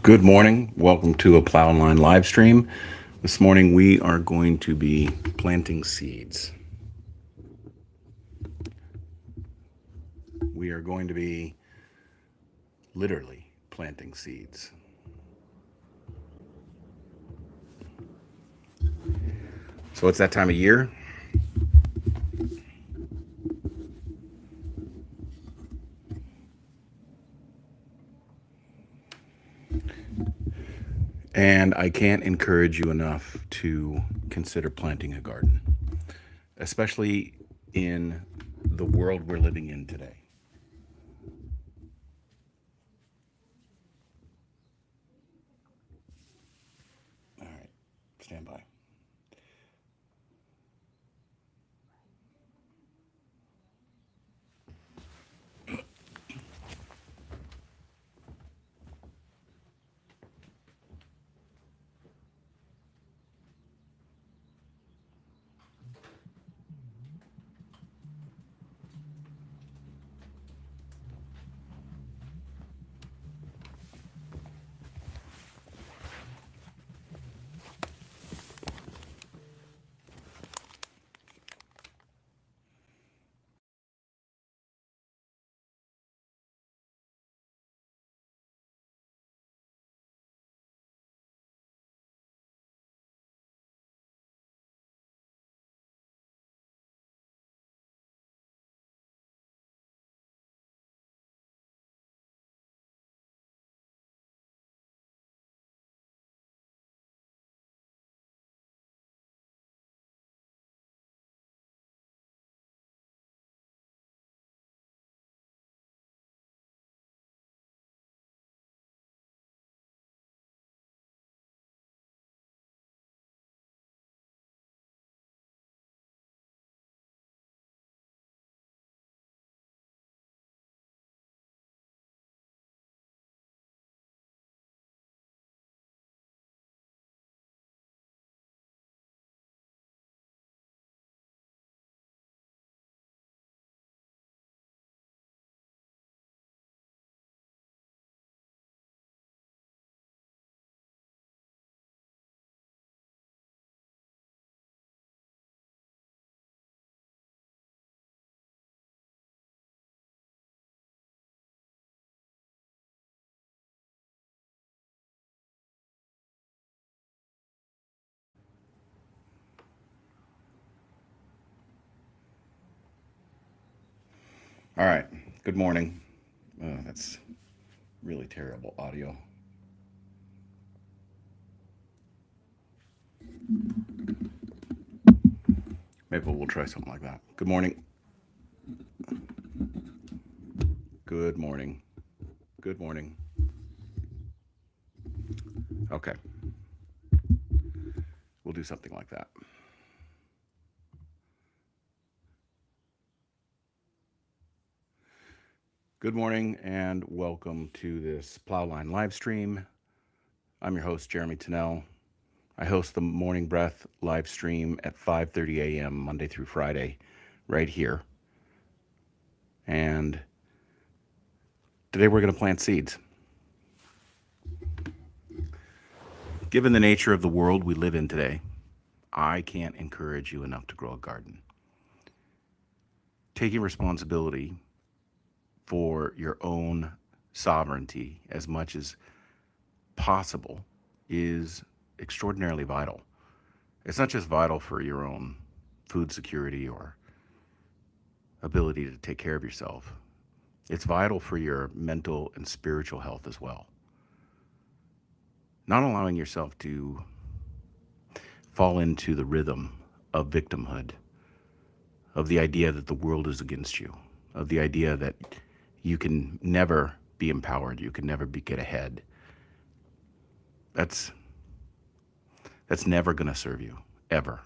Good morning. Welcome to a Plow and Line live stream. This morning we are going to be planting seeds. We are going to be literally planting seeds. So it's that time of year. And I can't encourage you enough to consider planting a garden, especially in the world we're living in today. All right, stand by. All right, good morning. That's really terrible audio. Maybe we'll try something like that. Good morning. Good morning. Good morning. Okay, we'll do something like that. Good morning and welcome to this Plowline live stream. I'm your host, Jeremy Tennell. I host the Morning Breath live stream at 5:30 a.m. Monday through Friday, right here. And today we're going to plant seeds. Given the nature of the world we live in today, I can't encourage you enough to grow a garden. Taking responsibility for your own sovereignty as much as possible is extraordinarily vital. It's not just vital for your own food security or ability to take care of yourself. It's vital for your mental and spiritual health as well. Not allowing yourself to fall into the rhythm of victimhood, of the idea that the world is against you, of the idea that you can never be empowered, you can never get ahead. That's never going to serve you, ever.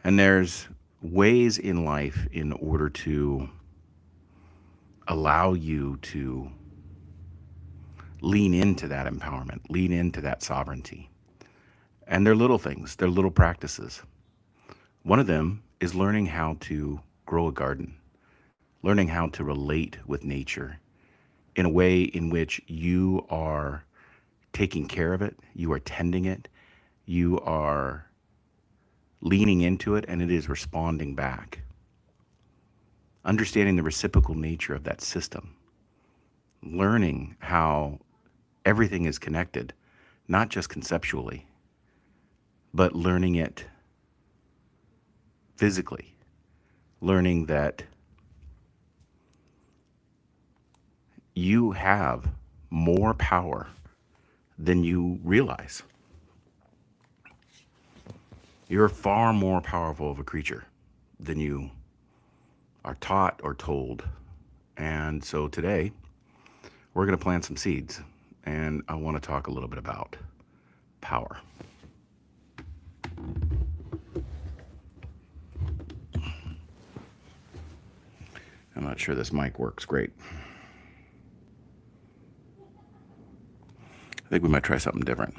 And there's ways in life in order to allow you to lean into that empowerment, lean into that sovereignty. And they're little things, they're little practices. One of them is learning how to grow a garden, learning how to relate with nature, in a way in which you are taking care of it, you are tending it, you are leaning into it, and it is responding back. Understanding the reciprocal nature of that system, learning how everything is connected, not just conceptually, but learning it physically, learning that you have more power than you realize. You're far more powerful of a creature than you are taught or told. And so today, we're going to plant some seeds, and I want to talk a little bit about power. I'm not sure this mic works great. I think we might try something different.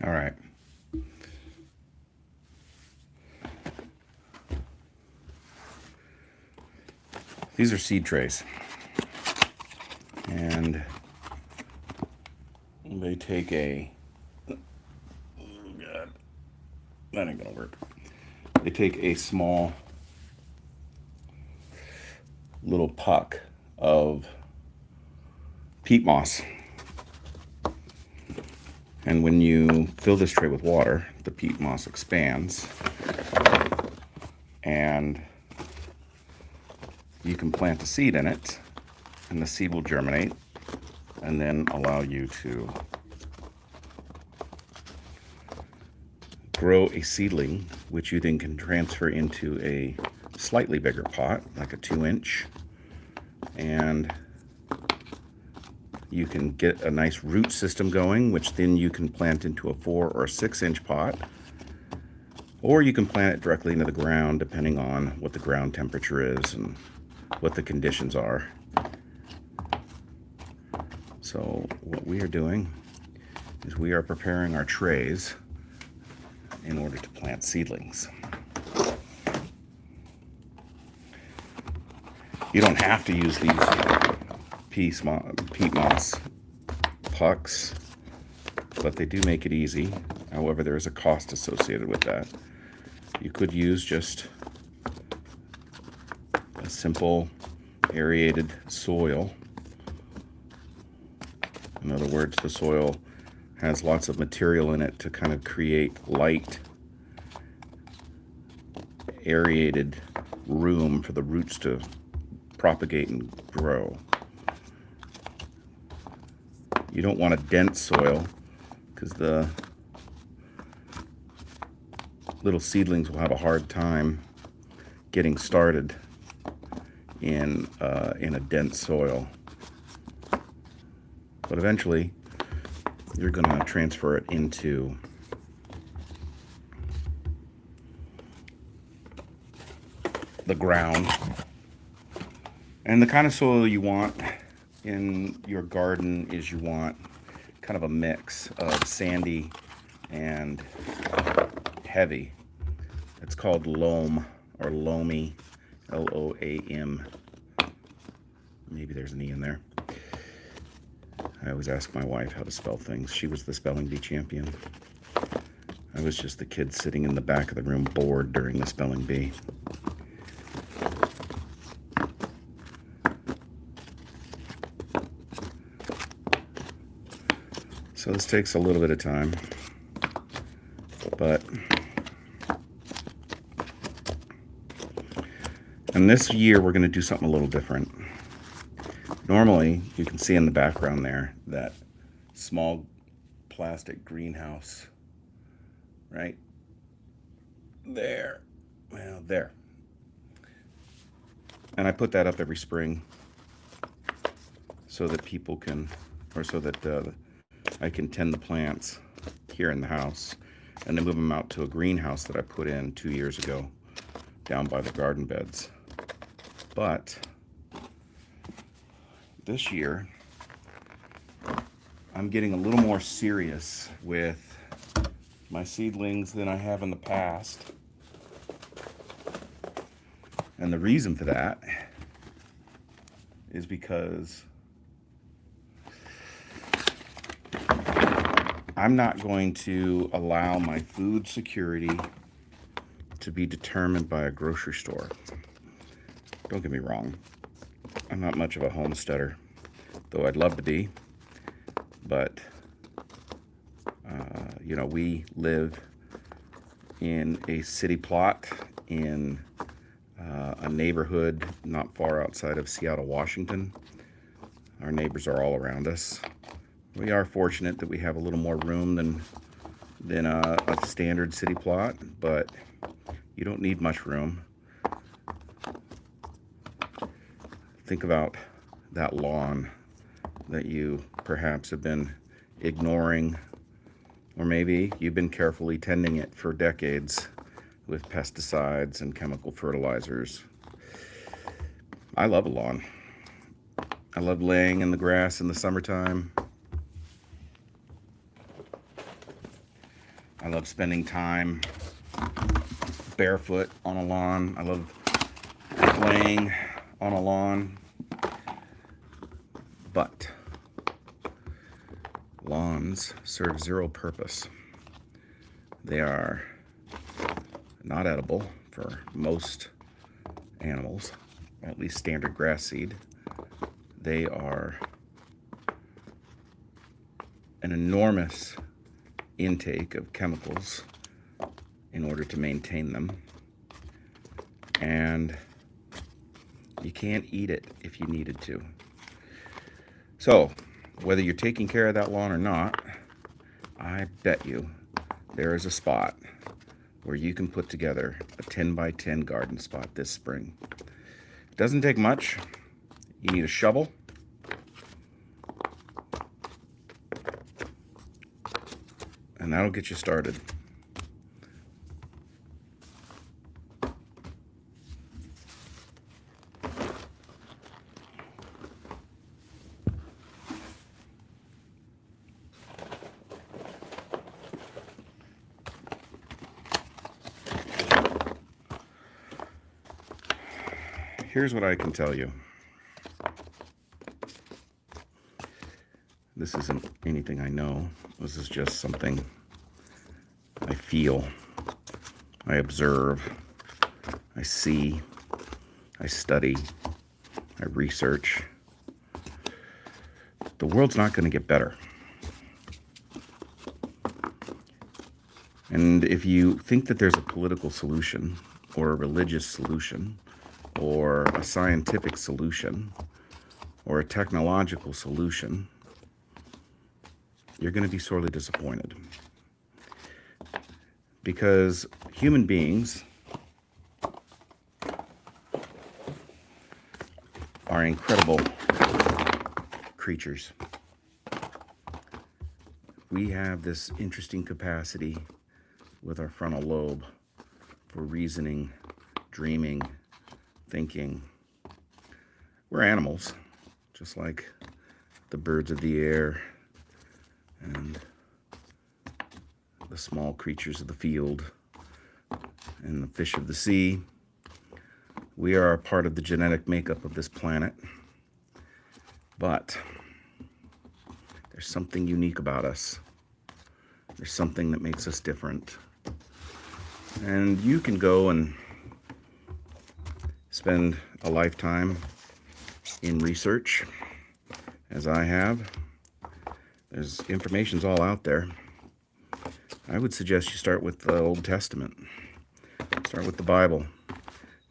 All right. These are seed trays. And they take a... Oh, God. That ain't gonna work. They take a small little puck of peat moss. And when you fill this tray with water, the peat moss expands, and you can plant a seed in it, and the seed will germinate and then allow you to grow a seedling, which you then can transfer into a slightly bigger pot, like a 2-inch, and you can get a nice root system going, which then you can plant into a 4 or 6-inch pot, Or you can plant it directly into the ground, depending on what the ground temperature is and what the conditions are. So what we are doing is we are preparing our trays in order to plant seedlings. You don't have to use these peat moss pucks, but they do make it easy. However, there is a cost associated with that. You could use just a simple aerated soil. In other words, the soil has lots of material in it to kind of create light, aerated room for the roots to propagate and grow. You don't want a dense soil because the little seedlings will have a hard time getting started in a dense soil. But eventually, you're going to transfer it into the ground. And the kind of soil you want in your garden is you want kind of a mix of sandy and heavy. It's called loam or loamy, L-O-A-M. Maybe there's an E in there. I always ask my wife how to spell things. She was the spelling bee champion. I was just the kid sitting in the back of the room bored during the spelling bee. So this takes a little bit of time, and this year we're going to do something a little different. Normally, you can see in the background there that small plastic greenhouse, right there. Well, there. And I put that up every spring so that people can, or so that I can tend the plants here in the house and then move them out to a greenhouse that I put in 2 years ago down by the garden beds. But this year, I'm getting a little more serious with my seedlings than I have in the past. And the reason for that is because I'm not going to allow my food security to be determined by a grocery store. Don't get me wrong. I'm not much of a homesteader, though I'd love to be. But, you know, we live in a city plot in a neighborhood not far outside of Seattle, Washington. Our neighbors are all around us. We are fortunate that we have a little more room than a standard city plot, but you don't need much room. Think about that lawn that you perhaps have been ignoring, or maybe you've been carefully tending it for decades with pesticides and chemical fertilizers. I love a lawn. I love laying in the grass in the summertime. I love spending time barefoot on a lawn. I love playing on a lawn. But lawns serve zero purpose. They are not edible for most animals, at least standard grass seed. They are an enormous intake of chemicals in order to maintain them, and you can't eat it if you needed to. So whether you're taking care of that lawn or not, I bet you there is a spot where you can put together a 10 by 10 garden spot this spring. It doesn't take much. You need a shovel, and that'll get you started. here's what I can tell you. This isn't anything I know. This is just something I feel, I observe, I see, I study, I research. The world's not going to get better. And if you think that there's a political solution or a religious solution or a scientific solution or a technological solution, you're going to be sorely disappointed. Because human beings are incredible creatures. We have this interesting capacity with our frontal lobe for reasoning, dreaming, thinking. We're animals, just like the birds of the air and the small creatures of the field and the fish of the sea. We are a part of the genetic makeup of this planet, but there's something unique about us. There's something that makes us different. And you can go and spend a lifetime in research, as I have. There's information's all out there. I would suggest you start with the Old Testament. Start with the Bible,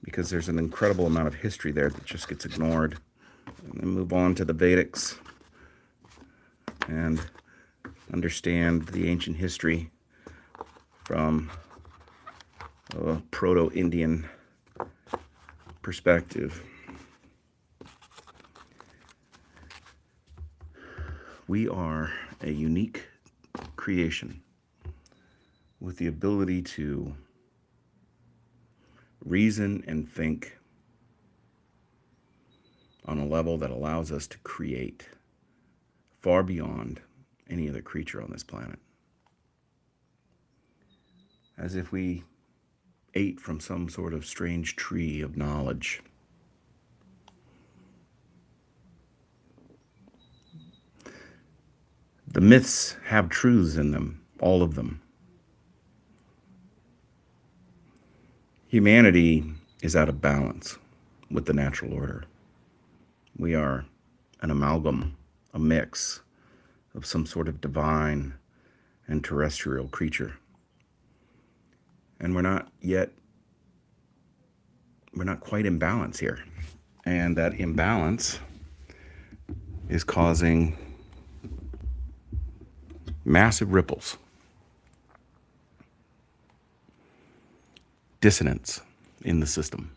because there's an incredible amount of history there that just gets ignored. And then move on to the Vedics and understand the ancient history from a proto-Indian perspective. We are a unique creation with the ability to reason and think on a level that allows us to create far beyond any other creature on this planet. As if we ate from some sort of strange tree of knowledge. The myths have truths in them, all of them. Humanity is out of balance with the natural order. We are an amalgam, a mix of some sort of divine and terrestrial creature. And we're not quite in balance here. And that imbalance is causing massive ripples, dissonance in the system.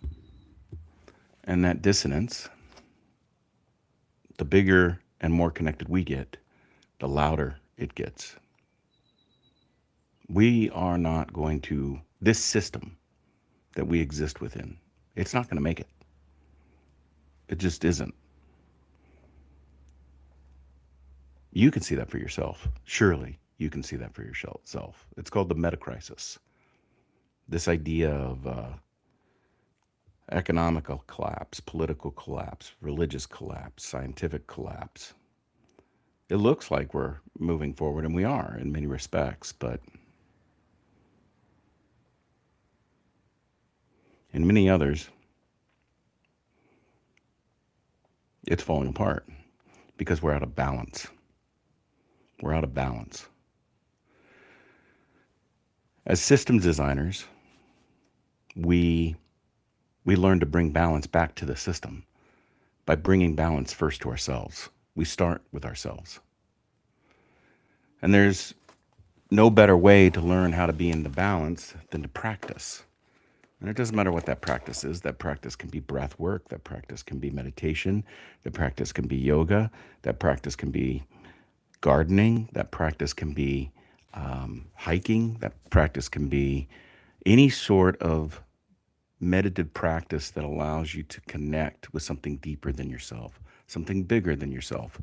And that dissonance, the bigger and more connected we get, the louder it gets. We are not going to, this system that we exist within, it's not going to make it. It just isn't. You can see that for yourself. Surely you can see that for yourself. It's called the meta-crisis. This idea of economical collapse, political collapse, religious collapse, scientific collapse. It looks like we're moving forward, and we are in many respects, but in many others, it's falling apart because we're out of balance. We're out of balance. As systems designers, we learn to bring balance back to the system by bringing balance first to ourselves. We start with ourselves. And there's no better way to learn how to be in the balance than to practice. And it doesn't matter what that practice is. That practice can be breath work. That practice can be meditation. That practice can be yoga. That practice can be gardening. That practice can be hiking. That practice can be any sort of meditative practice that allows you to connect with something deeper than yourself, something bigger than yourself.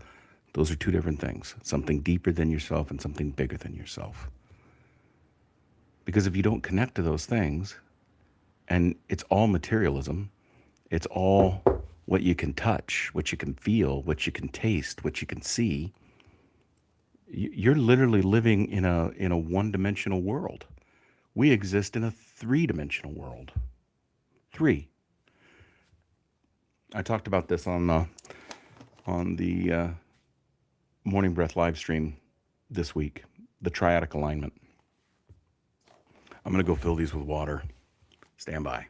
Those are two different things, something deeper than yourself and something bigger than yourself. Because if you don't connect to those things, and it's all materialism, It's all what you can touch, what you can feel, what you can taste, what you can see. You're literally living in a one-dimensional world. We exist in a three-dimensional world. Three. I talked about this on the Morning Breath live stream this week, the triadic alignment. I'm going to go fill these with water. Stand by.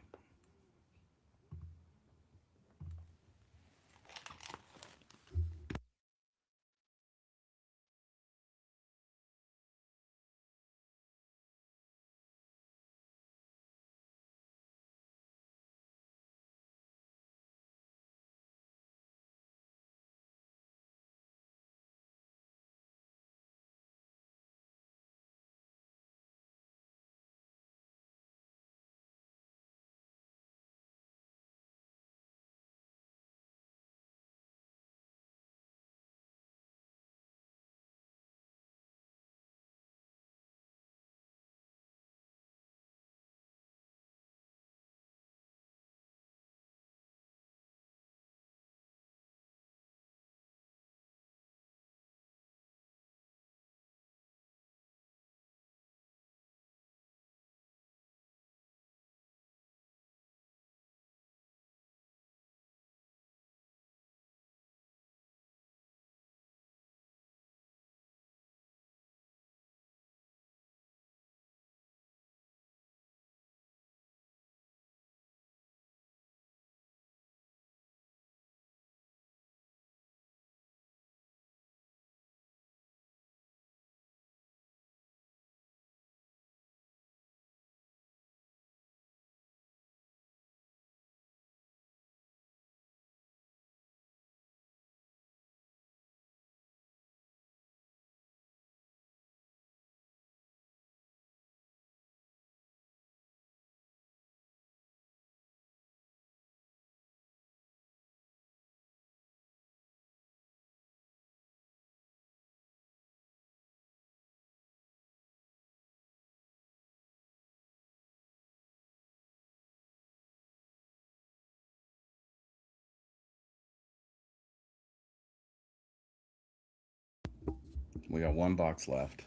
We got one box left.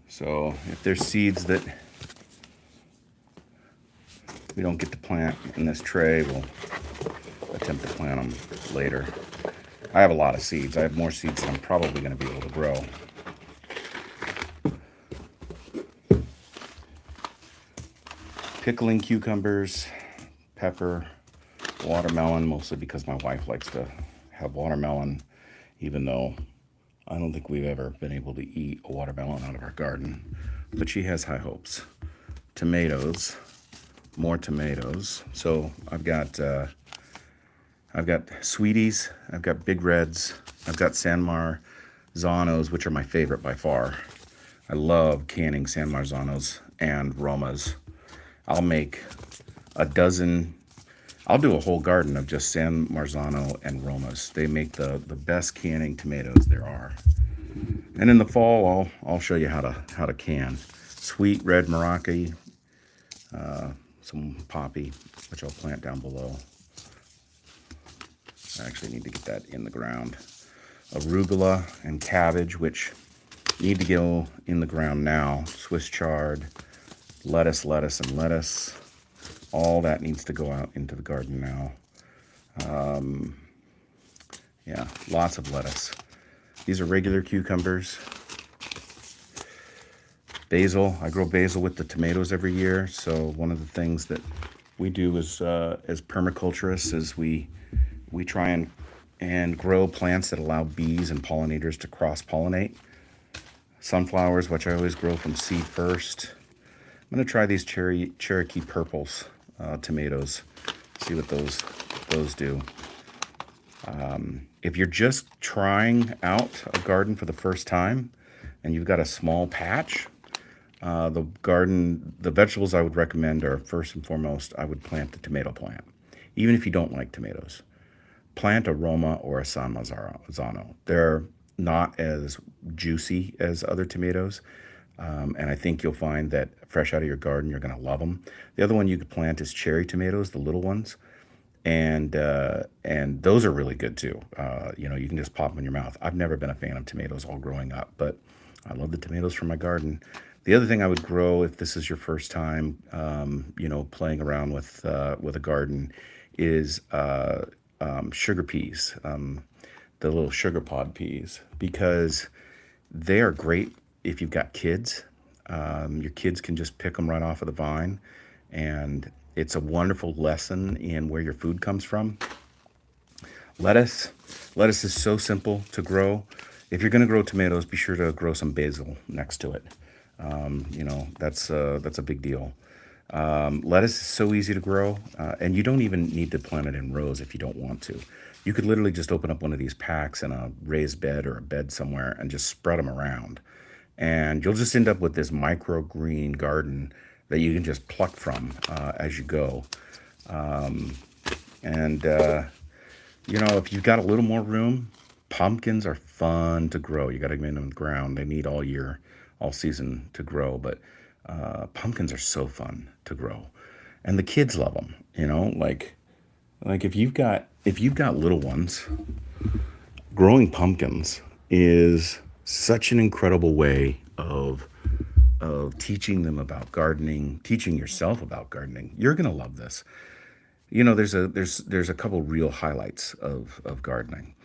So if there's seeds that we don't get to plant in this tray, we'll attempt to plant them later. I have a lot of seeds. I have more seeds than I'm probably going to be able to grow. Pickling cucumbers, pepper, watermelon, mostly because my wife likes to have watermelon, even though I don't think we've ever been able to eat a watermelon out of our garden, but she has high hopes. Tomatoes, more tomatoes. So I've got sweeties, I've got big reds, I've got San Marzanos, which are my favorite by far. I love canning San Marzanos and Romas. I'll make a dozen. I'll do a whole garden of just San Marzano and Romas. They make the best canning tomatoes there are. And in the fall, I'll show you how to can sweet red Meraki, some poppy, which I'll plant down below. I actually need to get that in the ground. Arugula and cabbage, which need to go in the ground now. Swiss chard, lettuce, and lettuce. All that needs to go out into the garden now. Yeah, lots of lettuce. These are regular cucumbers. Basil, I grow basil with the tomatoes every year. So one of the things that we do as permaculturists is we try and grow plants that allow bees and pollinators to cross-pollinate. Sunflowers, which I always grow from seed first. I'm gonna try these Cherokee purples tomatoes, see what those do. If you're just trying out a garden for the first time and you've got a small patch, the vegetables I would recommend are, first and foremost, I would plant the tomato plant. Even if you don't like tomatoes, plant a Roma or a San Marzano. They're not as juicy as other tomatoes. And I think you'll find that fresh out of your garden, you're going to love them. The other one you could plant is cherry tomatoes, the little ones, and those are really good too. You can just pop them in your mouth. I've never been a fan of tomatoes all growing up, but I love the tomatoes from my garden. The other thing I would grow if this is your first time, playing around with a garden, is sugar peas, the little sugar pod peas, because they are great if you've got kids. Your kids can just pick them right off of the vine, and it's a wonderful lesson in where your food comes from. Lettuce. Lettuce is so simple to grow. If you're going to grow tomatoes, be sure to grow some basil next to it. That's a big deal. Lettuce is so easy to grow, and you don't even need to plant it in rows if you don't want to. You could literally just open up one of these packs in a raised bed or a bed somewhere and just spread them around. And you'll just end up with this microgreen garden that you can just pluck from as you go. And if you've got a little more room, pumpkins are fun to grow. You got to get them in the ground. They need all year, all season to grow. But pumpkins are so fun to grow, and the kids love them. Like if you've got little ones, growing pumpkins is such an incredible way of teaching them about gardening, teaching yourself about gardening. You're gonna love this. There's a couple real highlights of gardening.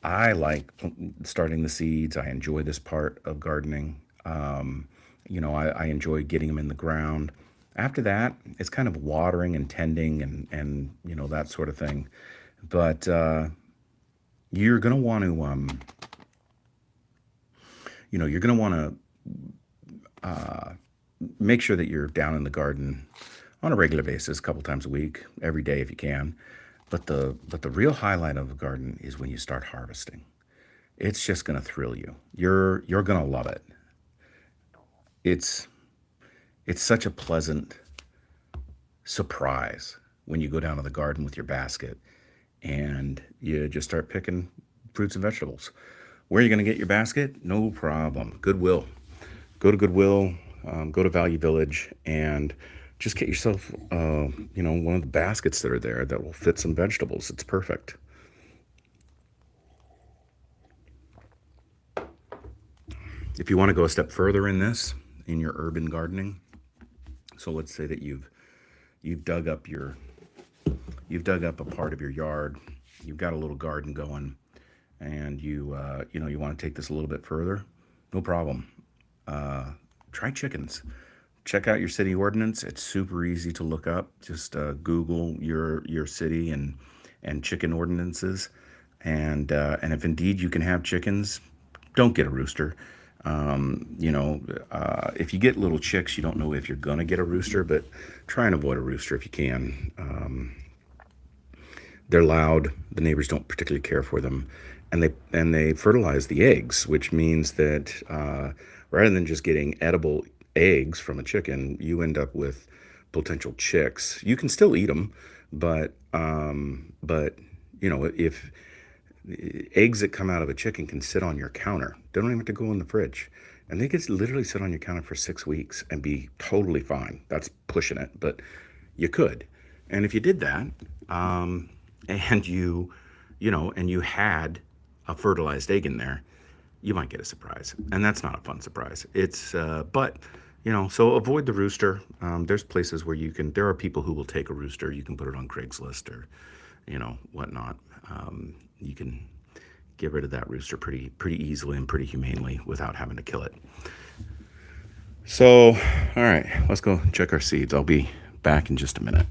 I like starting the seeds. I enjoy this part of gardening. I enjoy getting them in the ground. After that, it's kind of watering and tending and that sort of thing. But you're gonna want to you're gonna want to make sure that you're down in the garden on a regular basis, a couple times a week, every day if you can. But the real highlight of a garden is when you start harvesting. It's just going to thrill you. You're going to love it. It's it's such a pleasant surprise when you go down to the garden with your basket and you just start picking fruits and vegetables. Where are you going to get your basket? No problem. Goodwill. Go to Goodwill, go to Value Village, and just get yourself, one of the baskets that are there that will fit some vegetables. It's perfect. If you want to go a step further in this, in your urban gardening, so let's say that you've dug up a part of your yard, you've got a little garden going, and you want to take this a little bit further. No problem. Try chickens. Check out your city ordinance. It's super easy to look up. Just Google your city and chicken ordinances, and if indeed you can have chickens, don't get a rooster. If you get little chicks, you don't know if you're gonna get a rooster, but try and avoid a rooster if you can. They're loud. The neighbors don't particularly care for them, and they fertilize the eggs, which means that rather than just getting edible eggs from a chicken, you end up with potential chicks. You can still eat them, but if eggs that come out of a chicken can sit on your counter, they don't even have to go in the fridge, and they can literally sit on your counter for 6 weeks and be totally fine. That's pushing it, but you could. And if you did that, and you had a fertilized egg in there, you might get a surprise, and that's not a fun surprise. So avoid the rooster. There's places where there are people who will take a rooster. You can put it on Craigslist or whatnot. You can get rid of that rooster pretty easily and pretty humanely without having to kill it. So, all right, let's go check our seeds. I'll be back in just a minute.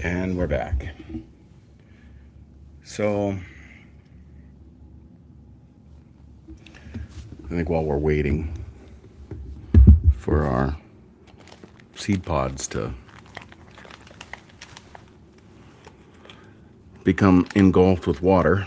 And we're back. So I think while we're waiting for our seed pods to become engulfed with water,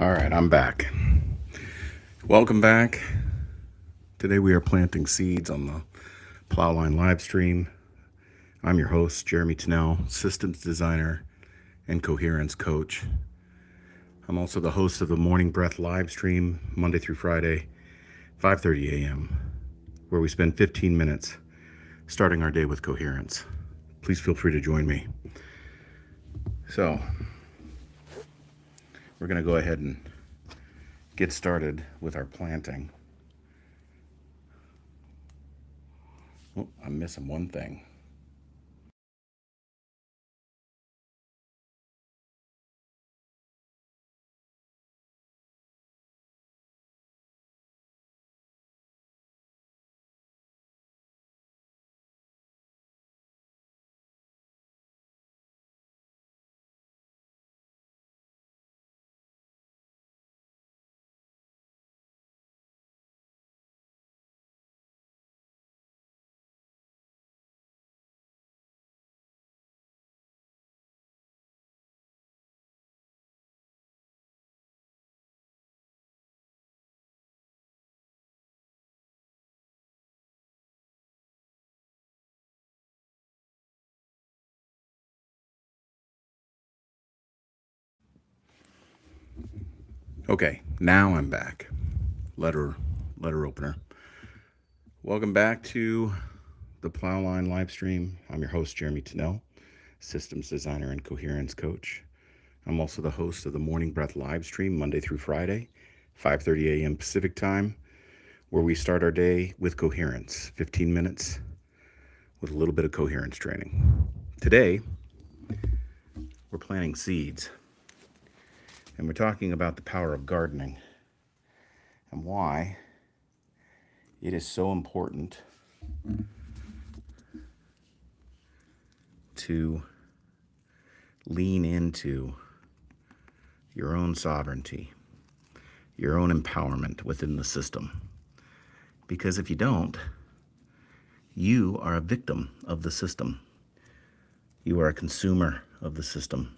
All right, I'm back. Welcome back. Today we are planting seeds on the Plowline Livestream. I'm your host, Jeremy Tennell, systems designer and coherence coach. I'm also the host of the Morning Breath Livestream, Monday through Friday, 5:30 a.m., where we spend 15 minutes starting our day with coherence. Please feel free to join me. So, we're going to go ahead and get started with our planting. Oh, I'm missing one thing. Okay, now I'm back. Letter opener. Welcome back to the Plowline Livestream. I'm your host, Jeremy Tennell, systems designer and coherence coach. I'm also the host of the Morning Breath Livestream, Monday through Friday, 5:30 a.m. Pacific Time, where we start our day with coherence, 15 minutes with a little bit of coherence training. Today, we're planting seeds, and we're talking about the power of gardening and why it is so important to lean into your own sovereignty, your own empowerment within the system. Because if you don't, you are a victim of the system. You are a consumer of the system.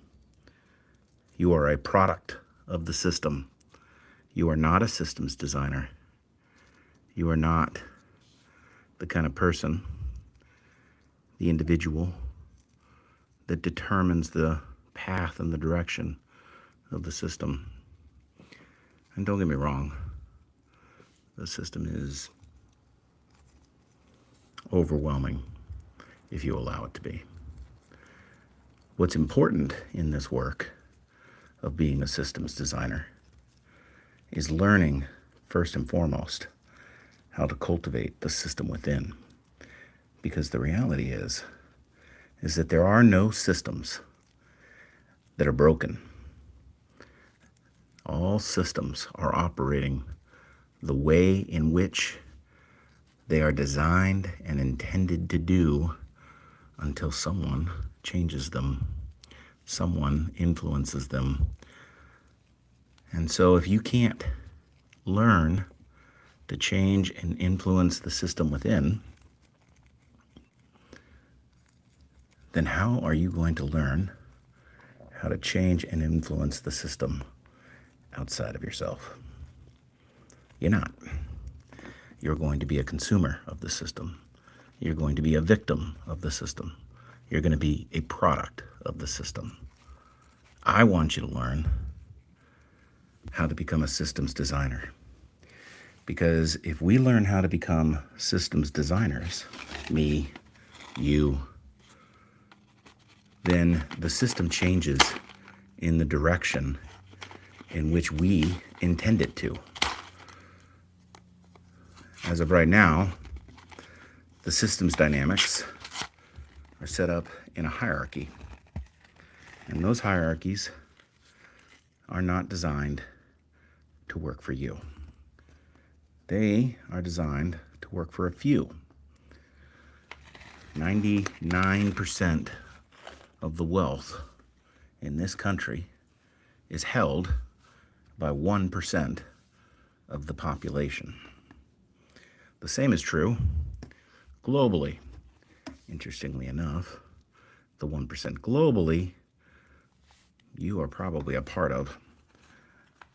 You are a product of the system. You are not a systems designer. You are not the kind of person, the individual, that determines the path and the direction of the system. And don't get me wrong, the system is overwhelming if you allow it to be. What's important in this work of being a systems designer is learning, first and foremost, how to cultivate the system within. Because the reality is that there are no systems that are broken. All systems are operating the way in which they are designed and intended to do until someone changes them, someone influences them. And so if you can't learn to change and influence the system within, then how are you going to learn how to change and influence the system outside of yourself? You're not. You're going to be a consumer of the system. You're going to be a victim of the system. You're going to be a product of the system. I want you to learn how to become a systems designer. Because if we learn how to become systems designers, me, you, then the system changes in the direction in which we intend it to. As of right now, the systems dynamics are set up in a hierarchy. And those hierarchies are not designed to work for you. They are designed to work for a few. 99% of the wealth in this country is held by 1% of the population. The same is true globally. Interestingly enough, the 1% globally, you are probably a part of.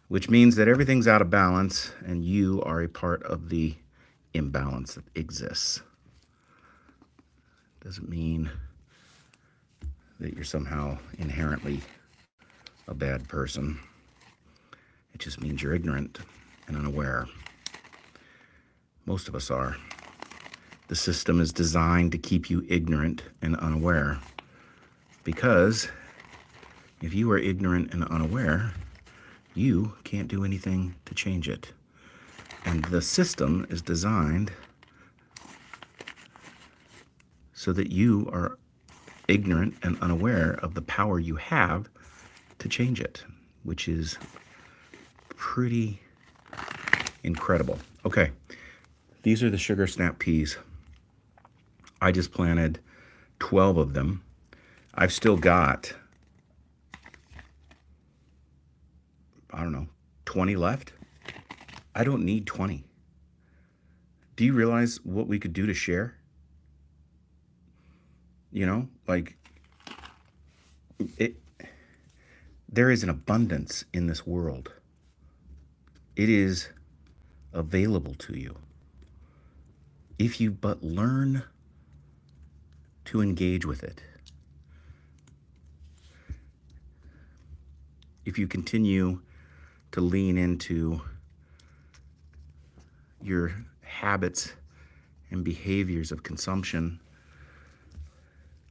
which means that everything's out of balance and you are a part of the imbalance that exists. Doesn't mean that you're somehow inherently a bad person. It just means you're ignorant and unaware. Most of us are. The system is designed to keep you ignorant and unaware, because if you are ignorant and unaware, you can't do anything to change it. And the system is designed so that you are ignorant and unaware of the power you have to change it, which is pretty incredible. Okay, these are the sugar snap peas. I just planted 12 of them. I've still got, I don't know, 20 left. I don't need 20. Do you realize what we could do to share? You know, like, there is an abundance in this world. It is available to you if you but learn to engage with it. If you continue to lean into your habits and behaviors of consumption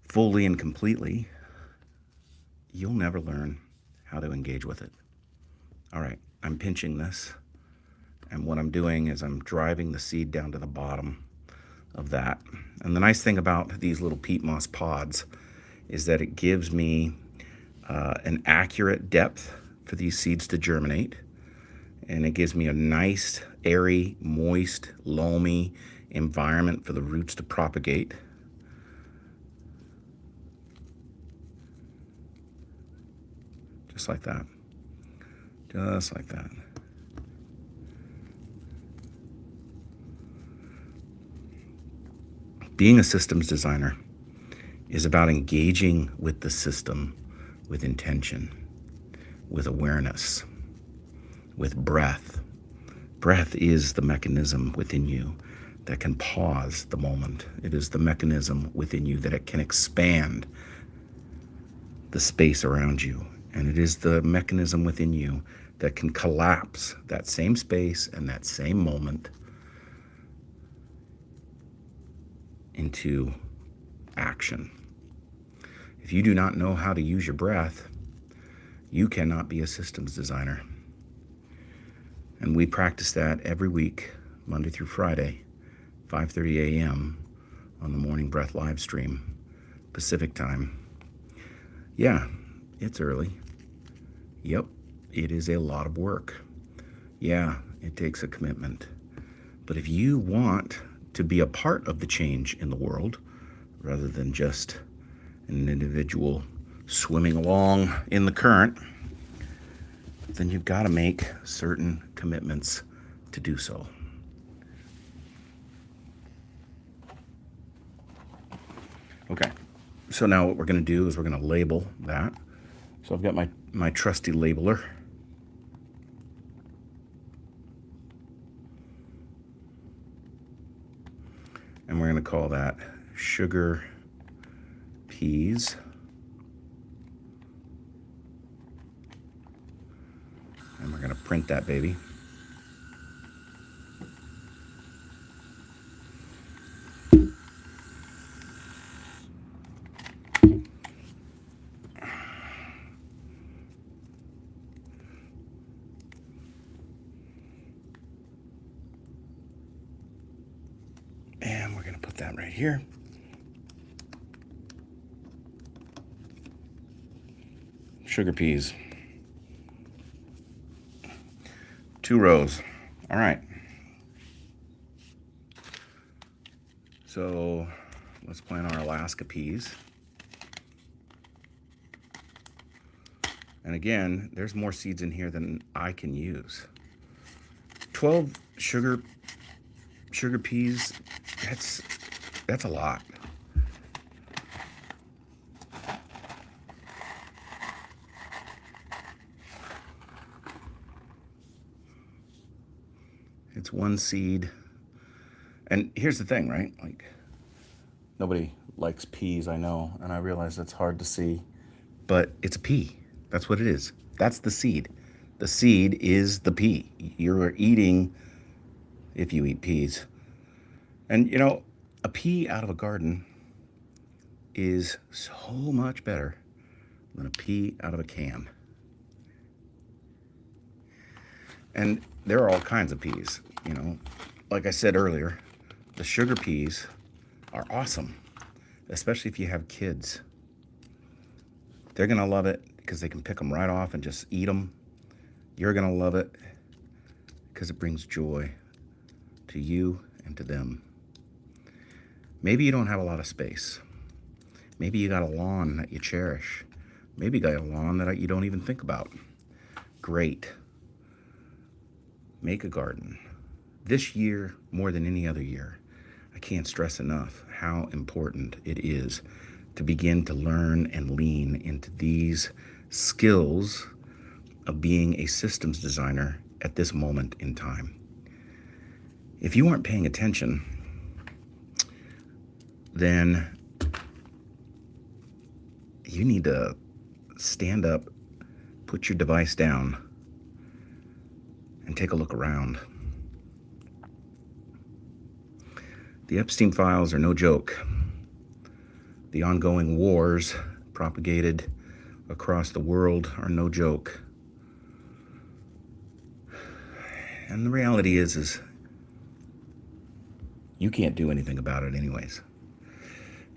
fully and completely, you'll never learn how to engage with it. All right, I'm pinching this, and what I'm doing is I'm driving the seed down to the bottom of that. And the nice thing about these little peat moss pods is that it gives me an accurate depth for these seeds to germinate, and it gives me a nice, airy, moist, loamy environment for the roots to propagate. Just like that. Just like that. Being a systems designer is about engaging with the system with intention, with awareness, with breath. Breath is the mechanism within you that can pause the moment. It is the mechanism within you that it can expand the space around you. And it is the mechanism within you that can collapse that same space and that same moment into action. If you do not know how to use your breath, you cannot be a systems designer. And we practice that every week, Monday through Friday, 5:30 a.m. on the Morning Breath live stream, Pacific time. Yeah, it's early. Yep, it is a lot of work. Yeah, it takes a commitment. But if you want to be a part of the change in the world, rather than just an individual swimming along in the current, then you've got to make certain commitments to do so. Okay, so now what we're going to do is we're going to label that. So I've got my trusty labeler. And we're going to call that sugar peas. And we're going to print that baby. And we're going to put that right here. Sugar peas. 2 rows. All right. So let's plant our Alaska peas. And again, there's more seeds in here than I can use. 12 sugar peas, that's a lot. It's one seed. And here's the thing, right? Like, nobody likes peas, I know, and I realize that's hard to see, but it's a pea. That's what it is. That's the seed. The seed is the pea. You're eating, if you eat peas. And you know, a pea out of a garden is so much better than a pea out of a can. And there are all kinds of peas, you know. Like I said earlier, the sugar peas are awesome, especially if you have kids. They're going to love it because they can pick them right off and just eat them. You're going to love it because it brings joy to you and to them. Maybe you don't have a lot of space. Maybe you got a lawn that you cherish. Maybe you got a lawn that you don't even think about. Great. Make a garden. This year, more than any other year, I can't stress enough how important it is to begin to learn and lean into these skills of being a systems designer at this moment in time. If you aren't paying attention, then you need to stand up, put your device down, and take a look around. The Epstein files are no joke. The ongoing wars propagated across the world are no joke. And the reality is you can't do anything about it anyways.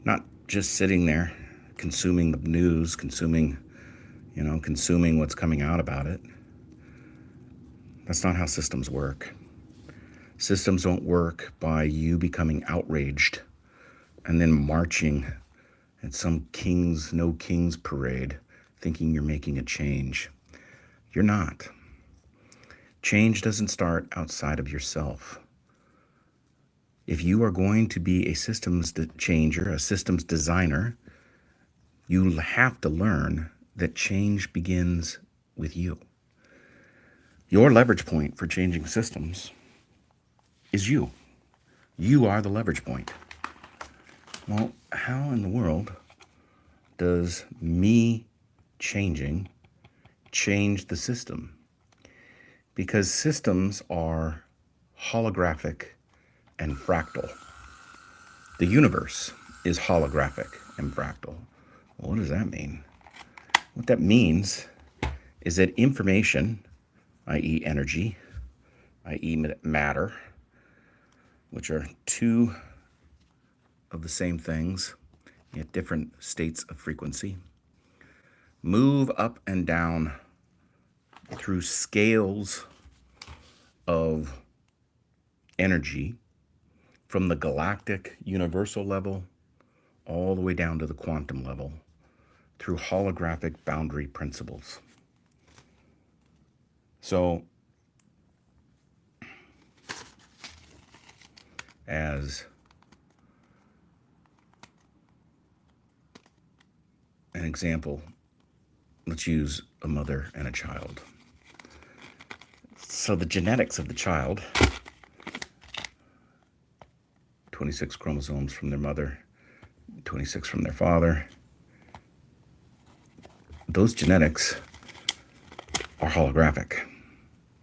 Not just sitting there consuming the news, consuming what's coming out about it. That's not how systems work. Systems don't work by you becoming outraged and then marching at some no kings parade thinking you're making a change. You're not. Change doesn't start outside of yourself. If you are going to be a systems changer, a systems designer, you have to learn that change begins with you. Your leverage point for changing systems is you. You are the leverage point. Well, how in the world does me changing change the system? Because systems are holographic and fractal. The universe is holographic and fractal. Well, what does that mean? What that means is that information, i.e. energy, i.e. matter, which are two of the same things at different states of frequency, move up and down through scales of energy from the galactic universal level all the way down to the quantum level through holographic boundary principles. So, as an example, let's use a mother and a child. So the genetics of the child, 26 chromosomes from their mother, 26 from their father, those genetics are holographic.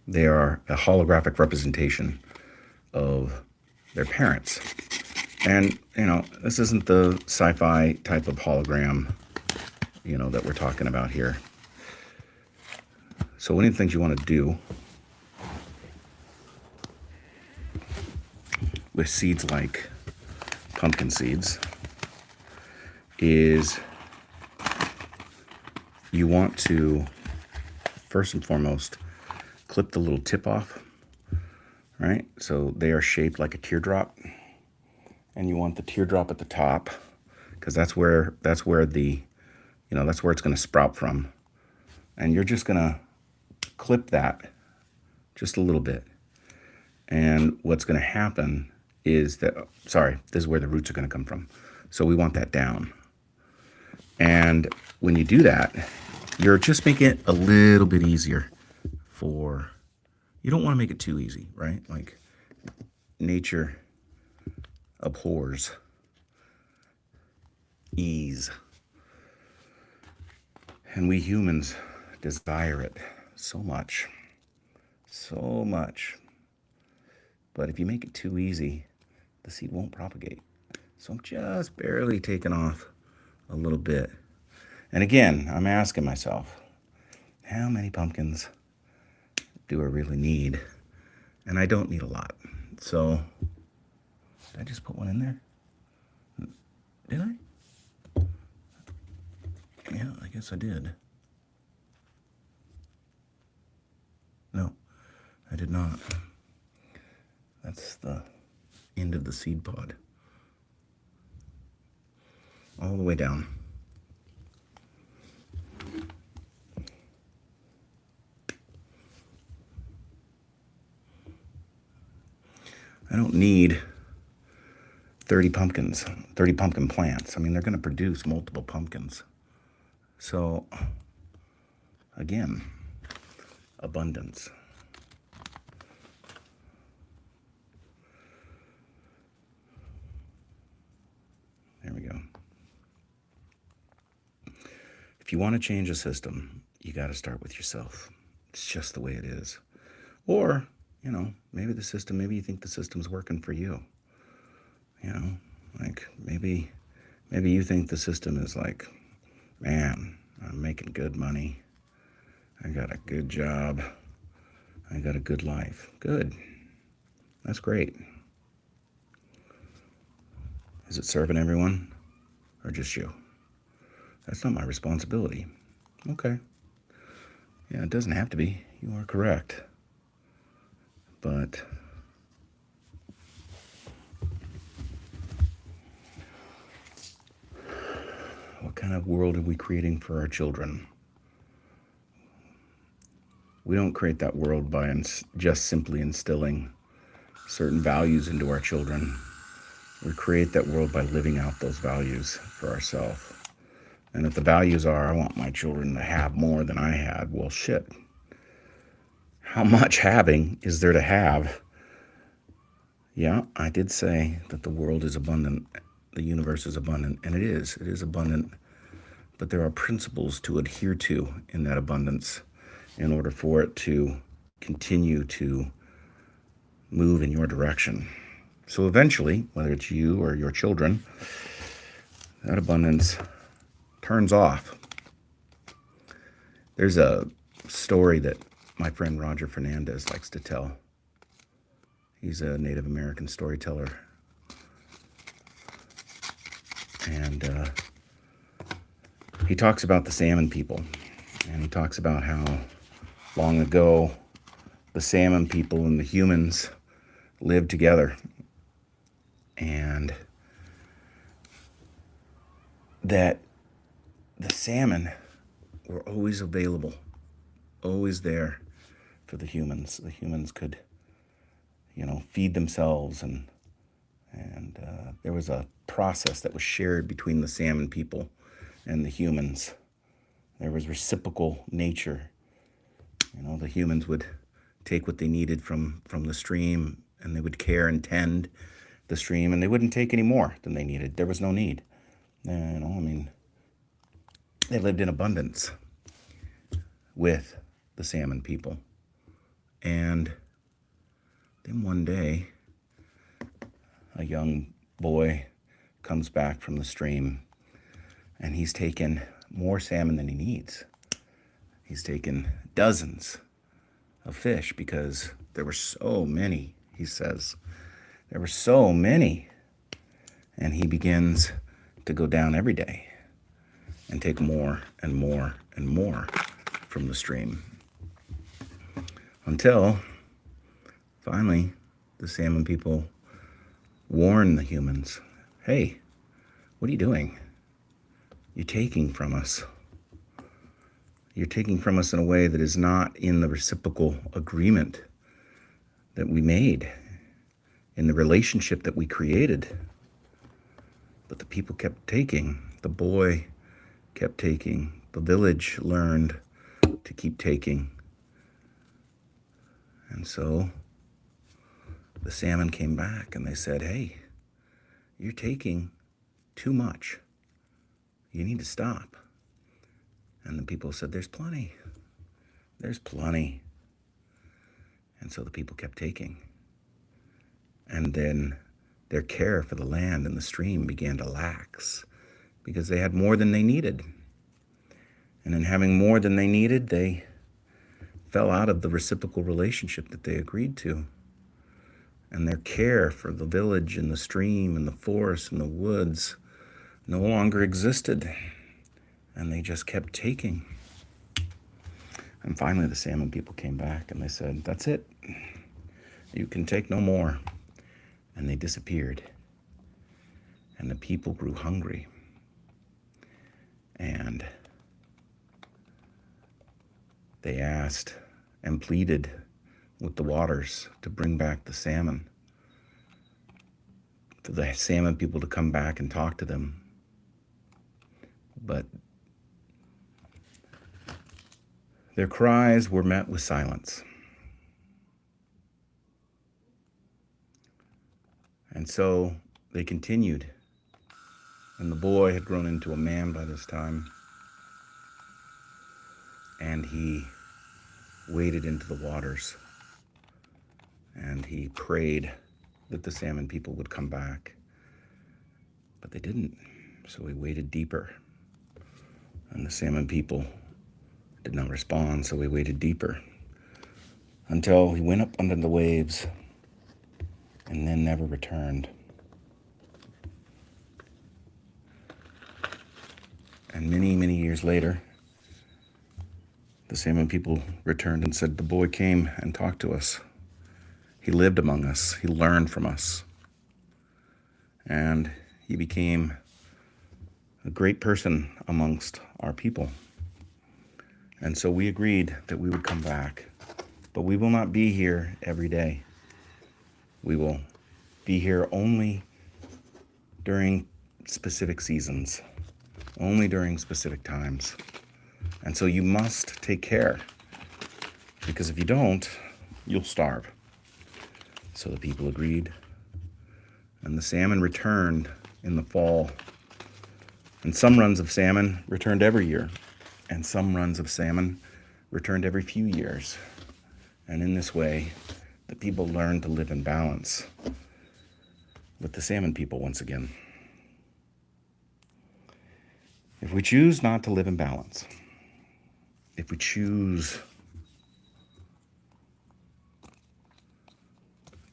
They are a holographic representation of their parents. And, this isn't the sci-fi type of hologram, that we're talking about here. So one of the things you want to do with seeds like pumpkin seeds is you want to, first and foremost, clip the little tip off, right? So they are shaped like a teardrop, and you want the teardrop at the top because that's where it's going to sprout from. And you're just going to clip that just a little bit. And what's going to happen is that, this is where the roots are going to come from. So we want that down. And when you do that, you're just making it a little bit easier you don't want to make it too easy, right? Like nature abhors ease. And we humans desire it so much. So much. But if you make it too easy, the seed won't propagate. So I'm just barely taking off a little bit. And again, I'm asking myself, how many pumpkins do I really need? And I don't need a lot. So, did I just put one in there? Did I? Yeah, I guess I did. No, I did not. That's the end of the seed pod. All the way down. I don't need 30 pumpkins, 30 pumpkin plants. I mean, they're going to produce multiple pumpkins. So, again, abundance. There we go. If you want to change a system, you got to start with yourself. It's just the way it is. Or, you know, maybe you think the system's working for you. You know, like maybe you think the system is like, man, I'm making good money. I got a good job. I got a good life. Good. That's great. Is it serving everyone or just you? That's not my responsibility. Okay. Yeah, it doesn't have to be. You are correct. But what kind of world are we creating for our children? We don't create that world by just simply instilling certain values into our children. We create that world by living out those values for ourselves. And if the values are, I want my children to have more than I had, well, shit. How much having is there to have? Yeah, I did say that the world is abundant, the universe is abundant, and it is abundant. But there are principles to adhere to in that abundance in order for it to continue to move in your direction. So eventually, whether it's you or your children, that abundance turns off. There's a story that my friend Roger Fernandez likes to tell. He's a Native American storyteller. And he talks about the salmon people. And he talks about how long ago the salmon people and the humans lived together. And that the salmon were always available, always there for the humans. The humans could, feed themselves, and there was a process that was shared between the salmon people and the humans. There was reciprocal nature. The humans would take what they needed from the stream, and they would care and tend the stream, and they wouldn't take any more than they needed. There was no need. They lived in abundance with the salmon people. And then one day, a young boy comes back from the stream, and he's taken more salmon than he needs. He's taken dozens of fish because there were so many, he says. There were so many. And he begins to go down every day and take more and more and more from the stream. Until finally the salmon people warn the humans, hey, what are you doing? You're taking from us. You're taking from us in a way that is not in the reciprocal agreement that we made, in the relationship that we created. But the people kept taking. The boy kept taking. The village learned to keep taking. And so the salmon came back and they said, "Hey, you're taking too much. You need to stop." And the people said, "There's plenty. There's plenty." And so the people kept taking. And then their care for the land and the stream began to lax because they had more than they needed. And in having more than they needed, they fell out of the reciprocal relationship that they agreed to. And their care for the village and the stream and the forest and the woods no longer existed. And they just kept taking. And finally the salmon people came back and they said, "That's it. You can take no more." And they disappeared. And the people grew hungry. And they asked and pleaded with the waters to bring back the salmon, for the salmon people to come back and talk to them. But their cries were met with silence. And so they continued. And the boy had grown into a man by this time. And he waded into the waters. And he prayed that the salmon people would come back. But they didn't. So he waded deeper. And the salmon people did not respond, so he waded deeper. Until he went up under the waves and then never returned. And many, many years later, the salmon people returned and said, "The boy came and talked to us. He lived among us. He learned from us. And he became a great person amongst our people." And so we agreed that we would come back. But we will not be here every day. We will be here only during specific seasons, only during specific times. And so you must take care, because if you don't, you'll starve. So the people agreed, and the salmon returned in the fall. And some runs of salmon returned every year, and some runs of salmon returned every few years. And in this way, the people learned to live in balance with the salmon people once again. If we choose not to live in balance, if we choose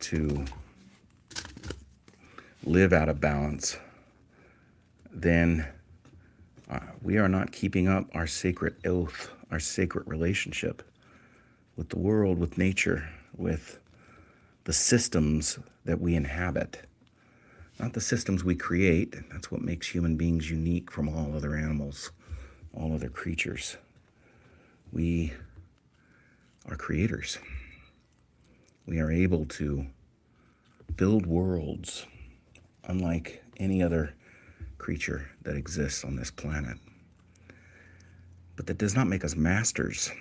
to live out of balance, then we are not keeping up our sacred oath, our sacred relationship with the world, with nature, with the systems that we inhabit. Not the systems we create. That's what makes human beings unique from all other animals, all other creatures. We are creators. We are able to build worlds unlike any other creature that exists on this planet. But that does not make us masters.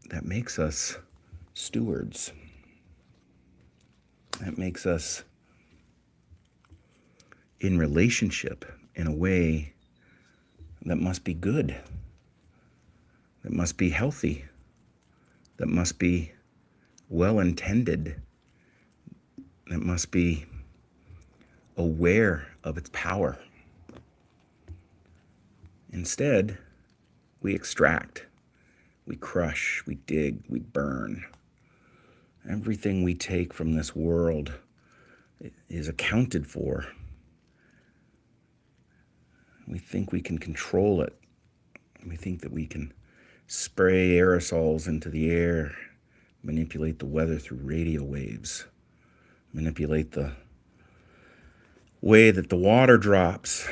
That makes us stewards. That makes us in relationship in a way that must be good, that must be healthy, that must be well-intended, that must be aware of its power. Instead, we extract, we crush, we dig, we burn. Everything we take from this world is accounted for. We think we can control it. We think that we can spray aerosols into the air, manipulate the weather through radio waves, manipulate the way that the water drops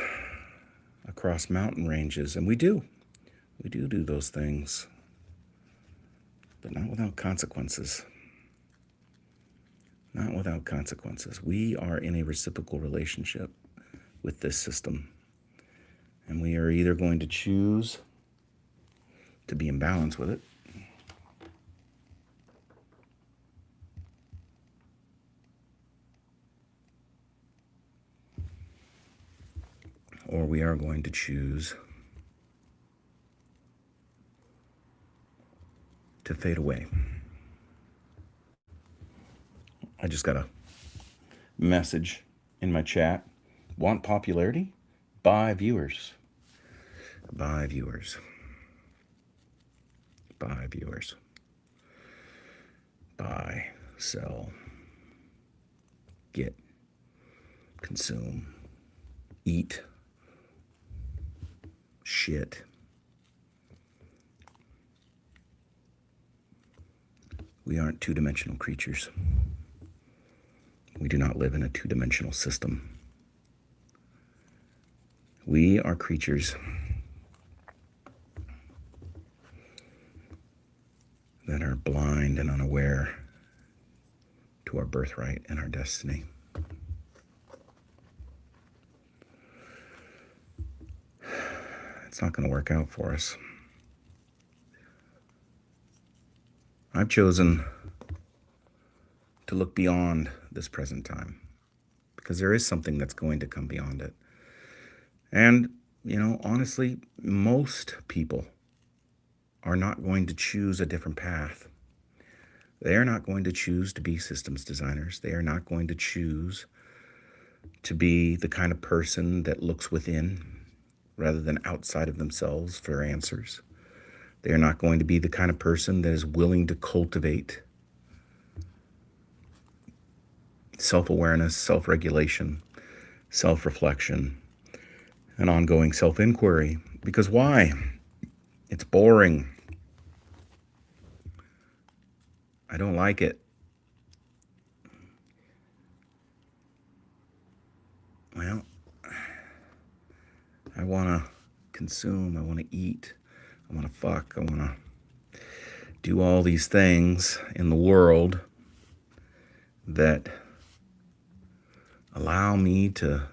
across mountain ranges. And we do. We do those things, but not without consequences. Not without consequences. We are in a reciprocal relationship with this system. And we are either going to choose to be in balance with it, or we are going to choose to fade away. I just got a message in my chat. Want popularity? Buy viewers. Buy viewers. Buy viewers. Buy, sell, get, consume, eat, shit. We aren't two-dimensional creatures. We do not live in a two-dimensional system. We are creatures that are blind and unaware to our birthright and our destiny. It's not going to work out for us. I've chosen to look beyond this present time because there is something that's going to come beyond it. And, honestly, most people are not going to choose a different path. They are not going to choose to be systems designers. They are not going to choose to be the kind of person that looks within rather than outside of themselves for answers. They are not going to be the kind of person that is willing to cultivate self-awareness, self-regulation, self-reflection, and ongoing self-inquiry. Because why? It's boring. I don't like it. Well, I want to consume, I want to eat, I want to fuck, I want to do all these things in the world that allow me to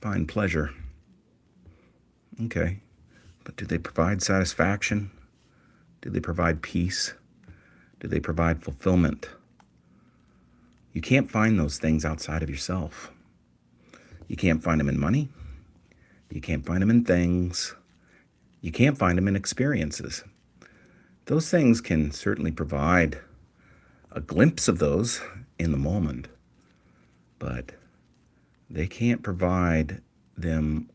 find pleasure. Okay, but do they provide satisfaction? Do they provide peace? Do they provide fulfillment? You can't find those things outside of yourself. You can't find them in money. You can't find them in things. You can't find them in experiences. Those things can certainly provide a glimpse of those in the moment, but they can't provide them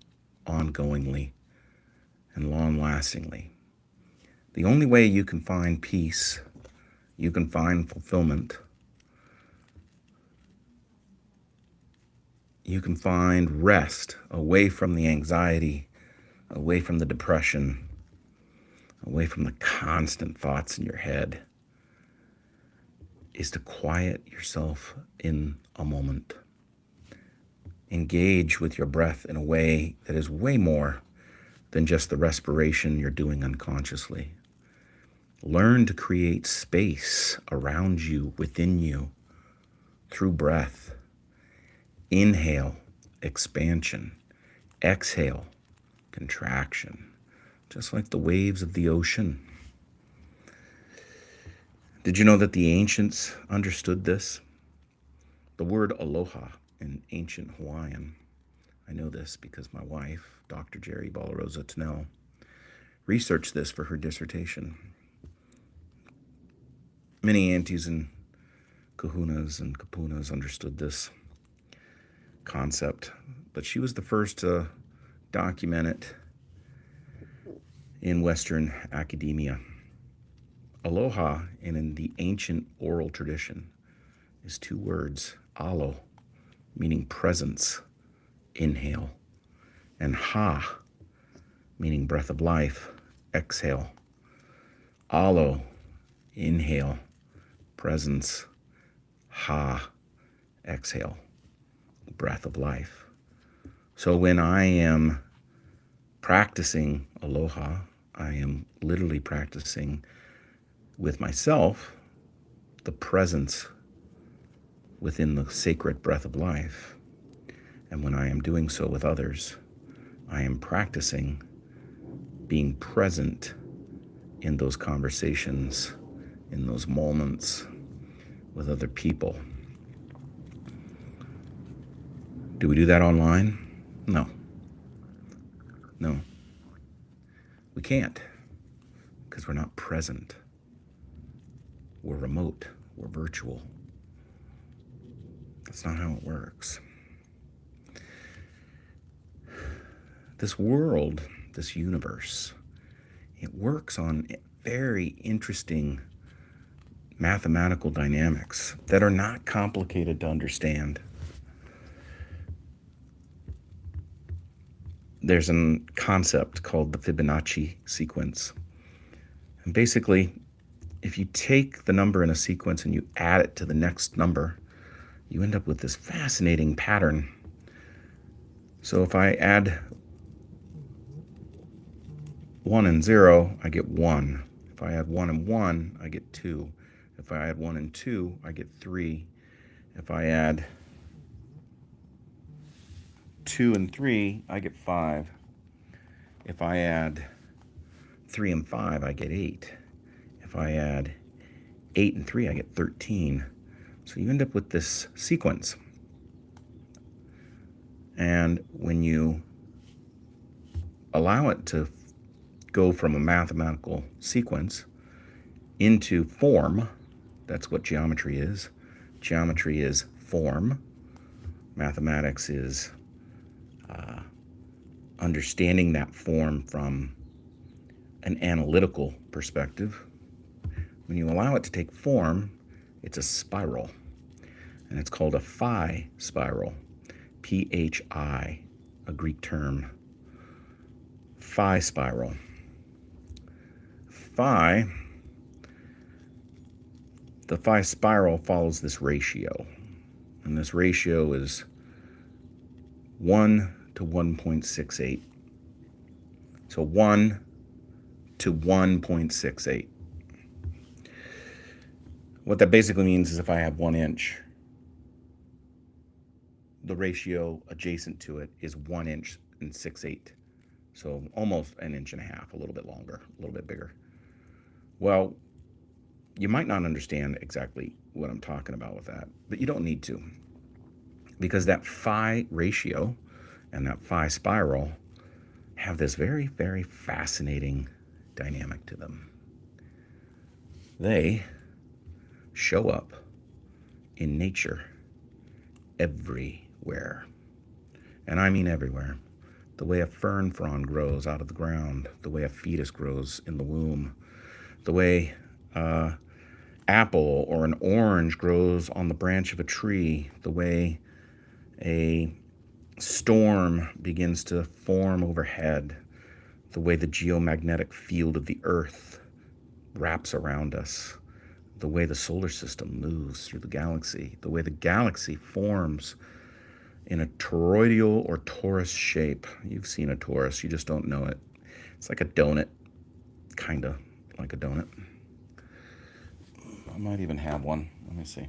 ongoingly and long-lastingly. The only way you can find peace, you can find fulfillment, you can find rest away from the anxiety, away from the depression, away from the constant thoughts in your head, is to quiet yourself in a moment. Engage with your breath in a way that is way more than just the respiration you're doing unconsciously. Learn to create space around you, within you, through breath. Inhale, expansion. Exhale, contraction. Just like the waves of the ocean. Did you know that the ancients understood this? The word aloha in ancient Hawaiian, I know this because my wife, Dr. Jerry Balarosa Tennell, researched this for her dissertation. Many aunties and kahunas and kapunas understood this concept, but she was the first to document it in Western academia. Aloha, in the ancient oral tradition, is two words, alo, meaning presence, inhale, and ha, meaning breath of life, exhale. Alo, inhale, presence, ha, exhale, breath of life. So when I am practicing aloha, I am literally practicing with myself the presence within the sacred breath of life. And when I am doing so with others, I am practicing being present in those conversations, in those moments with other people. Do we do that online? No. No. We can't, because we're not present. We're remote. We're virtual. That's not how it works. This world, this universe, it works on very interesting mathematical dynamics that are not complicated to understand. There's a concept called the Fibonacci sequence. And basically, if you take the number in a sequence and you add it to the next number, you end up with this fascinating pattern. So if I add 1 and 0, I get 1. If I add 1 and 1, I get 2. If I add 1 and 2, I get 3. If I add 2 and 3, I get 5. If I add 3 and 5, I get 8. If I add 8 and 3, I get 13. So you end up with this sequence. And when you allow it to go from a mathematical sequence into form, that's what geometry is. Geometry is form. Mathematics is understanding that form from an analytical perspective. When you allow it to take form, it's a spiral. And it's called a phi spiral. P-H-I, a Greek term. Phi spiral. The phi spiral follows this ratio. And this ratio is 1 to 1.68. So 1 to 1.68. What that basically means is if I have 1 inch, the ratio adjacent to it is 1 inch and 6/8. So almost an inch and a half, a little bit longer, a little bit bigger. Well, you might not understand exactly what I'm talking about with that, but you don't need to. Because that phi ratio and that phi spiral have this very, very fascinating dynamic to them. They show up in nature everywhere. And I mean everywhere. The way a fern frond grows out of the ground, the way a fetus grows in the womb, the way apple or an orange grows on the branch of a tree, the way a storm begins to form overhead, the way the geomagnetic field of the earth wraps around us, the way the solar system moves through the galaxy, the way the galaxy forms in a toroidal or torus shape. You've seen a torus, you just don't know it. It's like a donut, kind of like a donut. I might even have one. Let me see.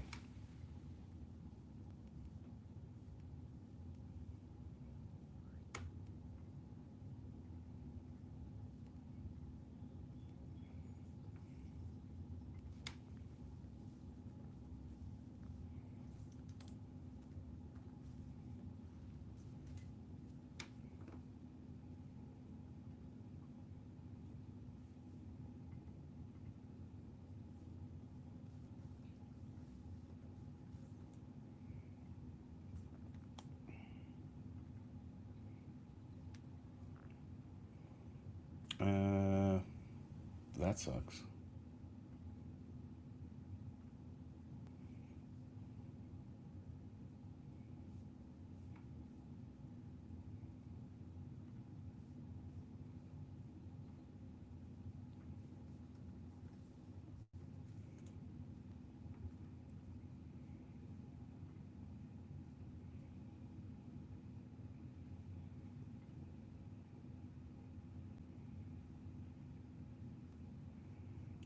That sucks.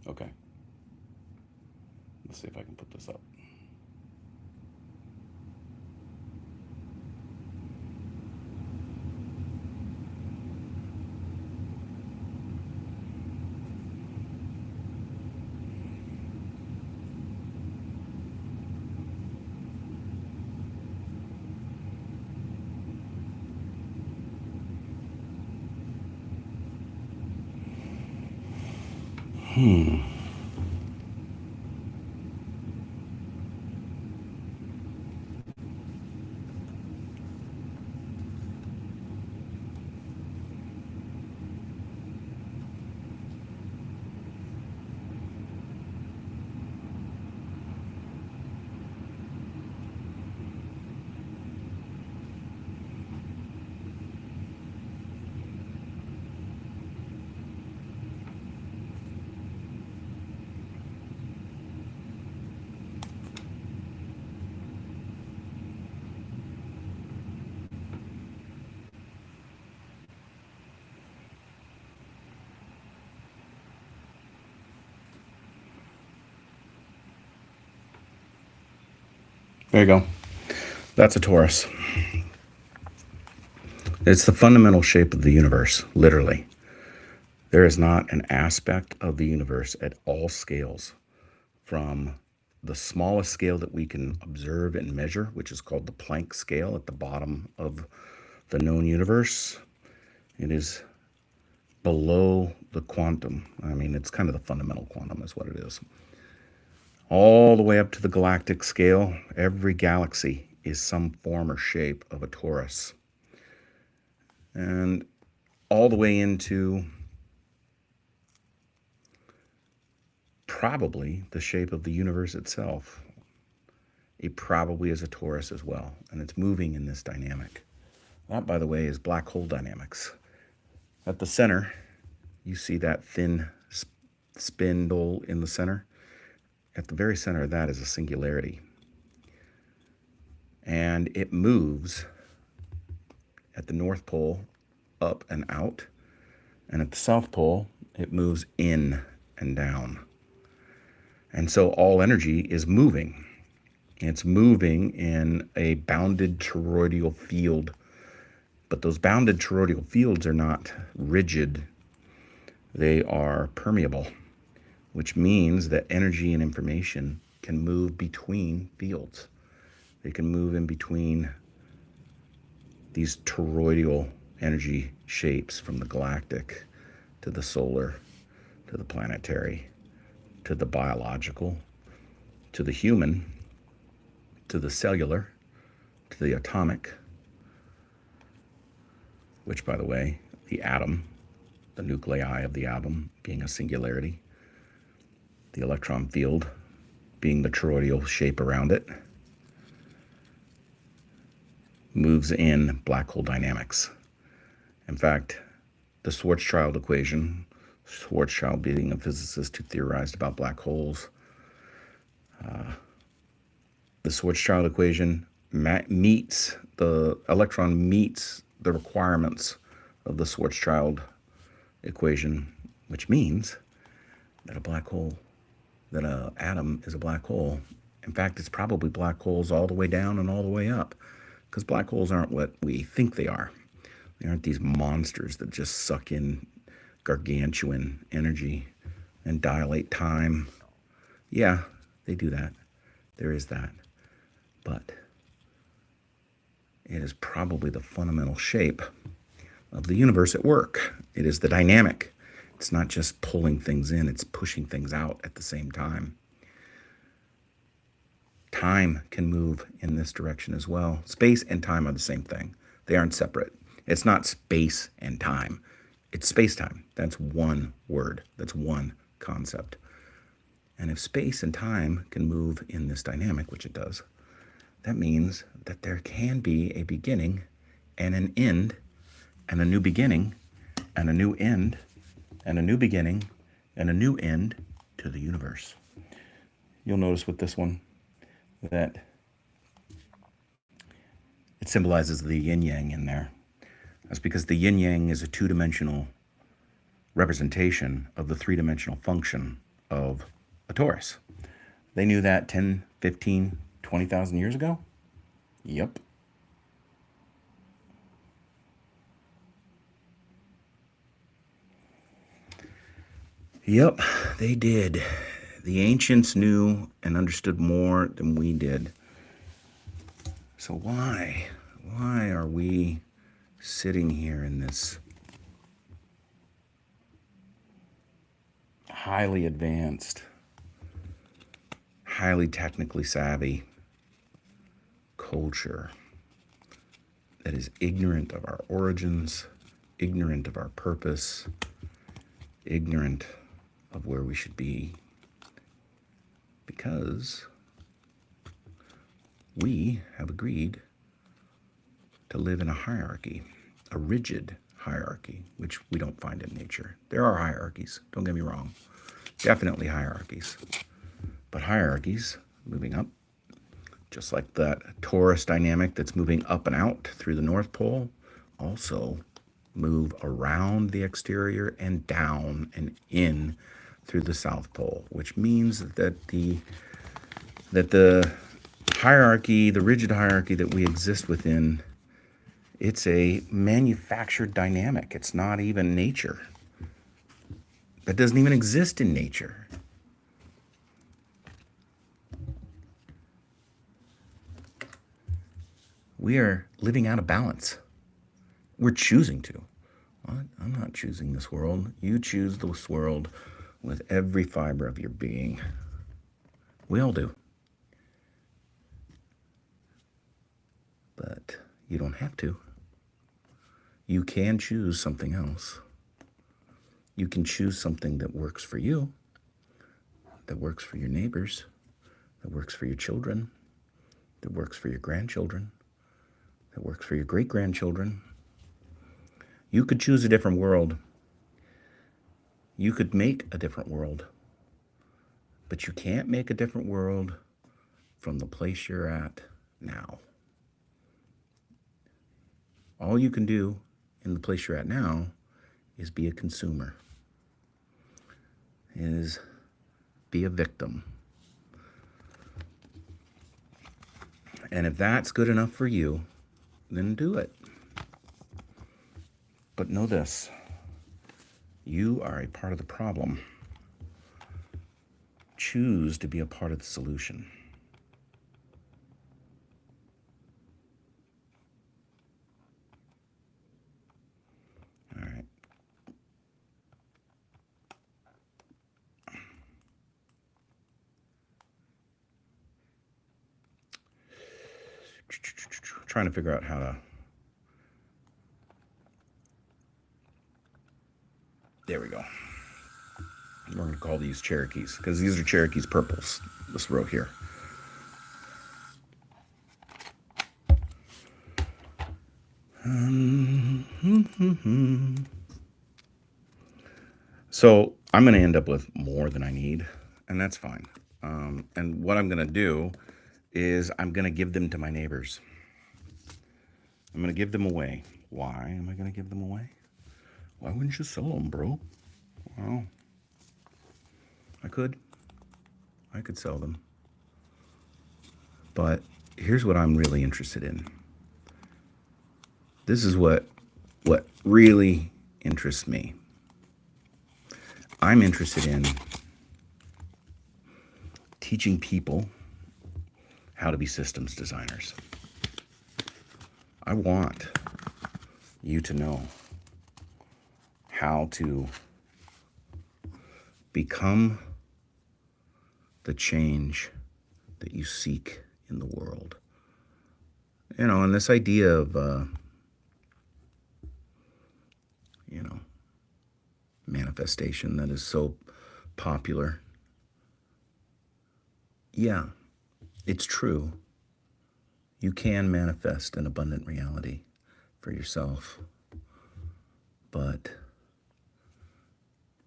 Okay. Let's see if I can put this up. There you go. That's a torus. It's the fundamental shape of the universe, literally. There is not an aspect of the universe at all scales, from the smallest scale that we can observe and measure, which is called the Planck scale at the bottom of the known universe. It is below the quantum. I mean, it's kind of the fundamental quantum is what it is. All the way up to the galactic scale, every galaxy is some form or shape of a torus. And all the way into probably the shape of the universe itself. It probably is a torus as well, and it's moving in this dynamic. That, by the way, is black hole dynamics. At the center, you see that thin spindle in the center. At the very center of that is a singularity. And it moves at the North Pole up and out, and at the South Pole, it moves in and down. And so all energy is moving. It's moving in a bounded toroidal field. But those bounded toroidal fields are not rigid. They are permeable, which means that energy and information can move between fields. They can move in between these toroidal energy shapes, from the galactic to the solar to the planetary to the biological to the human to the cellular to the atomic, which, by the way, the atom, the nuclei of the atom being a singularity, the electron field being the toroidal shape around it, moves in black hole dynamics. In fact, the Schwarzschild equation, Schwarzschild being a physicist who theorized about black holes, the Schwarzschild equation meets, the electron meets the requirements of the Schwarzschild equation, which means that a black hole, that an atom is a black hole. In fact, it's probably black holes all the way down and all the way up, because black holes aren't what we think they are. They aren't these monsters that just suck in gargantuan energy and dilate time. Yeah, they do that. There is that. But it is probably the fundamental shape of the universe at work. It is the dynamic. It's not just pulling things in, it's pushing things out at the same time. Time can move in this direction as well. Space and time are the same thing. They aren't separate. It's not space and time. It's space-time. That's one word. That's one concept. And if space and time can move in this dynamic, which it does, that means that there can be a beginning and an end, and a new beginning and a new end, and a new beginning and a new end to the universe. You'll notice with this one that it symbolizes the yin-yang in there. That's because the yin-yang is a two-dimensional representation of the three-dimensional function of a torus. They knew that 10, 15, 20,000 years ago? Yep. Yep, they did. The ancients knew and understood more than we did. So why are we sitting here in this highly advanced, highly technically savvy culture that is ignorant of our origins, ignorant of our purpose, ignorant of where we should be, because we have agreed to live in a hierarchy, a rigid hierarchy, which we don't find in nature. There are hierarchies, don't get me wrong, definitely hierarchies, but hierarchies moving up, just like that torus dynamic that's moving up and out through the North Pole, also move around the exterior and down and in through the South Pole, which means that the hierarchy, the rigid hierarchy that we exist within, it's a manufactured dynamic. It's not even nature. That doesn't even exist in nature. We are living out of balance. We're choosing to. What? I'm not choosing this world. You choose this world with every fiber of your being. We all do. But you don't have to. You can choose something else. You can choose something that works for you, that works for your neighbors, that works for your children, that works for your grandchildren, that works for your great-grandchildren. You could choose a different world. You could make a different world. But you can't make a different world from the place you're at now. All you can do in the place you're at now is be a consumer, is be a victim. And if that's good enough for you, then do it. But know this, you are a part of the problem. Choose to be a part of the solution. All right. Trying to figure out how to... There we go. We're going to call these Cherokees, because these are Cherokees purples, this row here. So I'm going to end up with more than I need, and that's fine. And what I'm going to do is I'm going to give them to my neighbors. I'm going to give them away. Why am I going to give them away? Why wouldn't you sell them, bro? Well, I could sell them. But here's what I'm really interested in. This is what really interests me. I'm interested in teaching people how to be systems designers. I want you to know how to become the change that you seek in the world. You know, and this idea of, manifestation that is so popular. Yeah, it's true. You can manifest an abundant reality for yourself. But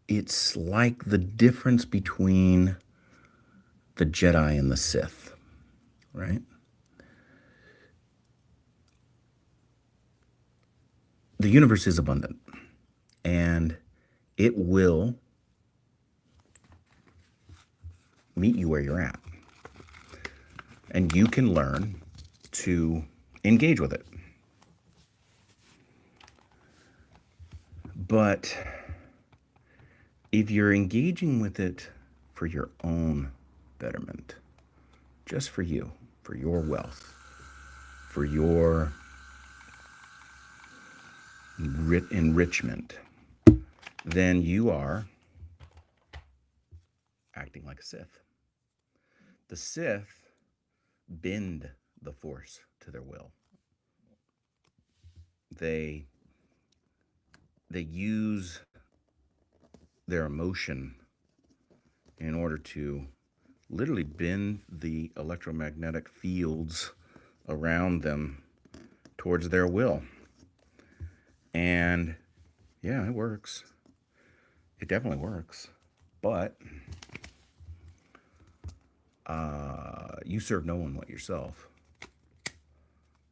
it's like the difference between the Jedi and the Sith, right? The universe is abundant, and it will meet you where you're at. And you can learn to engage with it. But if you're engaging with it for your own betterment, just for you, for your wealth, for your enrichment, then you are acting like a Sith. The Sith bend the Force to their will. They use their emotion in order to literally bend the electromagnetic fields around them towards their will. And yeah, it works. It definitely works. But you serve no one but yourself.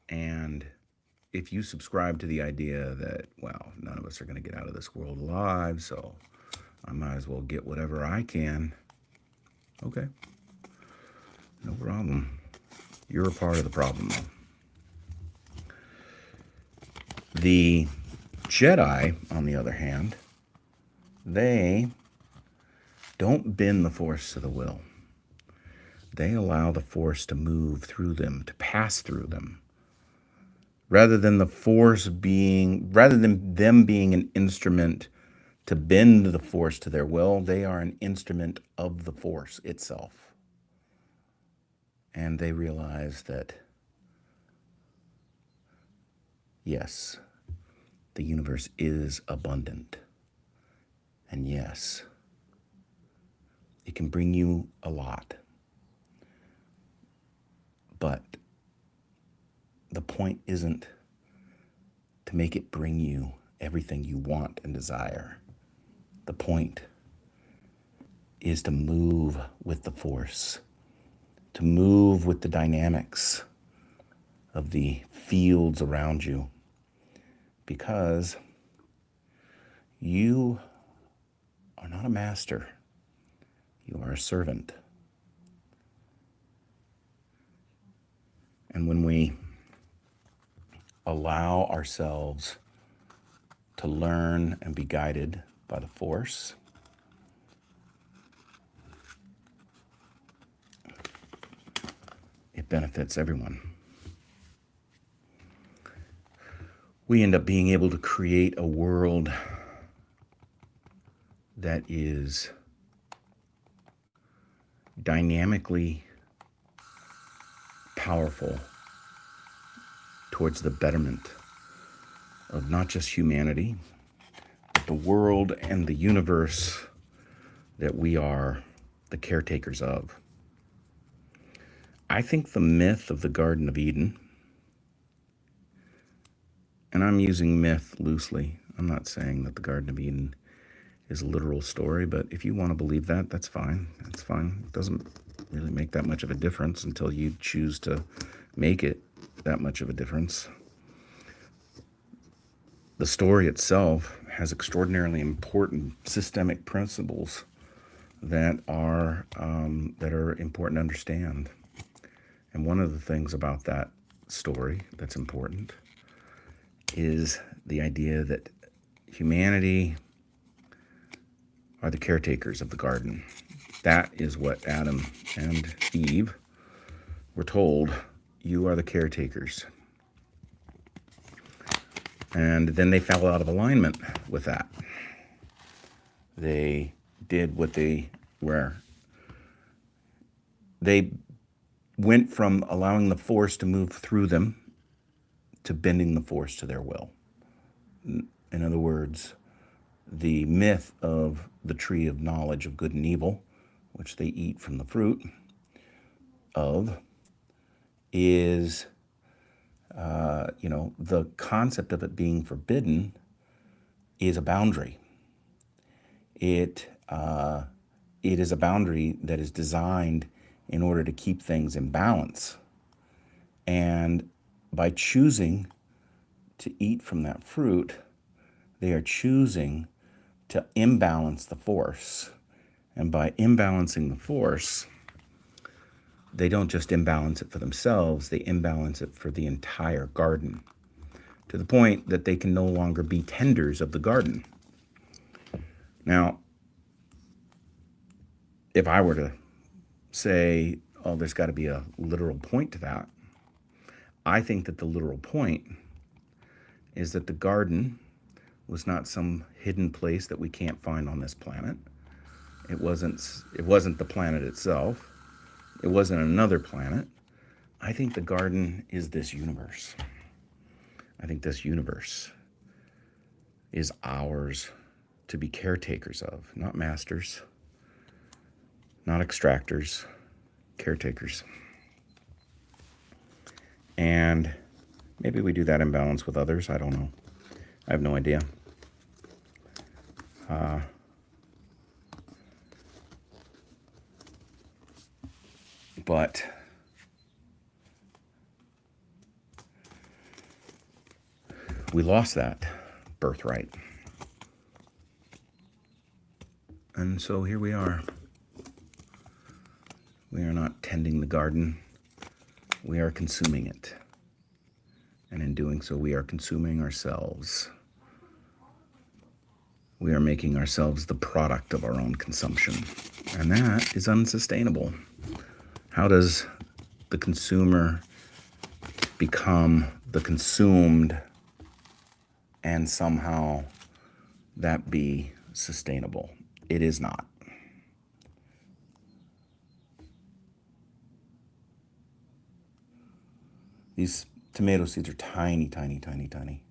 And if you subscribe to the idea that, well, none of us are going to get out of this world alive, so I might as well get whatever I can. Okay. No problem. You're a part of the problem, though. The Jedi, on the other hand, they don't bend the Force to the will. They allow the Force to move through them, to pass through them. Rather than them being an instrument to bend the Force to their will, they are an instrument of the Force itself. And they realize that, yes, the universe is abundant. And yes, it can bring you a lot. But the point isn't to make it bring you everything you want and desire. The point is to move with the Force, to move with the dynamics of the fields around you, because you are not a master, you are a servant. And when we allow ourselves to learn and be guided by the Force, it benefits everyone. We end up being able to create a world that is dynamically powerful towards the betterment of not just humanity, but the world and the universe that we are the caretakers of. I think the myth of the Garden of Eden, and I'm using myth loosely, I'm not saying that the Garden of Eden is a literal story, but if you want to believe that, that's fine. That's fine. It doesn't really make that much of a difference until you choose to make it that much of a difference. The story itself has extraordinarily important systemic principles that are important to understand. And one of the things about that story that's important is the idea that humanity are the caretakers of the garden. That is what Adam and Eve were told. You are the caretakers. And then they fell out of alignment with that. They did what they were. They went from allowing the Force to move through them to bending the Force to their will. In other words, the myth of the tree of knowledge of good and evil, which they eat from the fruit of, is, the concept of it being forbidden is a boundary. It is a boundary that is designed in order to keep things in balance. And by choosing to eat from that fruit, they are choosing to imbalance the Force. And by imbalancing the Force, they don't just imbalance it for themselves, they imbalance it for the entire garden, to the point that they can no longer be tenders of the garden. Now, if I were to say, oh, there's got to be a literal point to that, I think that the literal point is that the garden was not some hidden place that we can't find on this planet. It wasn't the planet itself. It wasn't another planet. I think the garden is this universe. I think this universe is ours to be caretakers of, not masters, not extractors, caretakers. And maybe we do that in balance with others. I don't know. I have no idea. But we lost that birthright. And so here we are. We are not tending the garden. We are consuming it. And in doing so, we are consuming ourselves. We are making ourselves the product of our own consumption. And that is unsustainable. How does the consumer become the consumed and somehow that be sustainable? It is not. These tomato seeds are tiny, tiny, tiny, tiny.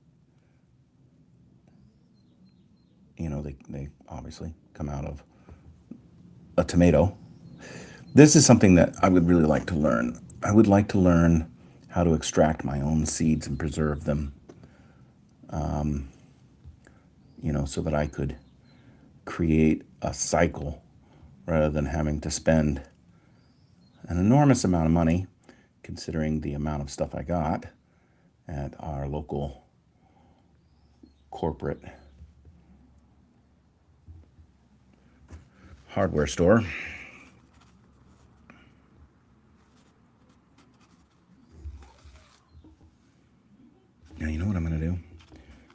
You know, they obviously come out of a tomato. This is something that I would really like to learn. I would like to learn how to extract my own seeds and preserve them, so that I could create a cycle rather than having to spend an enormous amount of money, considering the amount of stuff I got at our local corporate hardware store. Now, you know what I'm going to do?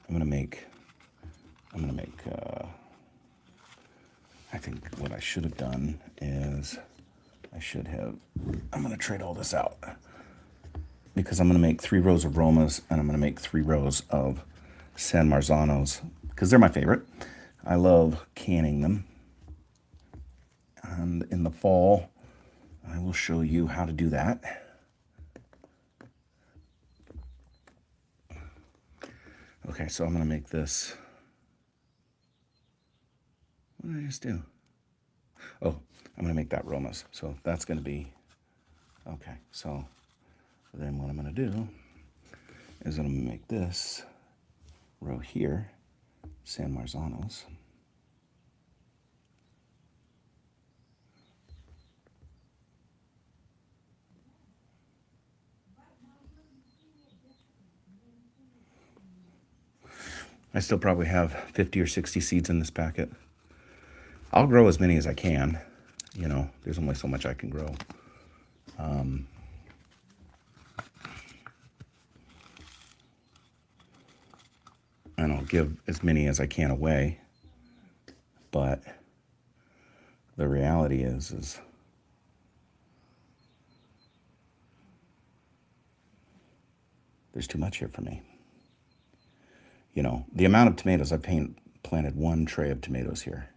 I'm going to make, I think what I should have done is I'm going to trade all this out because I'm going to make 3 rows of Romas and I'm going to make 3 rows of San Marzanos because they're my favorite. I love canning them. And in the fall, I will show you how to do that. Okay, so I'm going to make this. What did I just do? Oh, I'm going to make that Romas. So that's going to be, okay. So then what I'm going to do is I'm going to make this row here, San Marzanos. I still probably have 50 or 60 seeds in this packet. I'll grow as many as I can. You know, there's only so much I can grow. And I'll give as many as I can away. But the reality is there's too much here for me. You know, the amount of tomatoes, I've planted 1 tray of tomatoes here.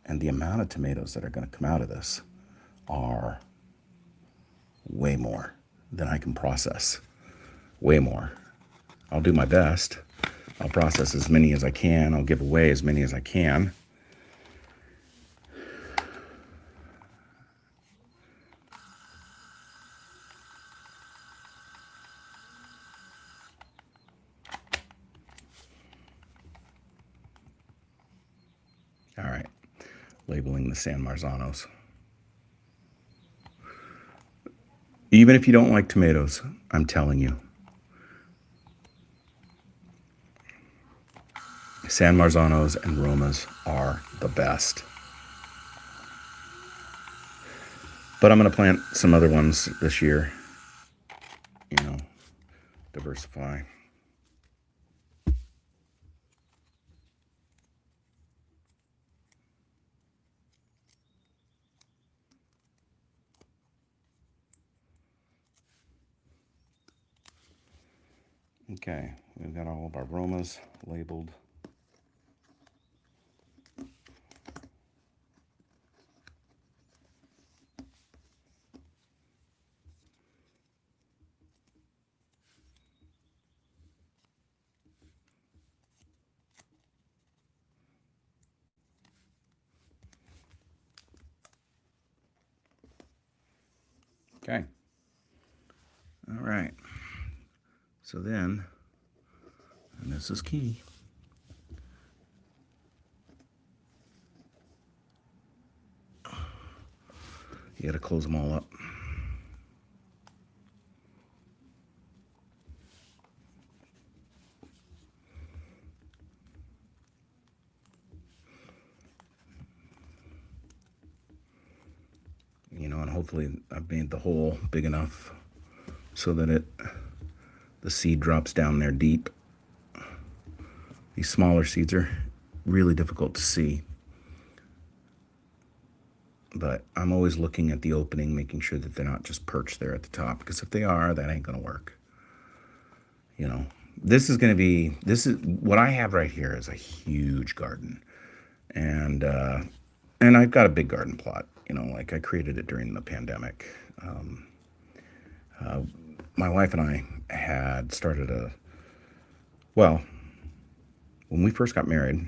And the amount of tomatoes that are going to come out of this are way more than I can process. Way more. I'll do my best. I'll process as many as I can. I'll give away as many as I can. All right, labeling the San Marzanos. Even if you don't like tomatoes, I'm telling you, San Marzanos and Romas are the best. But I'm going to plant some other ones this year, diversify. Okay, we've got all of our Romas labeled. So then, and this is key, you got to close them all up. And hopefully I've made the hole big enough so that the seed drops down there deep. These smaller seeds are really difficult to see, but I'm always looking at the opening, making sure that they're not just perched there at the top, because if they are, that ain't gonna work. This is what I have right here is a huge garden, and I've got a big garden plot. Like I created it during the pandemic. My wife and I had started well, when we first got married,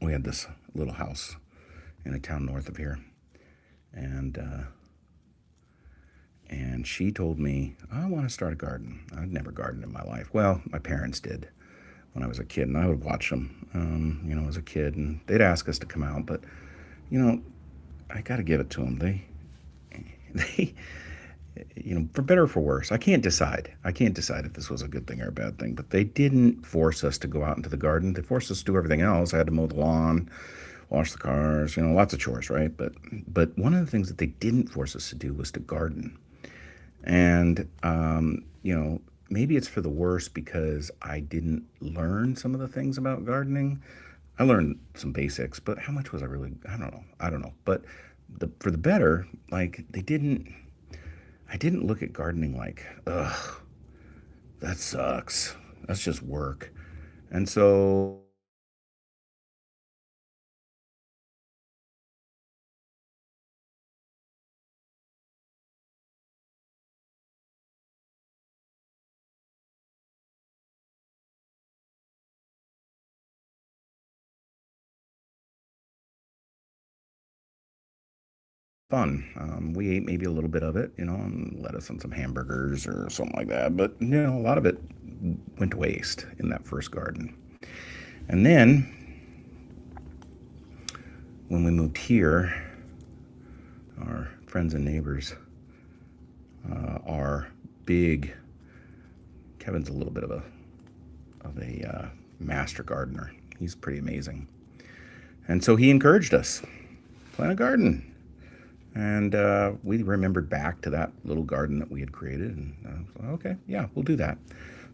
we had this little house in a town north of here, and she told me, I want to start a garden. I'd never gardened in my life. Well, my parents did when I was a kid, and I would watch them, as a kid, and they'd ask us to come out, but I got to give it to them. They, for better or for worse, I can't decide if this was a good thing or a bad thing, but they didn't force us to go out into the garden. They forced us to do everything else. I had to mow the lawn, wash the cars, lots of chores, right? But one of the things that they didn't force us to do was to garden. And, maybe it's for the worse because I didn't learn some of the things about gardening. I learned some basics, but how much was I really, I don't know. But for the better, like I didn't look at gardening like, ugh, that sucks. That's just work. And so fun. We ate maybe a little bit of it, and lettuce and some hamburgers or something like that. But, a lot of it went to waste in that first garden. And then when we moved here, our friends and neighbors are big. Kevin's a little bit of a master gardener. He's pretty amazing. And so he encouraged us, plant a garden. And we remembered back to that little garden that we had created. And okay, yeah, we'll do that.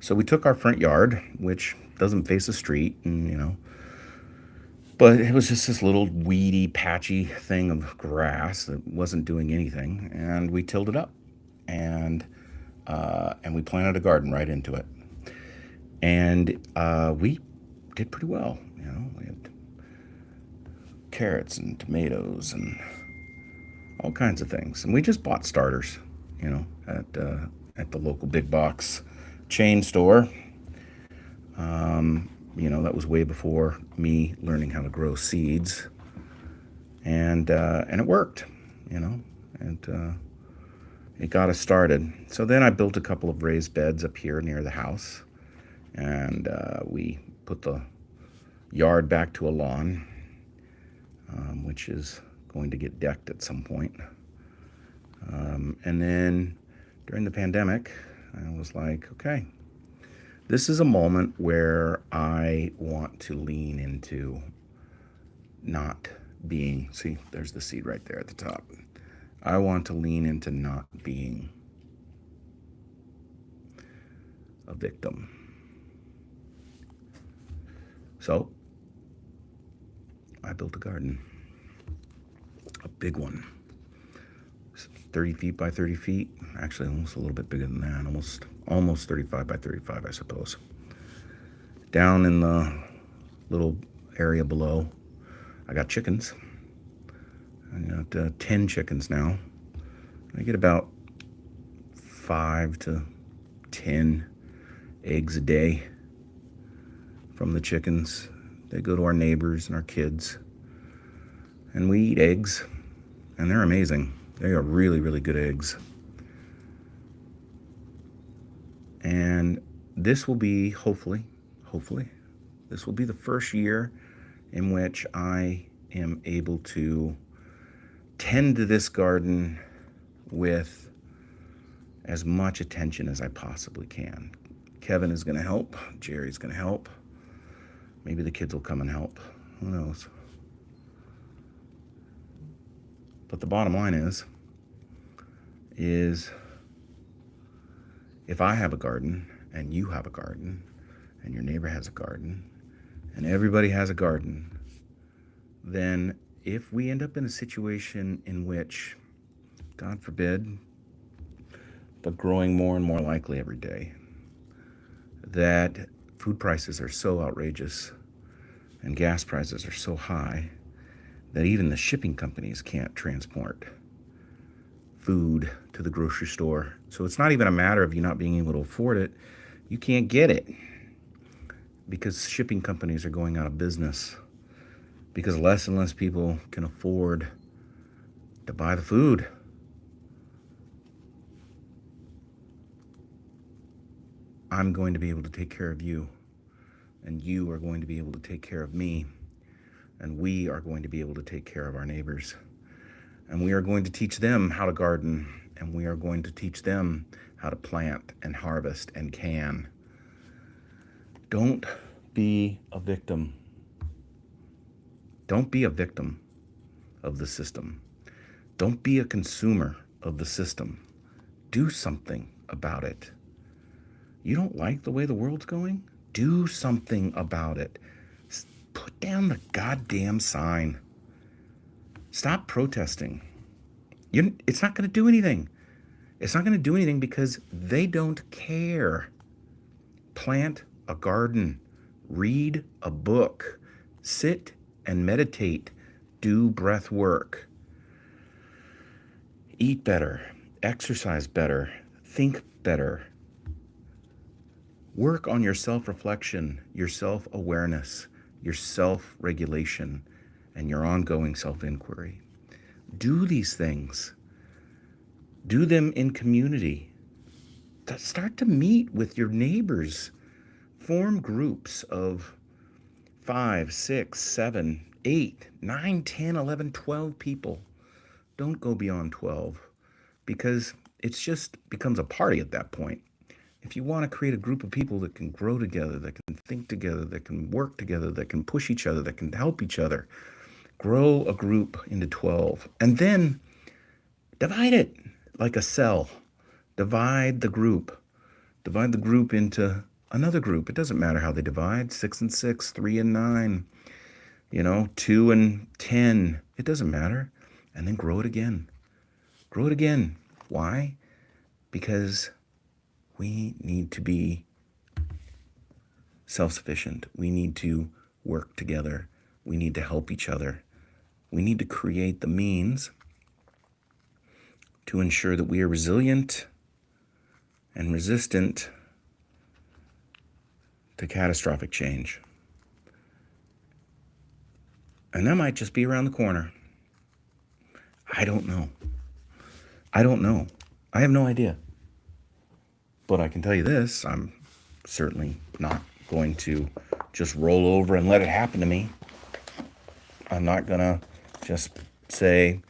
So we took our front yard, which doesn't face a street, and but it was just this little weedy, patchy thing of grass that wasn't doing anything. And we tilled it up. And we planted a garden right into it. And we did pretty well. We had carrots and tomatoes and all kinds of things. And we just bought starters, at the local big box chain store. That was way before me learning how to grow seeds. And it worked, and it got us started. So then I built a couple of raised beds up here near the house, and we put the yard back to a lawn, which is going to get decked at some point. And then during the pandemic, I was like, okay, this is a moment where I want to lean into not being, see, there's the seed right there at the top. I want to lean into not being a victim. So I built a garden, a big one, 30 feet by 30 feet, actually almost a little bit bigger than that, almost 35 by 35, I suppose. Down in the little area below, I got chickens. I got 10 chickens now. I get about 5 to 10 eggs a day from the chickens. They go to our neighbors and our kids. And we eat eggs, and they're amazing. They are really, really good eggs. And this will be, hopefully, this will be the first year in which I am able to tend to this garden with as much attention as I possibly can. Kevin is going to help. Jerry's going to help. Maybe the kids will come and help. Who knows? But the bottom line is if I have a garden and you have a garden and your neighbor has a garden and everybody has a garden, then if we end up in a situation in which, God forbid, but growing more and more likely every day, that food prices are so outrageous and gas prices are so high that even the shipping companies can't transport food to the grocery store. So it's not even a matter of you not being able to afford it. You can't get it because shipping companies are going out of business, because less and less people can afford to buy the food. I'm going to be able to take care of you, and you are going to be able to take care of me, and we are going to be able to take care of our neighbors. And we are going to teach them how to garden, and we are going to teach them how to plant and harvest and can. Don't be a victim. Don't be a victim of the system. Don't be a consumer of the system. Do something about it. You don't like the way the world's going? Do something about it. Put down the goddamn sign. Stop protesting. It's not going to do anything. It's not going to do anything because they don't care. Plant a garden. Read a book. Sit and meditate. Do breath work. Eat better. Exercise better. Think better. Work on your self-reflection, your self-awareness, your self-regulation, and your ongoing self-inquiry. Do these things. Do them in community. Start to meet with your neighbors. Form groups of 5, 6, 7, 8, 9, 10, 11, 12 people. Don't go beyond 12 because it just becomes a party at that point. If you want to create a group of people that can grow together, that can think together, that can work together, that can push each other, that can help each other, grow a group into 12. And then divide it like a cell. Divide the group. Divide the group into another group. It doesn't matter how they divide. 6 and 6, 3 and 9, 2 and 10. It doesn't matter. And then grow it again. Grow it again. Why? Because we need to be self-sufficient. We need to work together. We need to help each other. We need to create the means to ensure that we are resilient and resistant to catastrophic change. And that might just be around the corner. I don't know. I have no idea. But I can tell you this, I'm certainly not going to just roll over and let it happen to me. I'm not going to just say,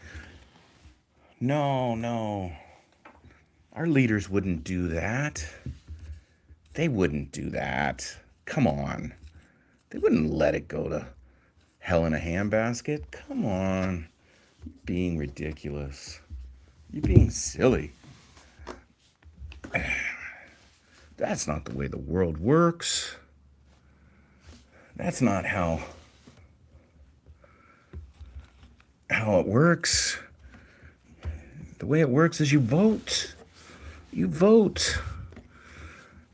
no, our leaders wouldn't do that. They wouldn't do that. Come on. They wouldn't let it go to hell in a handbasket. Come on. You're being ridiculous. You're being silly. That's not the way the world works. That's not how it works. The way it works is you vote. You vote.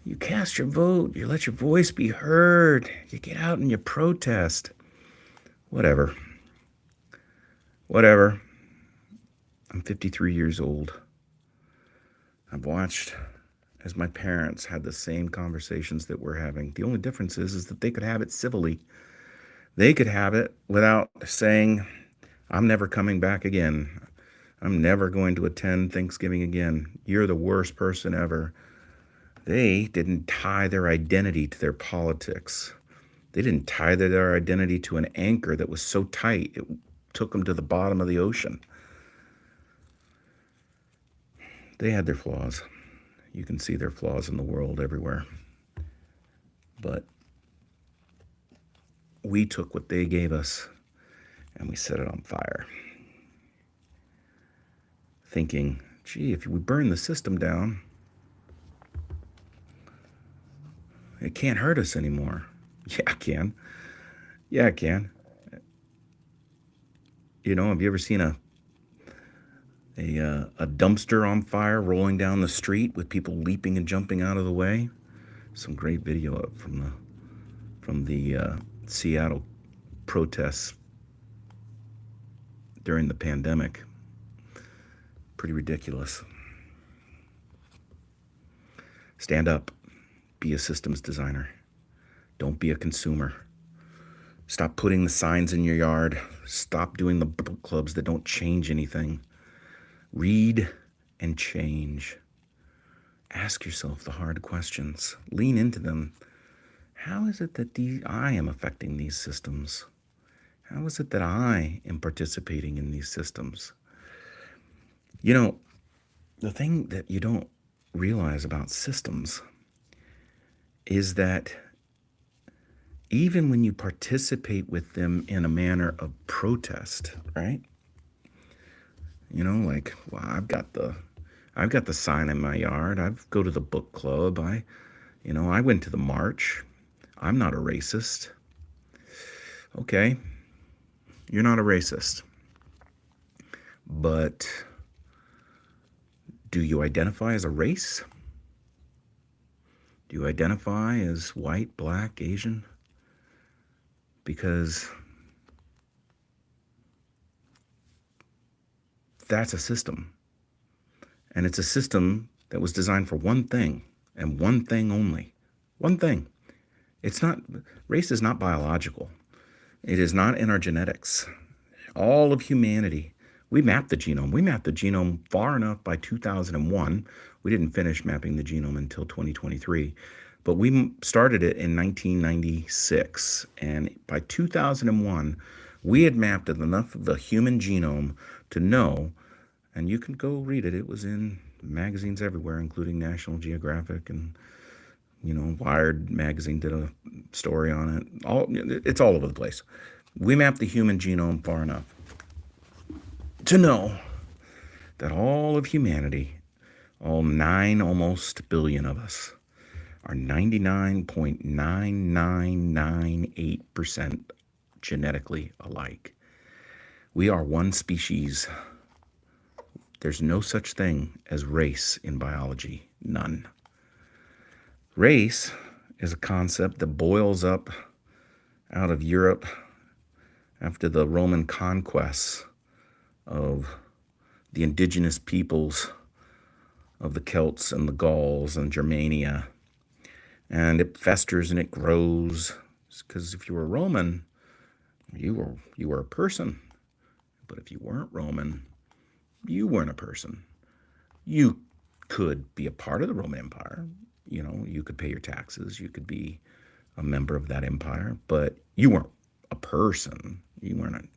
You cast your vote. You let your voice be heard. You get out and you protest. Whatever. I'm 53 years old. I've watched as my parents had the same conversations that we're having. The only difference is that they could have it civilly. They could have it without saying, I'm never coming back again. I'm never going to attend Thanksgiving again. You're the worst person ever. They didn't tie their identity to their politics. They didn't tie their identity to an anchor that was so tight it took them to the bottom of the ocean. They had their flaws. You can see their flaws in the world everywhere. But we took what they gave us and we set it on fire. Thinking, gee, if we burn the system down, it can't hurt us anymore. Yeah, it can. Yeah, it can. You know, have you ever seen a dumpster on fire rolling down the street with people leaping and jumping out of the way? Some great video up from the Seattle protests during the pandemic. Pretty ridiculous. Stand up. Be a systems designer. Don't be a consumer. Stop putting the signs in your yard. Stop doing the book clubs that don't change anything. Read and change. Ask yourself the hard questions. Lean into them. How is it that I am affecting these systems? How is it that I am participating in these systems? You know, the thing that you don't realize about systems is that even when you participate with them in a manner of protest, right? You know, like, well, I've got the sign in my yard. I go to the book club. I went to the march. I'm not a racist. Okay, you're not a racist. But do you identify as a race? Do you identify as white, black, Asian? Because that's a system. And it's a system that was designed for one thing and one thing only. One thing. Race is not biological. It is not in our genetics. All of humanity, we mapped the genome. We mapped the genome far enough by 2001. We didn't finish mapping the genome until 2023. But we started it in 1996. And by 2001, we had mapped enough of the human genome to know, and you can go read it. It was in magazines everywhere, including National Geographic, and Wired magazine did a story on it. It's all over the place. We mapped the human genome far enough to know that all of humanity, all 9 almost billion of us, are 99.9998% genetically alike. We are one species. There's no such thing as race in biology. None. Race is a concept that boils up out of Europe after the Roman conquests of the indigenous peoples of the Celts and the Gauls and Germania. And it festers and it grows, because if you were Roman, you were a person. But if you weren't Roman, you weren't a person. You could be a part of the Roman Empire. You could pay your taxes. You could be a member of that empire, but you weren't a person. You weren't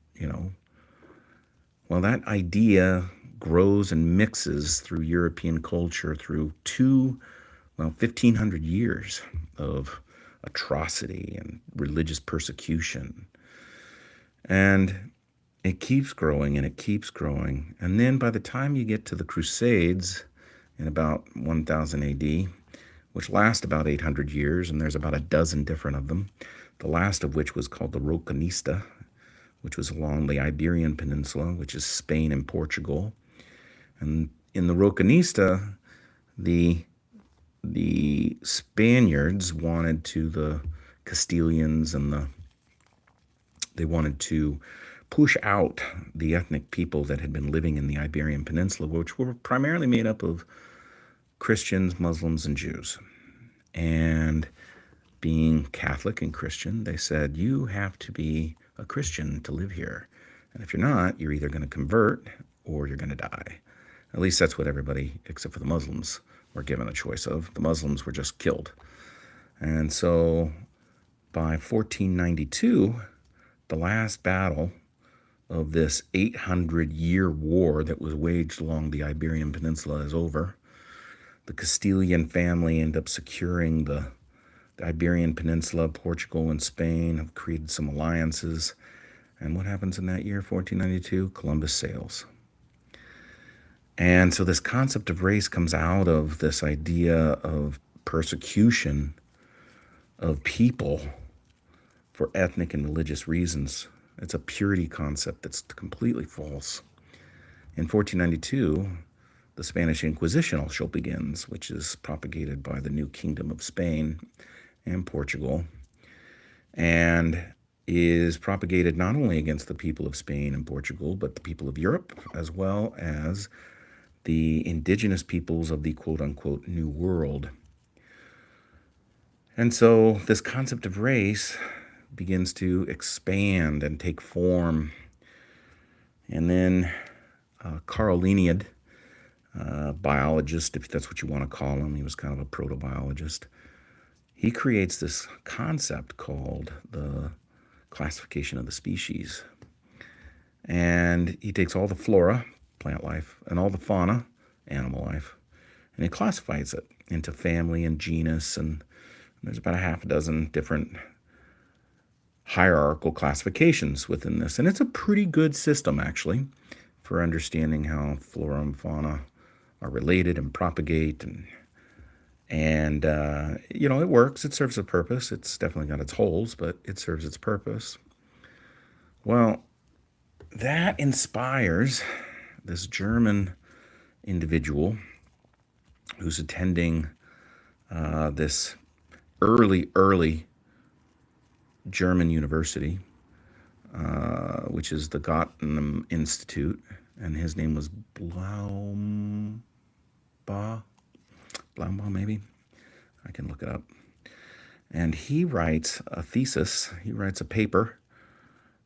Well, that idea grows and mixes through European culture through 1,500 years of atrocity and religious persecution. And it keeps growing and it keeps growing. And then by the time you get to the Crusades in about 1000 AD, which last about 800 years, and there's about a dozen different of them, the last of which was called the Reconquista, which was along the Iberian Peninsula, which is Spain and Portugal. And in the Reconquista, the Spaniards wanted to, the Castilians and they wanted to push out the ethnic people that had been living in the Iberian Peninsula, which were primarily made up of Christians, Muslims, and Jews. And being Catholic and Christian, they said, you have to be a Christian to live here. And if you're not, you're either going to convert or you're going to die. At least that's what everybody, except for the Muslims, were given a choice of. The Muslims were just killed. And so by 1492, the last battle of this 800-year war that was waged along the Iberian Peninsula is over. The Castilian family end up securing the Iberian Peninsula. Portugal and Spain have created some alliances. And what happens in that year, 1492? Columbus sails. And so this concept of race comes out of this idea of persecution of people for ethnic and religious reasons. It's a purity concept that's completely false. In 1492, the Spanish Inquisition also begins, which is propagated by the new Kingdom of Spain and Portugal, and is propagated not only against the people of Spain and Portugal, but the people of Europe, as well as the indigenous peoples of the quote-unquote New World. And so this concept of race begins to expand and take form. And then Carl Linnaeus, biologist, if that's what you want to call him, he was kind of a proto-biologist, he creates this concept called the classification of the species. And he takes all the flora, plant life, and all the fauna, animal life, and he classifies it into family and genus, and there's about a half a dozen different hierarchical classifications within this. And it's a pretty good system, actually, for understanding how flora and fauna are related and propagate. And you know, it works. It serves a purpose. It's definitely got its holes, but it serves its purpose. Well, that inspires this German individual who's attending this early German university, which is the Gottingen Institute, and his name was Blaumba, maybe? I can look it up. And he writes a thesis, he writes a paper,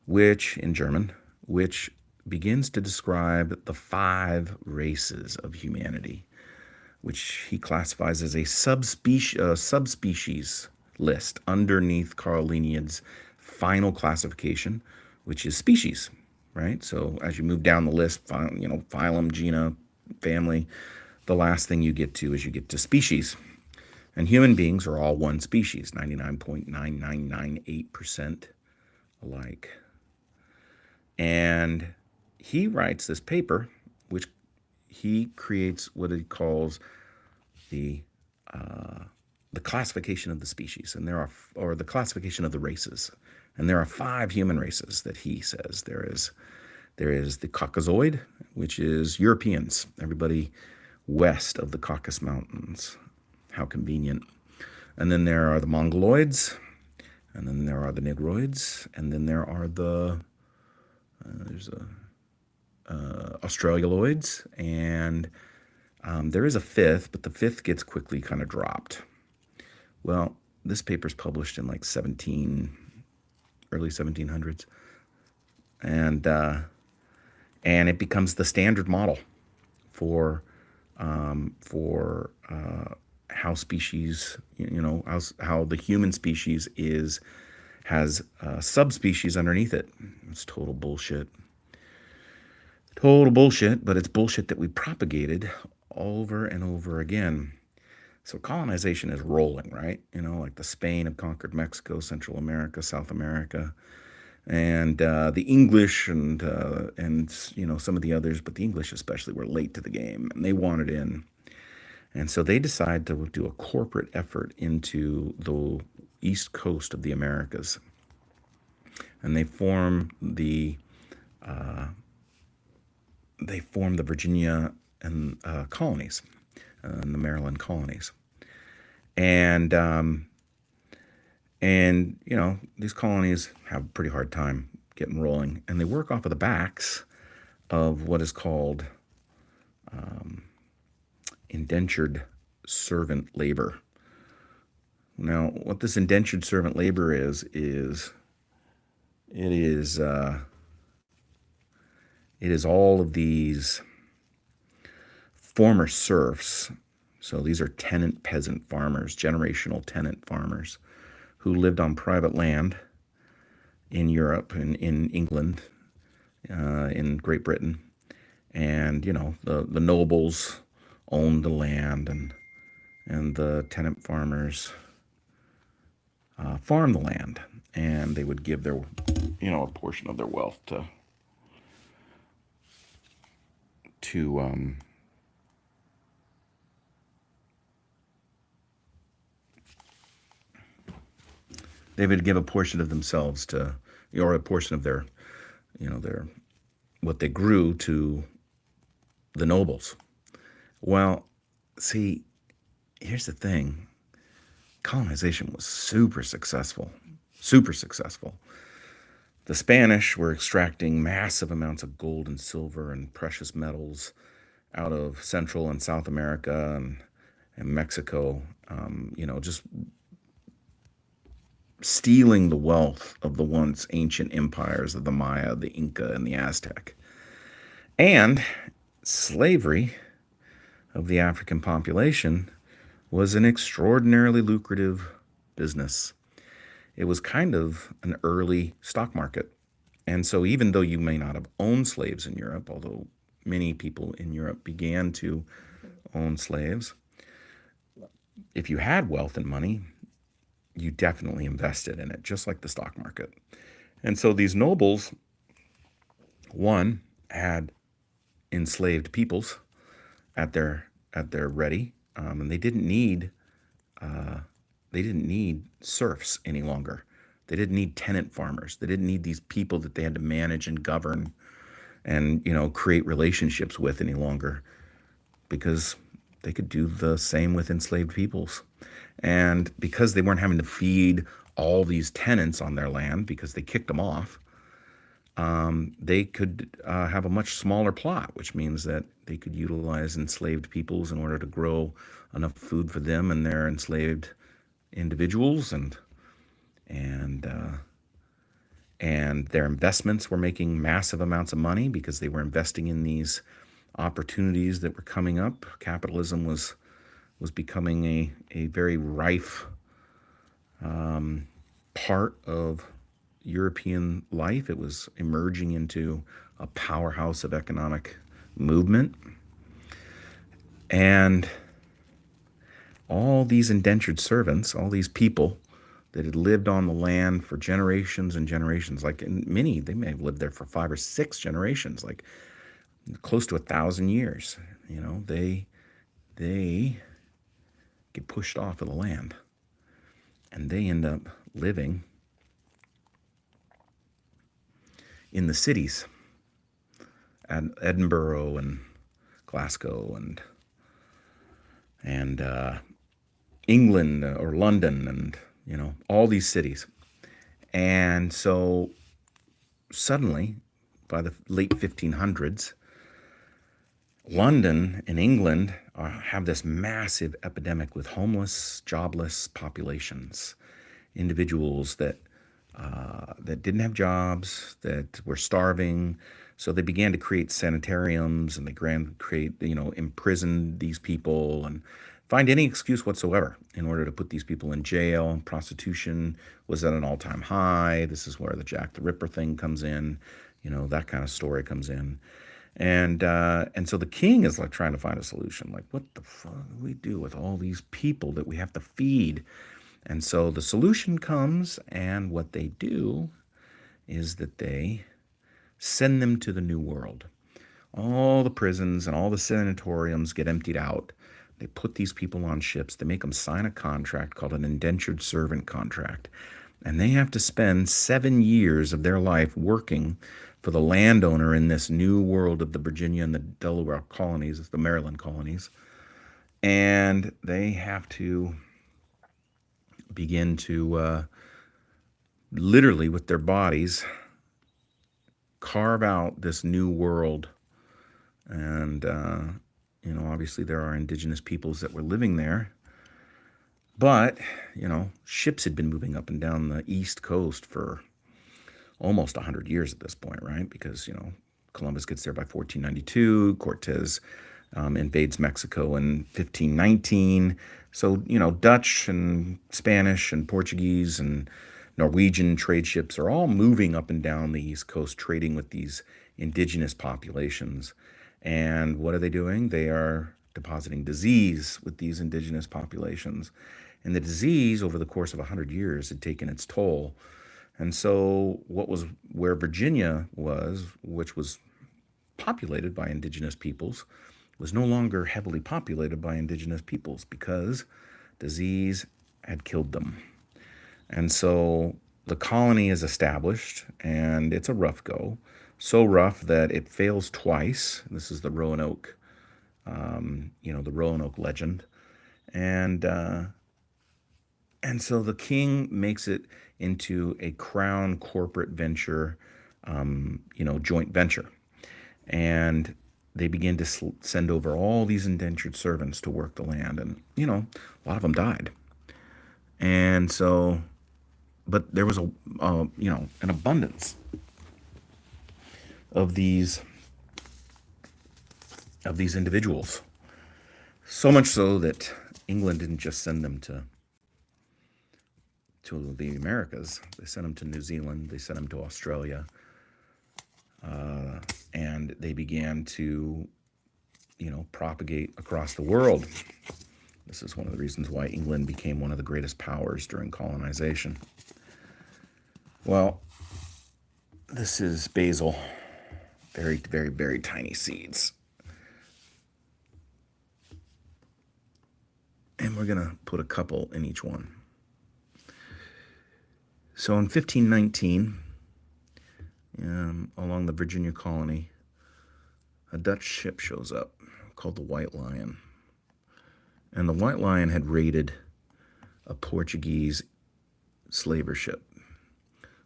which, in German, which begins to describe the 5 races of humanity, which he classifies as a subspecies list underneath Carl Linnaeus' final classification, which is species, right? So as you move down the list, phylum, genus, family, the last thing you get to is you get to species. And human beings are all one species, 99.9998% alike. And he writes this paper, which he creates what he calls the classification of the species, and or the classification of the races. And there are 5 human races that he says there is. There is the Caucasoid, which is Europeans, everybody west of the Caucasus Mountains. How convenient. And then there are the Mongoloids, and then there are the Negroids, and then there are the Australoids, and there is a 5th, but the 5th gets quickly kind of dropped. Well, this paper's published in like early 1700s, and it becomes the standard model for how species, how the human species has subspecies underneath it. It's total bullshit. Total bullshit, but it's bullshit that we propagated over and over again. So colonization is rolling, right? Like the Spain have conquered Mexico, Central America, South America, and the English and some of the others, but the English especially were late to the game, and they wanted in. And so they decide to do a corporate effort into the east coast of the Americas, and they form the Virginia and colonies, and the Maryland colonies, and these colonies have a pretty hard time getting rolling, and they work off of the backs of what is called indentured servant labor. Now, what this indentured servant labor is all of these former serfs. So these are tenant peasant farmers, generational tenant farmers who lived on private land in Europe, in England, in Great Britain. And, the nobles owned the land, and the tenant farmers farmed the land. And they would give their, a portion of their wealth to they would give a portion of themselves to, or a portion of their, their what they grew to the nobles. Well, see, here's the thing. Colonization was super successful. Super successful. The Spanish were extracting massive amounts of gold and silver and precious metals out of Central and South America and Mexico, just stealing the wealth of the once ancient empires of the Maya, the Inca, and the Aztec. And slavery of the African population was an extraordinarily lucrative business. It was kind of an early stock market. And so even though you may not have owned slaves in Europe, although many people in Europe began to own slaves, if you had wealth and money, you definitely invested in it, just like the stock market. And so these nobles, one, had enslaved peoples at their ready, and they didn't need serfs any longer. They didn't need tenant farmers. They didn't need these people that they had to manage and govern and create relationships with any longer, because they could do the same with enslaved peoples. And because they weren't having to feed all these tenants on their land because they kicked them off, they could have a much smaller plot, which means that they could utilize enslaved peoples in order to grow enough food for them and their enslaved individuals, and their investments were making massive amounts of money because they were investing in these opportunities that were coming up. Capitalism was becoming a very rife part of European life. It was emerging into a powerhouse of economic movement. And all these indentured servants, all these people that had lived on the land for generations and generations, like many, they may have lived there for 5 or 6 generations, like close to 1,000 years. They get pushed off of the land, and they end up living in the cities at Edinburgh and Glasgow and England or London, and all these cities. And so suddenly, by the late 1500s, London and England have this massive epidemic with homeless, jobless populations, individuals that didn't have jobs, that were starving. So they began to create sanitariums, and they imprison these people and find any excuse whatsoever in order to put these people in jail. Prostitution was at an all-time high. This is where the Jack the Ripper thing comes in, that kind of story comes in. And so the king is like trying to find a solution. Like, what the fuck do we do with all these people that we have to feed? And so the solution comes, and what they do is that they send them to the New World. All the prisons and all the sanatoriums get emptied out. They put these people on ships. They make them sign a contract called an indentured servant contract. And they have to spend 7 years of their life working for the landowner in this new world of the Virginia and the Delaware colonies, the Maryland colonies. And they have to begin to literally, with their bodies, carve out this new world. And obviously there are indigenous peoples that were living there, but ships had been moving up and down the East Coast for almost 100 years at this point, right? Because Columbus gets there by 1492, Cortez invades Mexico in 1519. So, Dutch and Spanish and Portuguese and Norwegian trade ships are all moving up and down the East Coast, trading with these indigenous populations. And what are they doing? They are depositing disease with these indigenous populations. And the disease, over the course of 100 years, had taken its toll. And so, where Virginia was, which was populated by indigenous peoples, was no longer heavily populated by indigenous peoples because disease had killed them. And so the colony is established, and it's a rough go. So rough that it fails twice. This is the Roanoke, the Roanoke legend. And and so the king makes it into a crown corporate venture, joint venture. And they begin to send over all these indentured servants to work the land. And, a lot of them died. And so, but there was an abundance of these individuals. So much so that England didn't just send them to the Americas. They sent them to New Zealand. They sent them to Australia. And they began to, propagate across the world. This is one of the reasons why England became one of the greatest powers during colonization. Well, this is basil. Very, very, very tiny seeds. And we're going to put a couple in each one. So in 1519, along the Virginia colony, a Dutch ship shows up called the White Lion. And the White Lion had raided a Portuguese slaver ship,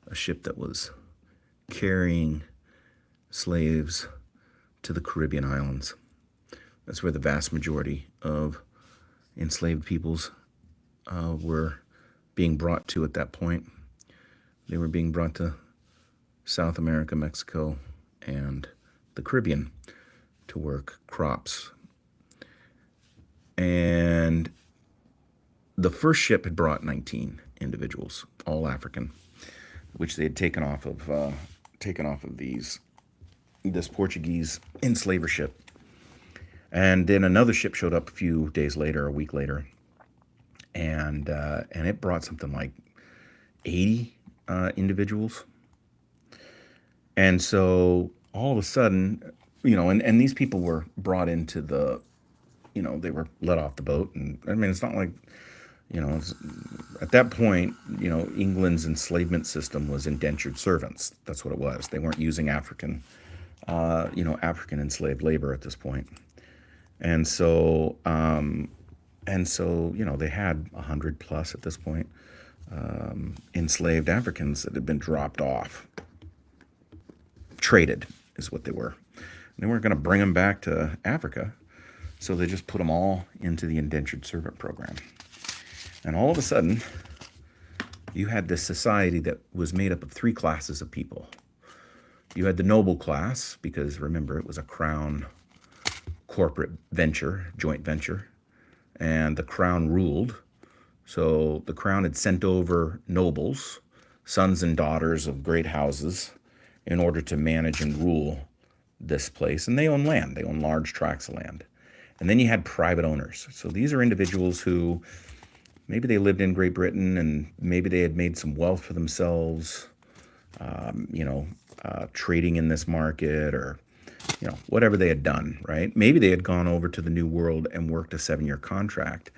a ship that was carrying slaves to the Caribbean islands. That's where the vast majority of enslaved peoples were being brought to at that point. They were being brought to South America, Mexico, and the Caribbean to work crops. And the first ship had brought 19 individuals, all African, which they had taken off of this Portuguese enslaver ship. And then another ship showed up a few days later, a week later, and it brought something like 80 individuals. And so all of a sudden, and these people were brought into the, they were let off the boat. And I mean, it's not like, at that point, England's enslavement system was indentured servants. That's what it was. They weren't using African enslaved labor at this point. And so, they had 100 plus at this point enslaved Africans that had been dropped off. Traded is what they were. They weren't going to bring them back to Africa, so they just put them all into the indentured servant program. And all of a sudden, you had this society that was made up of three classes of people. You had the noble class, because remember, it was a crown corporate venture, joint venture, and the crown ruled. So the crown had sent over nobles, sons and daughters of great houses, in order to manage and rule this place. And they own land. They own large tracts of land. And then you had private owners. So these are individuals who maybe they lived in Great Britain and maybe they had made some wealth for themselves, trading in this market or, whatever they had done, right? Maybe they had gone over to the New World and worked a 7-year contract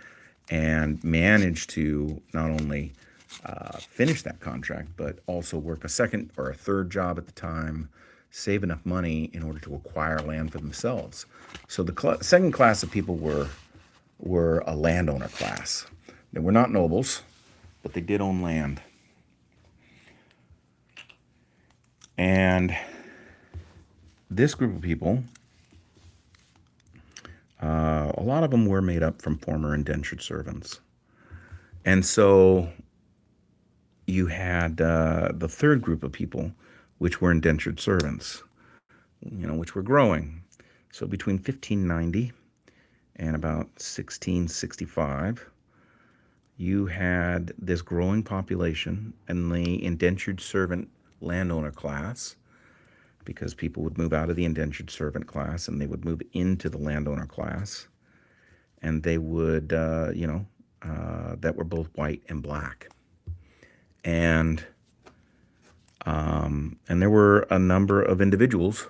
and managed to not only finish that contract, but also work a second or a third job at the time, save enough money in order to acquire land for themselves. So the second class of people were a landowner class. They were not nobles, but they did own land. And this group of people, a lot of them were made up from former indentured servants. And so you had the third group of people, which were indentured servants, which were growing. So between 1590 and about 1665, you had this growing population in the indentured servant landowner class, because people would move out of the indentured servant class and they would move into the landowner class, and they would, that were both white and black. And there were a number of individuals,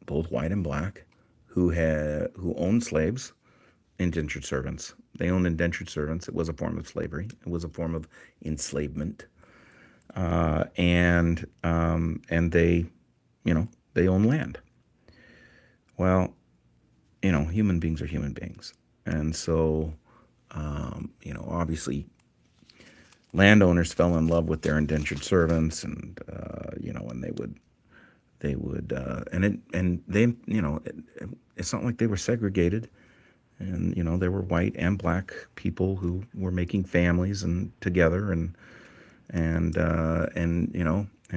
both white and black, who owned slaves, indentured servants. They owned indentured servants. It was a form of slavery. It was a form of enslavement. And they, they own land. Well, human beings are human beings. And so, obviously landowners fell in love with their indentured servants, and, and it's not like they were segregated. And, there were white and black people who were making families and together, and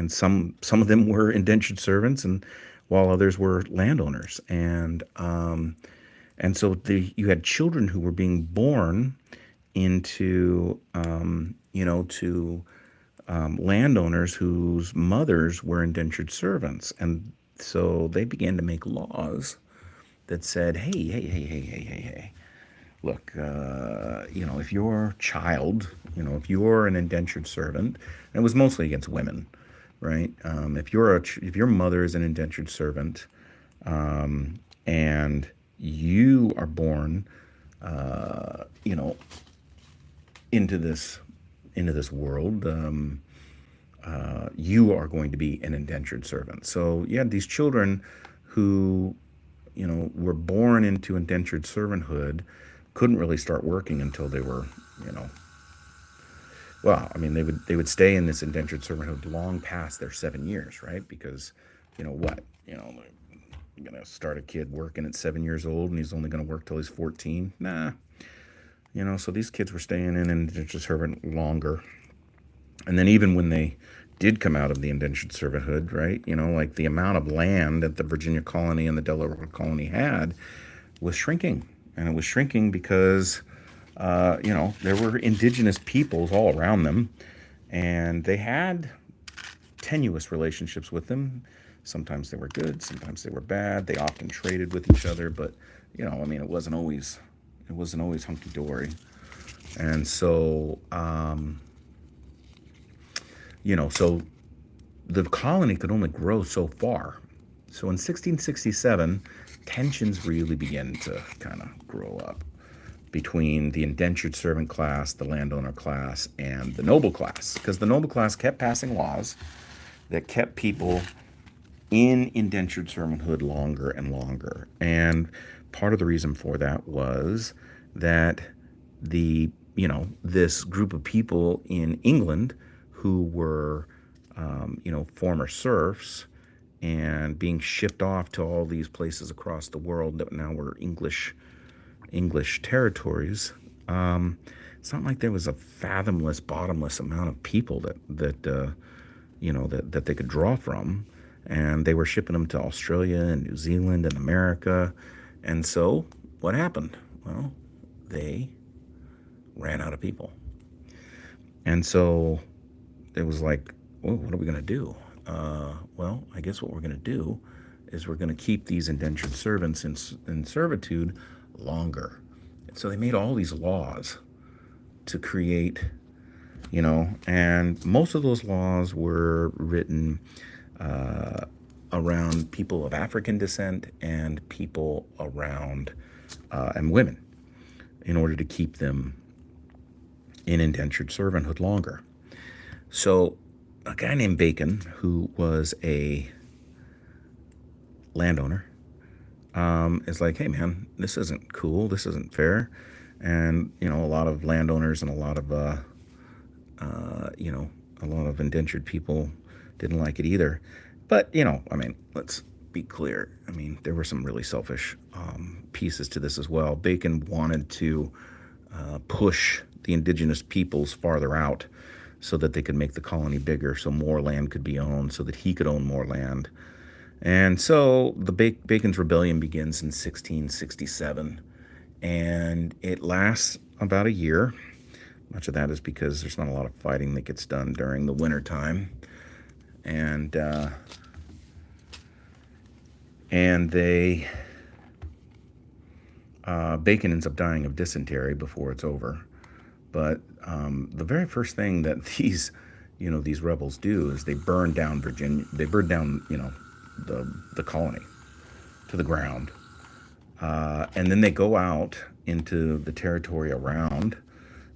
some of them were indentured servants, and while others were landowners. And so you had children who were being born into, to landowners whose mothers were indentured servants. And so they began to make laws that said, hey, look, if your child, if you're an indentured servant, and it was mostly against women, right? If your mother is an indentured servant, and you are born, into this world, you are going to be an indentured servant. So you had these children who, were born into indentured servanthood, couldn't really start working until they were, they would stay in this indentured servanthood long past their 7 years, right? Because, you're going to start a kid working at 7 years old and he's only going to work till he's 14. Nah. So these kids were staying in indentured servant longer. And then even when they did come out of the indentured servanthood, right, like the amount of land that the Virginia colony and the Delaware colony had was shrinking. And it was shrinking because, there were indigenous peoples all around them, and they had tenuous relationships with them. Sometimes they were good, sometimes they were bad. They often traded with each other, but, it wasn't always hunky-dory. And so, so the colony could only grow so far. So in 1667, tensions really began to kind of grow up between the indentured servant class, the landowner class, and the noble class, because the noble class kept passing laws that kept people in indentured servanthood longer and longer. And part of the reason for that was that this group of people in England who were, former serfs and being shipped off to all these places across the world that now were English territories. It's not like there was a fathomless, bottomless amount of people that they could draw from, and they were shipping them to Australia and New Zealand and America. And so what happened? Well, they ran out of people. And so it was like, well, what are we going to do? Well, I guess what we're going to do is we're going to keep these indentured servants in servitude longer. And so they made all these laws to create, and most of those laws were written around people of African descent and people around, and women, in order to keep them in indentured servanthood longer. So a guy named Bacon, who was a landowner, is like, hey man, this isn't cool, this isn't fair. And a lot of landowners and a lot of indentured people didn't like it either. But let's be clear. There were some really selfish pieces to this as well. Bacon wanted to push the indigenous peoples farther out so that they could make the colony bigger, so more land could be owned, so that he could own more land. And so the Bacon's Rebellion begins in 1667, and it lasts about a year. Much of that is because there's not a lot of fighting that gets done during the winter time, and they Bacon ends up dying of dysentery before it's over. But the very first thing that these rebels do is they burn down Virginia. They burn down, the colony to the ground, and then they go out into the territory around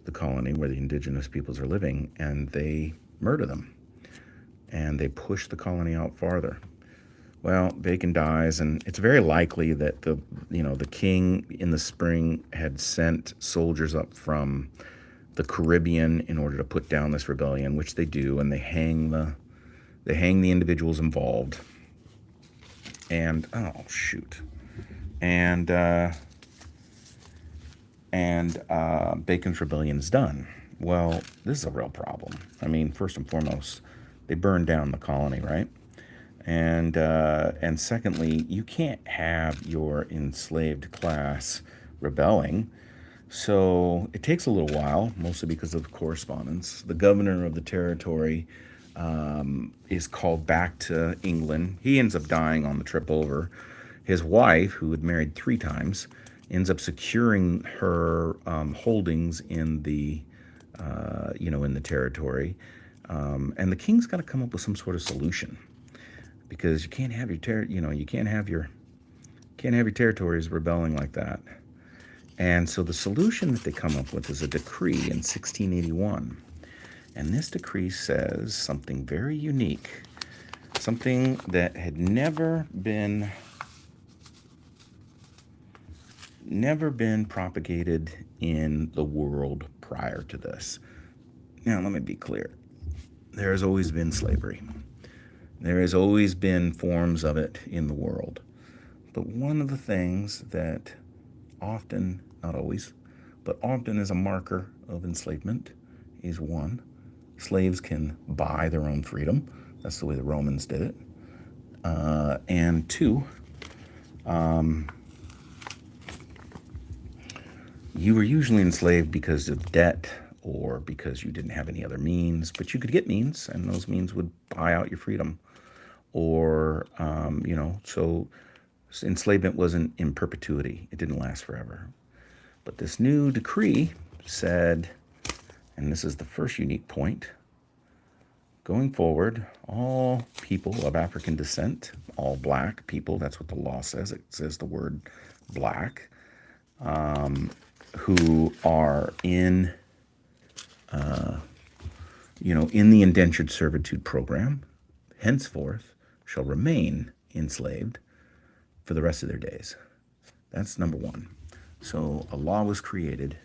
the colony where the indigenous peoples are living, and they murder them, and they push the colony out farther. Well, Bacon dies, and it's very likely that the king in the spring had sent soldiers up from the Caribbean in order to put down this rebellion, which they do, and they hang the individuals involved. And oh shoot, and Bacon's rebellion is done. Well, this is a real problem. I mean, first and foremost, they burned down the colony, right? And secondly, you can't have your enslaved class rebelling. So it takes a little while, mostly because of correspondence. The governor of the territory is called back to England. He ends up dying on the trip over. His wife, who had married 3 times, ends up securing her holdings in the in the territory. And the king's got to come up with some sort of solution, because you can't have your territories rebelling like that. And so the solution that they come up with is a decree in 1681. And this decree says something very unique, something that had never been propagated in the world prior to this. Now, let me be clear. There has always been slavery. There has always been forms of it in the world. But one of the things that often, not always, but often is a marker of enslavement is, 1, slaves can buy their own freedom. That's the way the Romans did it. And 2, you were usually enslaved because of debt or because you didn't have any other means, but you could get means, and those means would buy out your freedom. Or, so enslavement wasn't in perpetuity. It didn't last forever. But this new decree said, and this is the first unique point, going forward, all people of African descent, all black people, that's what the law says. It says the word black, who are in the indentured servitude program, henceforth shall remain enslaved for the rest of their days. That's number 1. So a law was created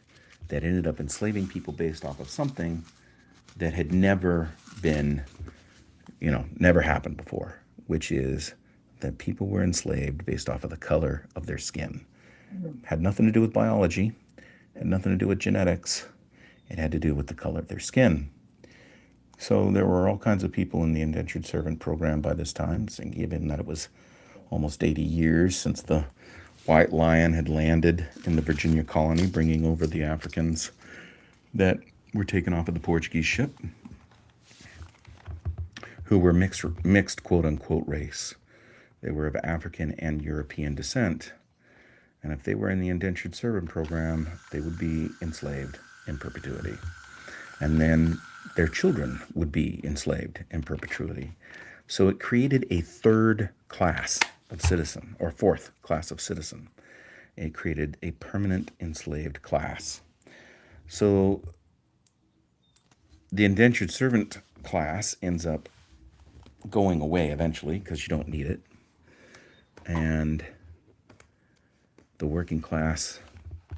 that ended up enslaving people based off of something that had never been, never happened before, which is that people were enslaved based off of the color of their skin. Had nothing to do with biology, had nothing to do with genetics. It had to do with the color of their skin. So there were all kinds of people in the indentured servant program by this time, and given that it was almost 80 years since the White Lion had landed in the Virginia colony, bringing over the Africans that were taken off of the Portuguese ship, who were mixed quote-unquote race. They were of African and European descent. And if they were in the indentured servant program, they would be enslaved in perpetuity. And then their children would be enslaved in perpetuity. So it created a 3rd class of citizen, or 4th class of citizen. It created a permanent enslaved class. So the indentured servant class ends up going away eventually because you don't need it. And the working class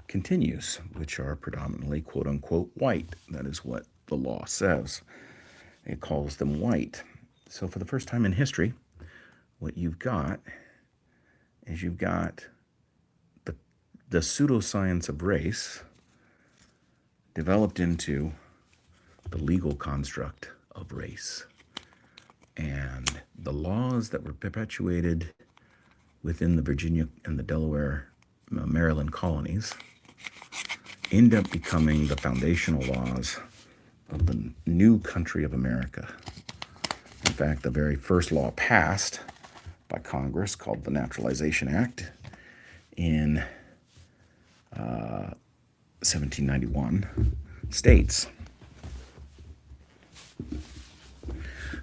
continues, which are predominantly quote-unquote white. That is what the law says. It calls them white. So for the first time in history, what you've got is you've got the pseudoscience of race developed into the legal construct of race. And the laws that were perpetuated within the Virginia and the Delaware, Maryland colonies end up becoming the foundational laws of the new country of America. In fact, the very first law passed by Congress, called the Naturalization Act, in 1791, states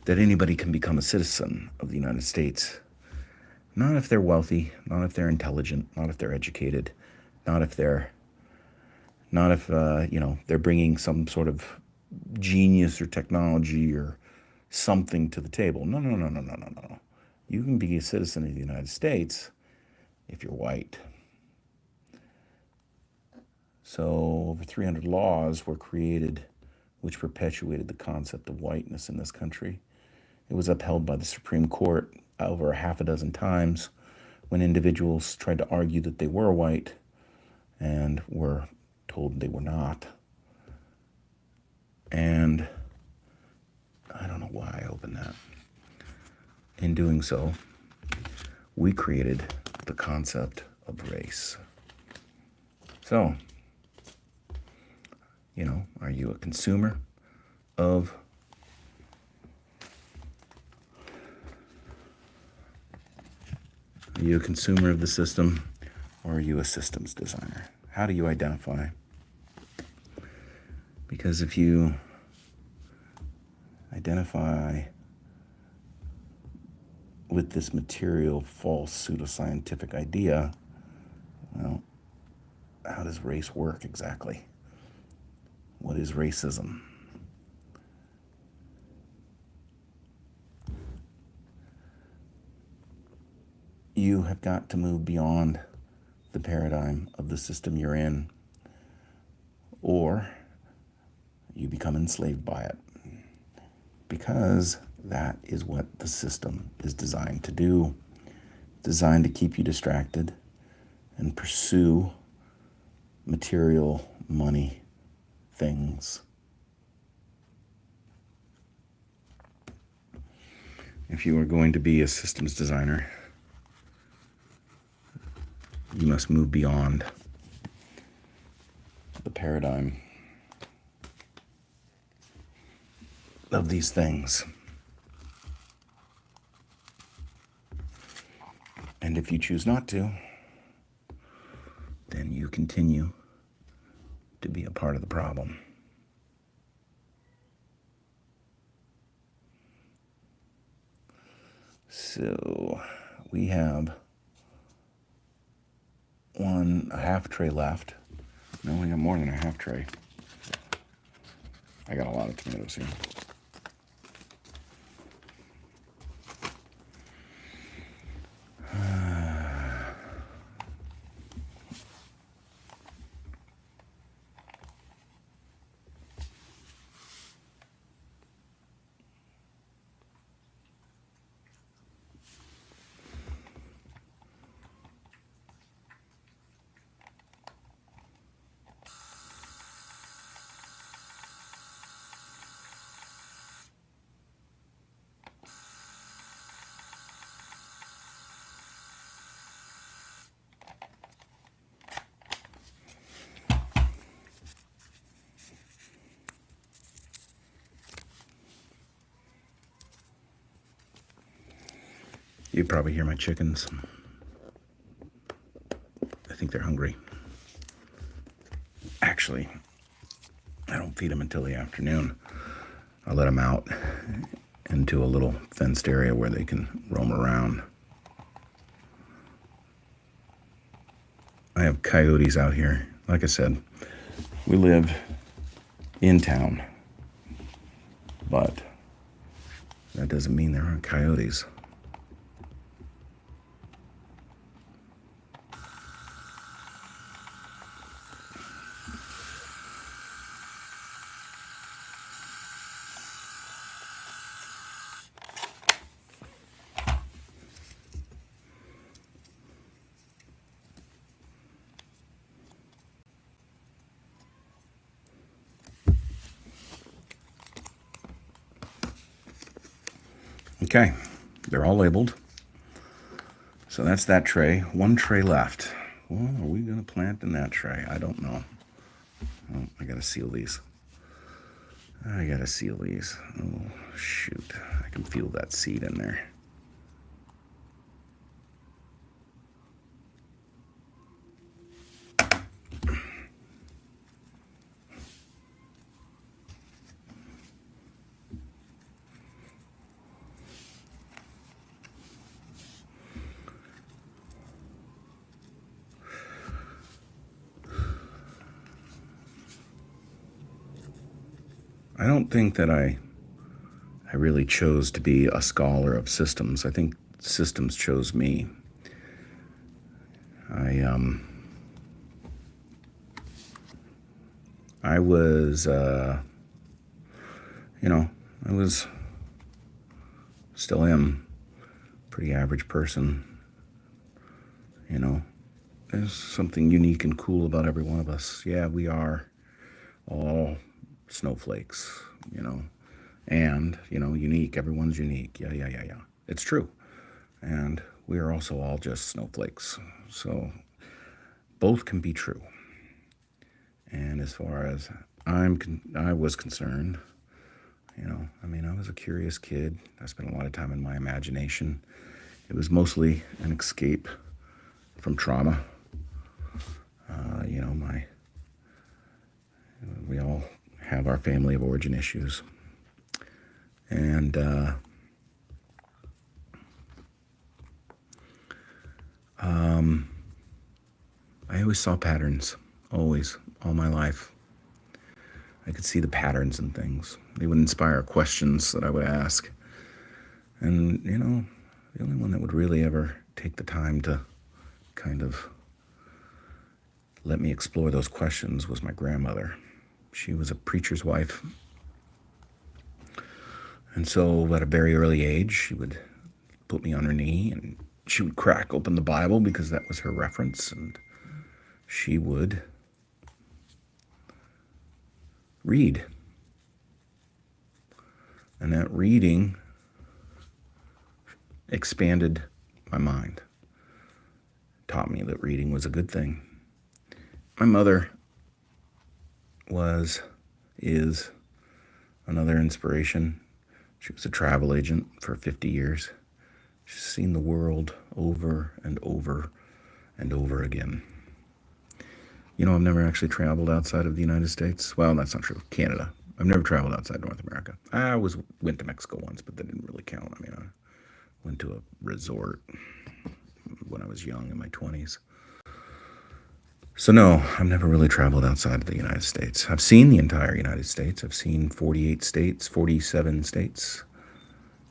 that anybody can become a citizen of the United States. Not if they're wealthy, not if they're intelligent, not if they're educated, not if they're bringing some sort of genius or technology or something to the table. No. You can be a citizen of the United States if you're white. So over 300 laws were created which perpetuated the concept of whiteness in this country. It was upheld by the Supreme Court over a half a dozen times when individuals tried to argue that they were white and were told they were not. And I don't know why I opened that. In doing so, we created the concept of race. So, are you a consumer of the system, or are you a systems designer? How do you identify? Because if you identify with this material, false, pseudoscientific idea, well, how does race work exactly? What is racism? You have got to move beyond the paradigm of the system you're in, or you become enslaved by it. Because that is what the system is designed to do. Designed to keep you distracted and pursue material, money, things. If you are going to be a systems designer, you must move beyond the paradigm of these things. And if you choose not to, then you continue to be a part of the problem. So we have a half tray left. No, we got more than a half tray. I got a lot of tomatoes here. You probably hear my chickens. I think they're hungry. Actually, I don't feed them until the afternoon. I let them out into a little fenced area where they can roam around. I have coyotes out here. Like I said, we live in town, but that doesn't mean there aren't coyotes. Okay, They're all labeled. So that's that tray. One tray left. Well, are we going to plant in that tray? I don't know. Oh, I got to seal these. Oh, shoot. I can feel that seed in there. I don't think that I really chose to be a scholar of systems. I think systems chose me. I was, I was, still am, pretty average person. There's something unique and cool about every one of us. Yeah, we are all snowflakes, and, unique. Everyone's unique. Yeah. It's true. And we are also all just snowflakes. So both can be true. And as far as I was concerned, I was a curious kid. I spent a lot of time in my imagination. It was mostly an escape from trauma. We all have our family of origin issues. And I always saw patterns, always, all my life. I could see the patterns in things. They would inspire questions that I would ask. And, the only one that would really ever take the time to kind of let me explore those questions was my grandmother. She was a preacher's wife. And so at a very early age, she would put me on her knee and she would crack open the Bible because that was her reference. And she would read. And that reading expanded my mind. Taught me that reading was a good thing. My mother is another inspiration. She was a travel agent for 50 years. She's seen the world over and over and over again. I've never actually traveled outside of the United States. Well, that's not true. Canada. I've never traveled outside North America. I went to Mexico once, but that didn't really count. I went to a resort when I was young, in my 20s. So no, I've never really traveled outside of the United States. I've seen the entire United States. I've seen 48 states, 47 states.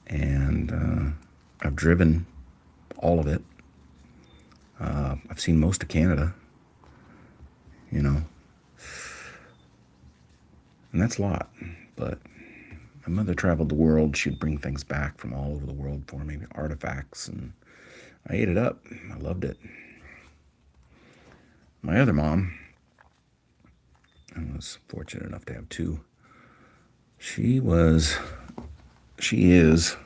And I've driven all of it. I've seen most of Canada. And that's a lot. But my mother traveled the world. She'd bring things back from all over the world for me, artifacts, and I ate it up. I loved it. My other mom, I was fortunate enough to have two. She is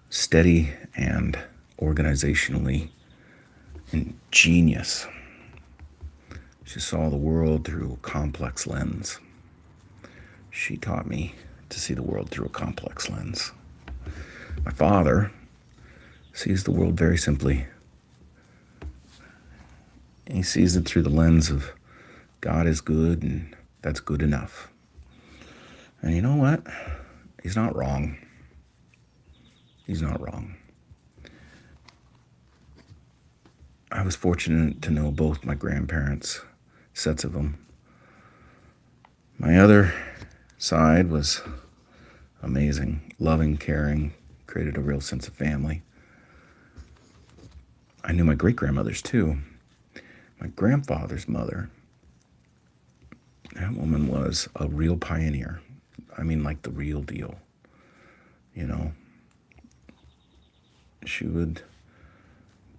steady and organizationally ingenious. She saw the world through a complex lens. She taught me to see the world through a complex lens. My father sees the world very simply. He sees it through the lens of God is good and that's good enough. And you know what? He's not wrong. He's not wrong. I was fortunate to know both my grandparents, sets of them. My other side was amazing, loving, caring, created a real sense of family. I knew my great-grandmothers too. My grandfather's mother, that woman was a real pioneer. Like the real deal. She would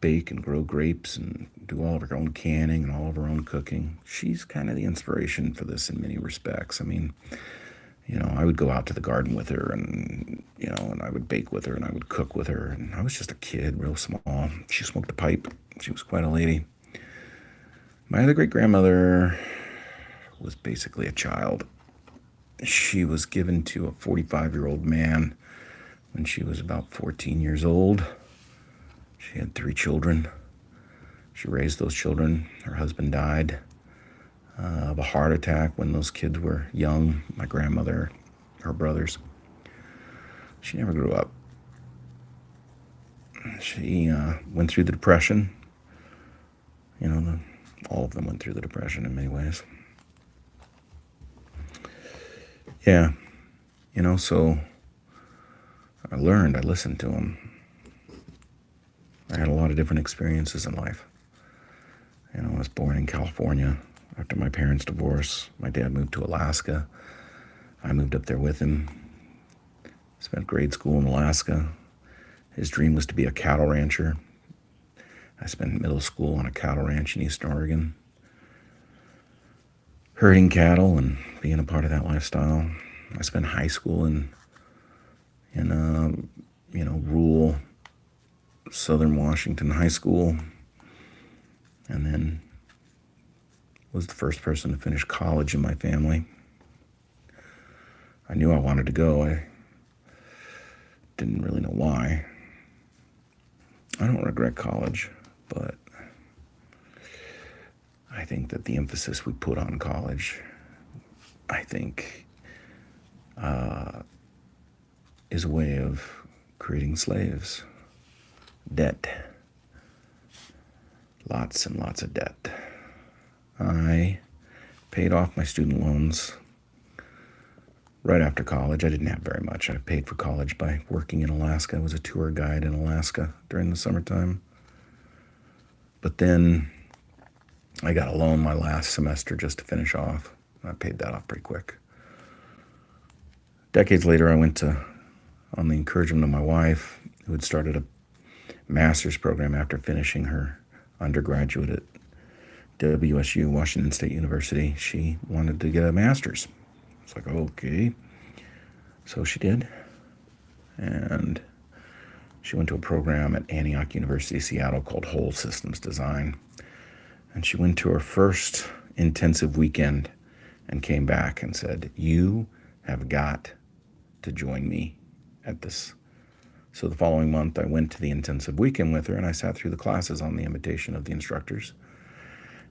bake and grow grapes and do all of her own canning and all of her own cooking. She's kind of the inspiration for this in many respects. I would go out to the garden with her and I would bake with her and I would cook with her. And I was just a kid, real small. She smoked a pipe. She was quite a lady. My other great-grandmother was basically a child. She was given to a 45-year-old man when she was about 14 years old. She had 3 children. She raised those children. Her husband died of a heart attack when those kids were young. My grandmother, her brothers. She never grew up. She went through the Depression. All of them went through the Depression in many ways. Yeah, so I listened to them. I had a lot of different experiences in life. I was born in California. After my parents' divorce, my dad moved to Alaska. I moved up there with him. Spent grade school in Alaska. His dream was to be a cattle rancher. I spent middle school on a cattle ranch in Eastern Oregon, herding cattle and being a part of that lifestyle. I spent high school in rural southern Washington high school, and then was the first person to finish college in my family. I knew I wanted to go. I didn't really know why. I don't regret college, but I think that the emphasis we put on college, is a way of creating slaves. Debt. Lots and lots of debt. I paid off my student loans right after college. I didn't have very much. I paid for college by working in Alaska. I was a tour guide in Alaska during the summertime. But then I got a loan my last semester just to finish off. I paid that off pretty quick. Decades later, I went on the encouragement of my wife, who had started a master's program after finishing her undergraduate at WSU, Washington State University. She wanted to get a master's. It's like, okay. So she did. And she went to a program at Antioch University, Seattle called Whole Systems Design. And she went to her first intensive weekend and came back and said, "You have got to join me at this." So the following month, I went to the intensive weekend with her, and I sat through the classes on the invitation of the instructors.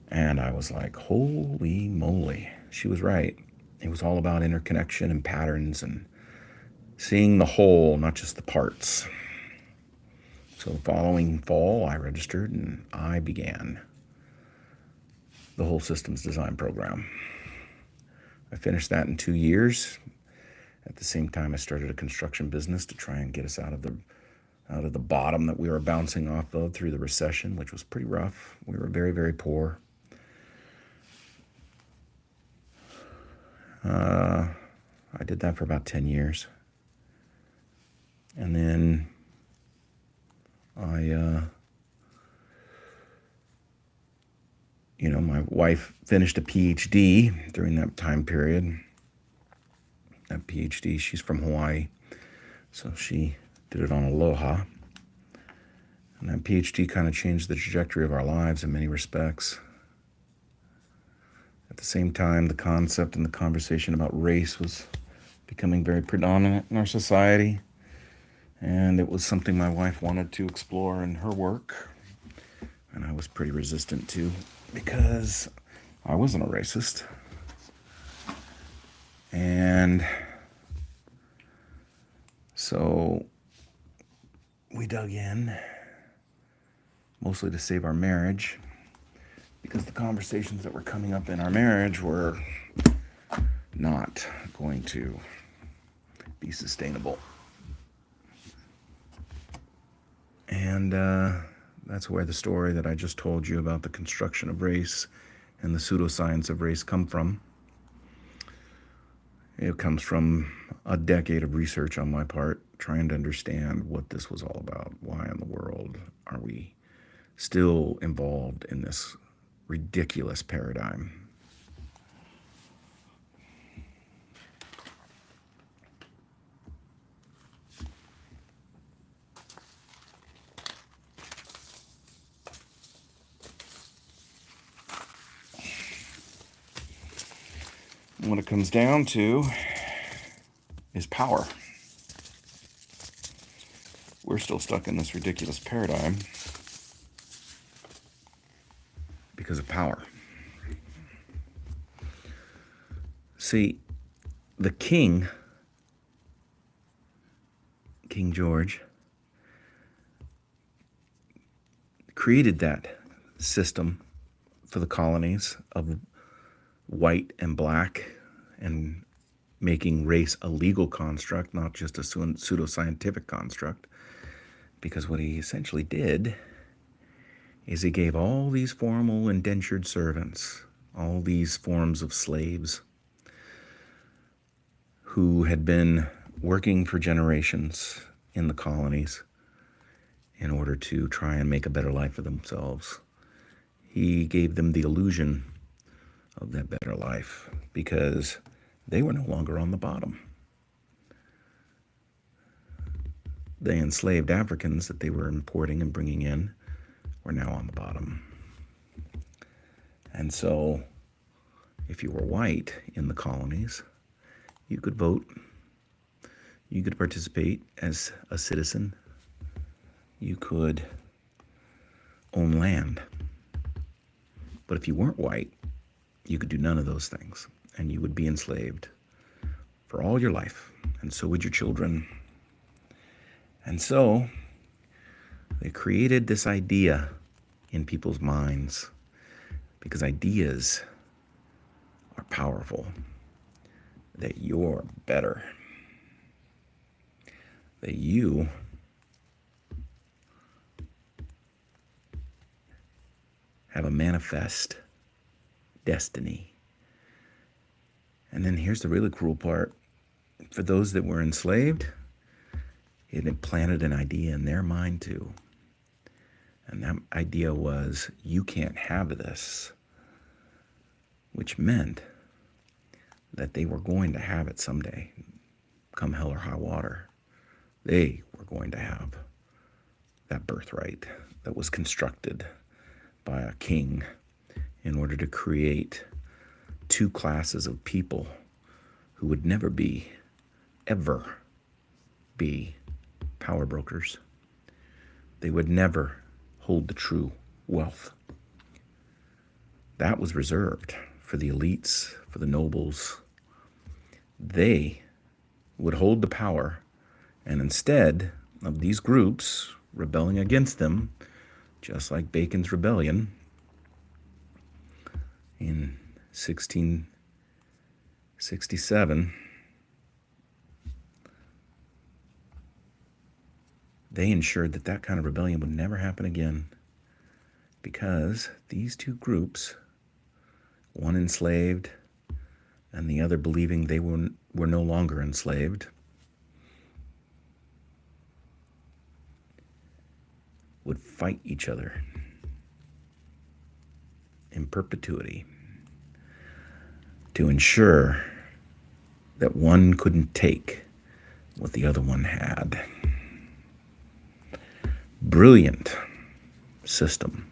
And I was like, holy moly, she was right. It was all about interconnection and patterns and seeing the whole, not just the parts. So the following fall, I registered and I began the Whole Systems Design program. I finished that in 2 years. At the same time, I started a construction business to try and get us out of the bottom that we were bouncing off of through the recession, which was pretty rough. We were very, very poor. I did that for about 10 years. And then my wife finished a PhD during that time period. That PhD, she's from Hawaii, so she did it on Aloha. And that PhD kind of changed the trajectory of our lives in many respects. At the same time, the concept and the conversation about race was becoming very predominant in our society. And it was something my wife wanted to explore in her work. And I was pretty resistant to, because I wasn't a racist. And so we dug in, mostly to save our marriage, because the conversations that were coming up in our marriage were not going to be sustainable. And that's where the story that I just told you about the construction of race and the pseudoscience of race come from. It comes from a decade of research on my part, trying to understand what this was all about. Why in the world are we still involved in this ridiculous paradigm? what it comes down to is power. We're still stuck in this ridiculous paradigm because of power. See, the king, King George, created that system for the colonies of white and black, and making race a legal construct, not just a pseudoscientific construct. Because what he essentially did is he gave all these formal indentured servants, all these forms of slaves who had been working for generations in the colonies in order to try and make a better life for themselves. He gave them the illusion of that better life because they were no longer on the bottom. The enslaved Africans that they were importing and bringing in were now on the bottom. And so, if you were white in the colonies, you could vote, you could participate as a citizen, you could own land. But if you weren't white, you could do none of those things, and you would be enslaved for all your life, and so would your children. And so they created this idea in people's minds, because ideas are powerful, that you're better, that you have a manifest destiny. And then here's the really cruel part. For those that were enslaved, it implanted an idea in their mind too. And that idea was, you can't have this, which meant that they were going to have it someday, come hell or high water. They were going to have that birthright that was constructed by a king in order to create two classes of people who would never ever be power brokers. They would never hold the true wealth. That was reserved for the elites, for the nobles. They would hold the power, and instead of these groups rebelling against them, just like Bacon's Rebellion in 1667, they ensured that that kind of rebellion would never happen again, because these two groups, one enslaved and the other believing they were no longer enslaved, would fight each other in perpetuity to ensure that one couldn't take what the other one had. Brilliant system,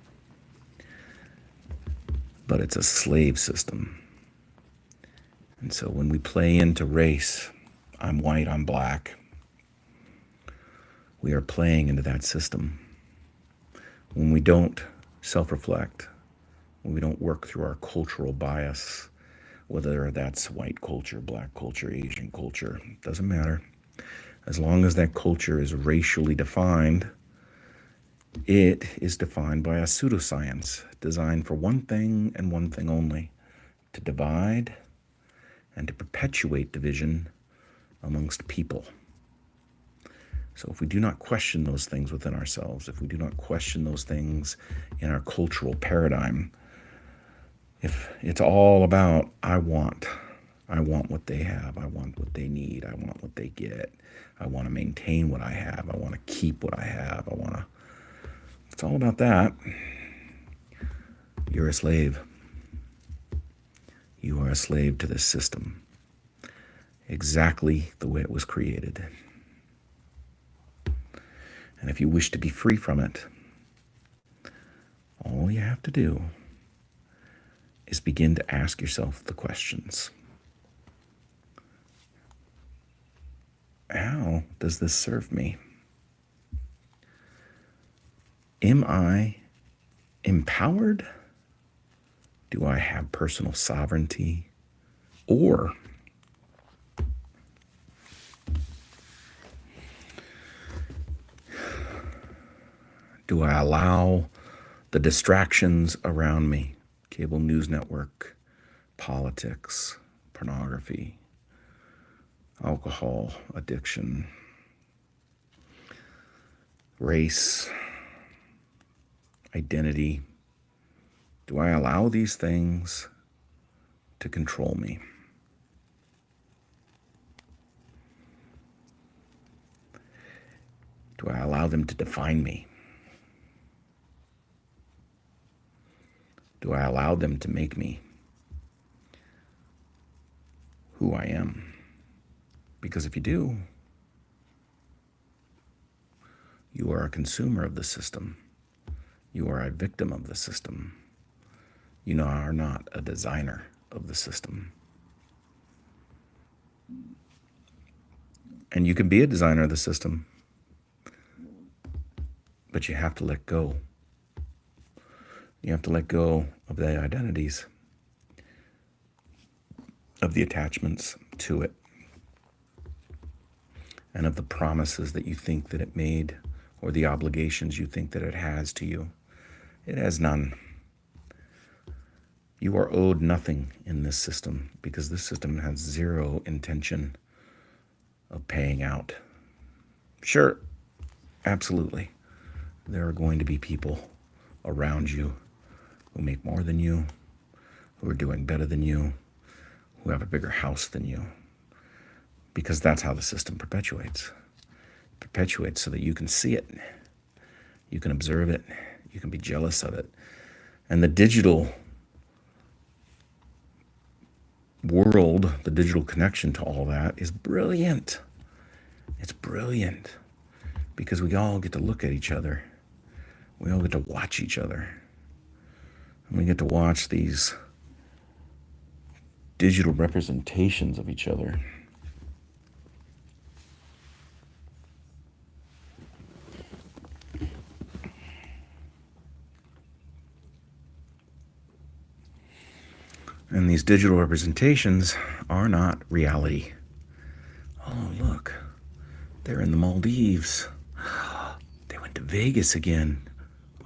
but it's a slave system. And so when we play into race, I'm white, I'm black, we are playing into that system. When we don't self-reflect, when we don't work through our cultural bias, whether that's white culture, black culture, Asian culture, doesn't matter. As long as that culture is racially defined, it is defined by a pseudoscience designed for one thing and one thing only: to divide and to perpetuate division amongst people. So if we do not question those things within ourselves, if we do not question those things in our cultural paradigm, if it's all about, I want what they have, I want what they need, I want what they get, I want to maintain what I have, I want to keep what I have, it's all about that, you're a slave. You are a slave to this system, exactly the way it was created. And if you wish to be free from it, all you have to do is begin to ask yourself the questions. how does this serve me? Am I empowered? Do I have personal sovereignty? Or do I allow the distractions around me, cable news network, politics, pornography, alcohol addiction, race, identity, do I allow these things to control me? Do I allow them to define me? Do I allow them to make me who I am? Because if you do, you are a consumer of the system. You are a victim of the system. You are not a designer of the system. And you can be a designer of the system, but you have to let go. You have to let go of the identities, of the attachments to it, and of the promises that you think that it made, or the obligations you think that it has to you. It has none. You are owed nothing in this system, because this system has zero intention of paying out. Sure, absolutely, there are going to be people around you who make more than you, who are doing better than you, who have a bigger house than you, because that's how the system perpetuates. It perpetuates so that you can see it, you can observe it, you can be jealous of it. And the digital world, the digital connection to all that is brilliant. It's brilliant because we all get to look at each other. We all get to watch each other. And we get to watch these digital representations of each other. And these digital representations are not reality. Oh, look, they're in the Maldives. They went to Vegas again.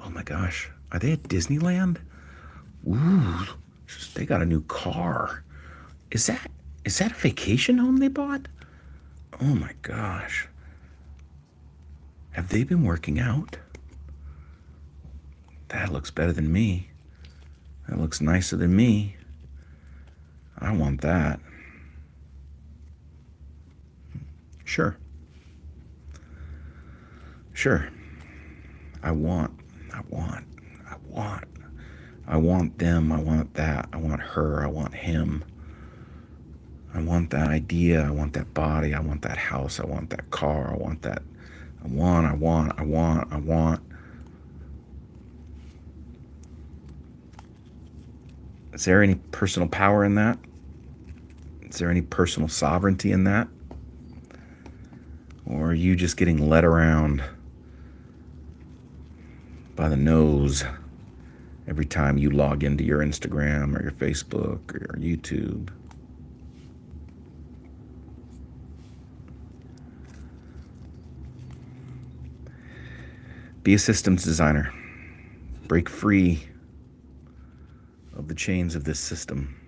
Oh my gosh, are they at Disneyland? Ooh, they got a new car. Is that a vacation home they bought? Oh my gosh. Have they been working out? That looks better than me. That looks nicer than me. I want that. Sure. I want them, I want that, I want her, I want him. I want that idea, I want that body, I want that house, I want that car, I want that. I want. Is there any personal power in that? Is there any personal sovereignty in that? Or are you just getting led around by the nose every time you log into your Instagram or your Facebook or your YouTube? Be a systems designer. Break free of the chains of this system.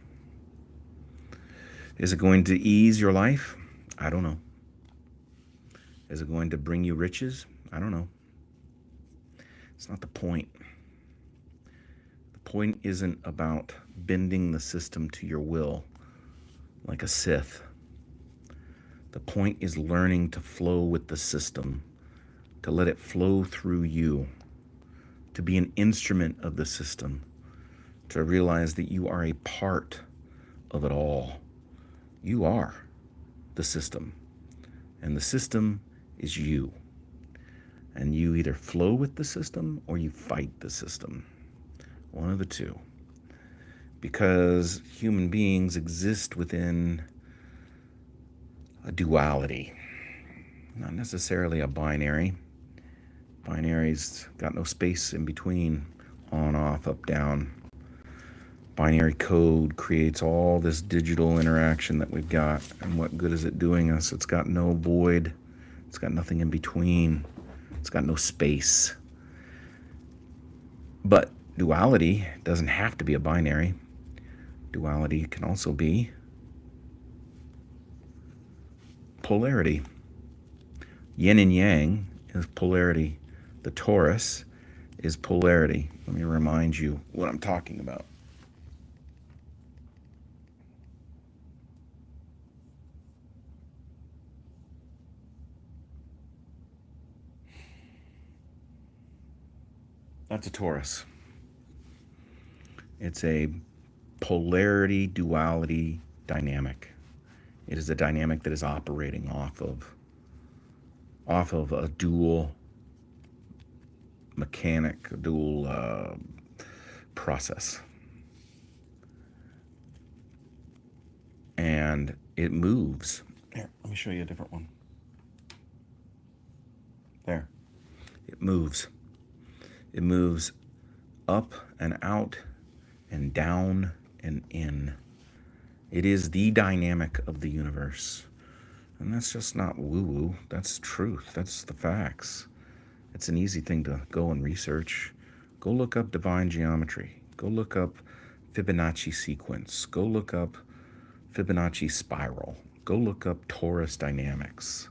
Is it going to ease your life? I don't know. Is it going to bring you riches? I don't know. It's not the point. The point isn't about bending the system to your will like a Sith. The point is learning to flow with the system, to let it flow through you, to be an instrument of the system, to realize that you are a part of it all. You are the system, and the system is you. And you either flow with the system or you fight the system. One of the two. Because human beings exist within a duality. Not necessarily a binary. Binary's got no space in between, on, off, up, down. Binary code creates all this digital interaction that we've got, and what good is it doing us? It's got no void. It's got nothing in between. It's got no space. But duality doesn't have to be a binary. Duality can also be polarity. Yin and yang is polarity. The torus is polarity. Let me remind you what I'm talking about. That's a torus. It's a polarity duality dynamic. It is a dynamic that is operating off of a dual mechanic, a dual process. And it moves. Here, let me show you a different one. There. It moves. It moves up and out and down and in. It is the dynamic of the universe. And that's just not woo-woo. That's truth. That's the facts. It's an easy thing to go and research. Go look up divine geometry. Go look up Fibonacci sequence. Go look up Fibonacci spiral. Go look up torus dynamics.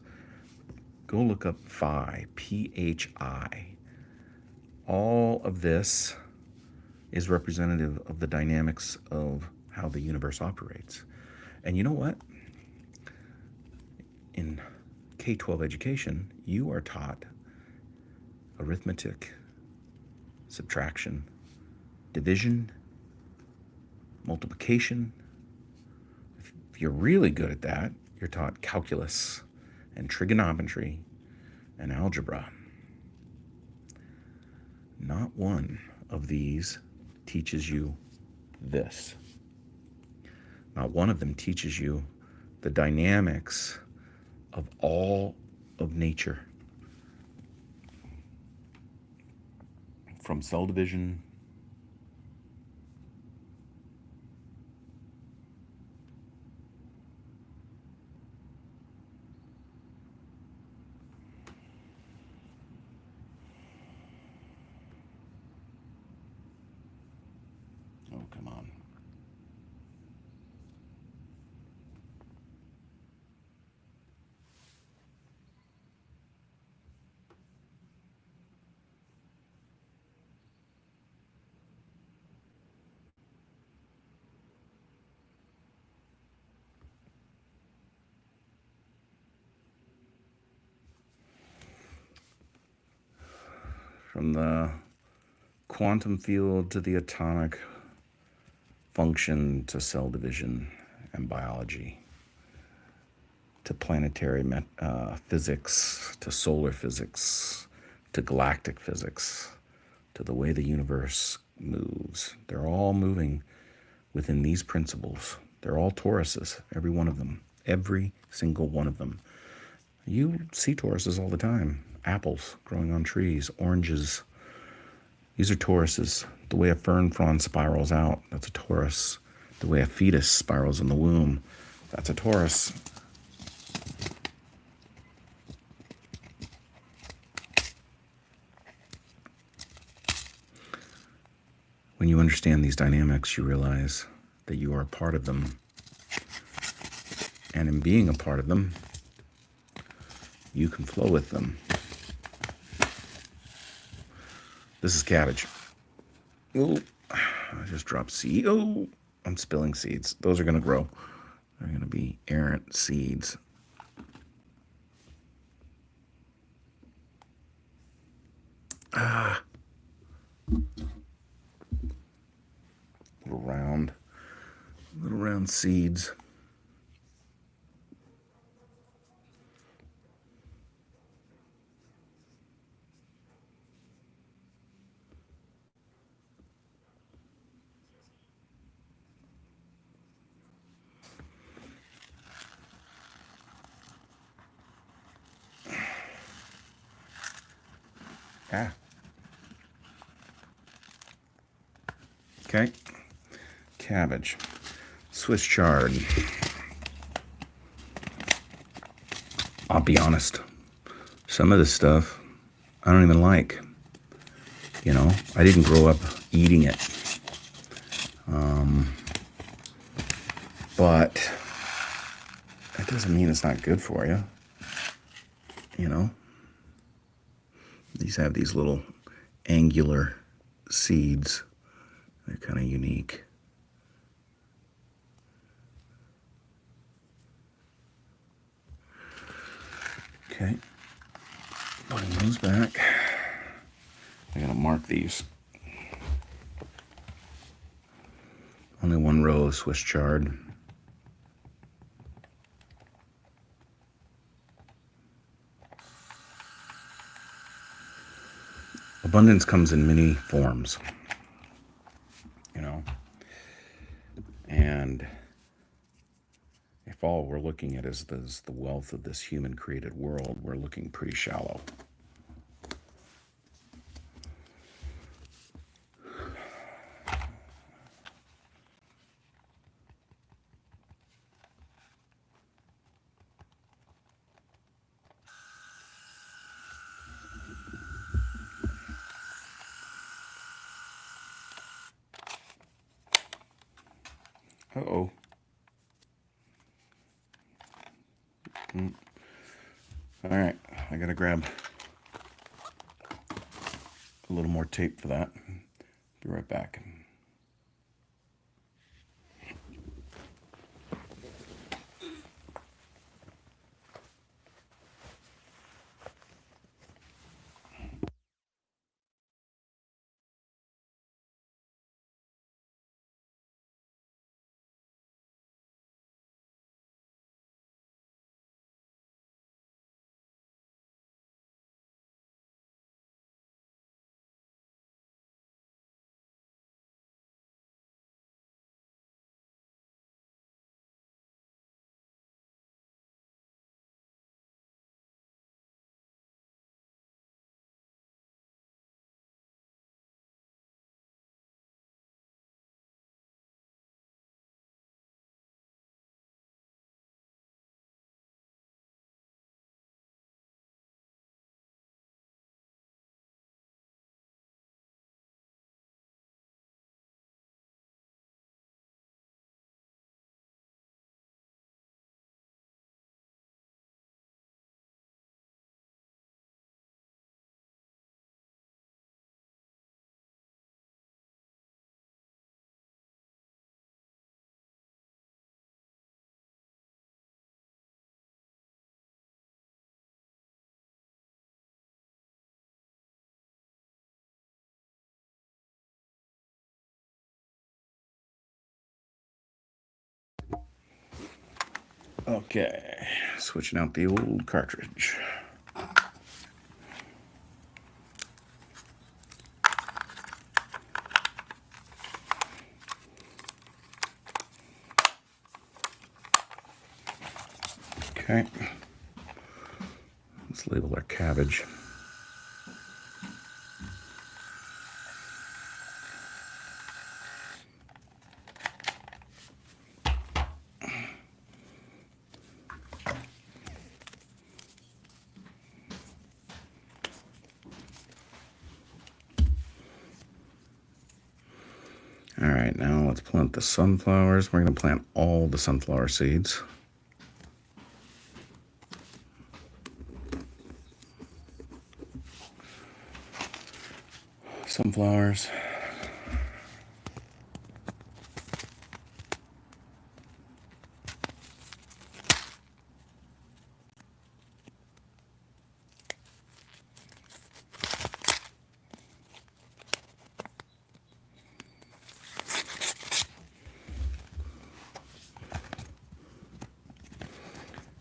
Go look up phi, P-H-I. All of this is representative of the dynamics of how the universe operates. And you know what? In K-12 education, you are taught arithmetic, subtraction, division, multiplication. If you're really good at that, you're taught calculus and trigonometry and algebra. Not one of these teaches you this. Not one of them teaches you the dynamics of all of nature. From cell division oh, come on. From the quantum field to the atomic function to cell division and biology to planetary physics to solar physics to galactic physics to the way the universe moves. They're all moving within these principles. They're all toruses, every one of them, every single one of them. You see toruses all the time. Apples growing on trees, oranges. These are toruses. The way a fern frond spirals out, that's a torus. The way a fetus spirals in the womb, that's a torus. When you understand these dynamics, you realize that you are a part of them. And in being a part of them, you can flow with them. This is cabbage. Oh, I just dropped seed. Oh, I'm spilling seeds. Those are going to grow. They're going to be errant seeds. Little round seeds. Ah. Okay. Cabbage. Swiss chard. I'll be honest. Some of this stuff I don't even like. You know, I didn't grow up eating it. But that doesn't mean it's not good for you. You know, these have these little angular seeds. They're kind of unique. Okay, putting those back. I'm gonna mark these. Only one row of Swiss chard. Abundance comes in many forms, you know, and if all we're looking at is the wealth of this human created world, we're looking pretty shallow. Uh-oh. All right, I gotta grab a little more tape for that. Be right back. Okay, switching out the old cartridge. Okay, let's label our cabbage. All right, now let's plant the sunflowers. We're going to plant all the sunflower seeds. Sunflowers.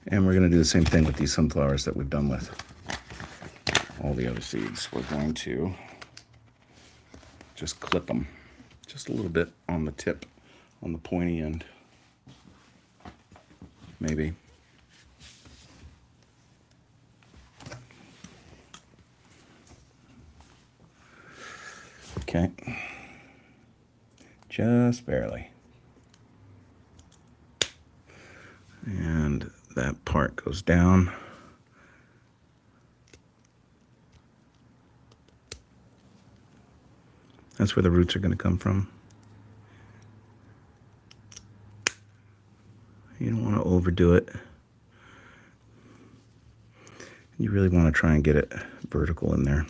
And we're going to do the same thing with these sunflowers that we've done with all the other seeds. We're going to just clip them just a little bit on the tip, on the pointy end, maybe. Okay. Just barely. And that part goes down. That's where the roots are going to come from. You don't want to overdo it. You really want to try and get it vertical in there.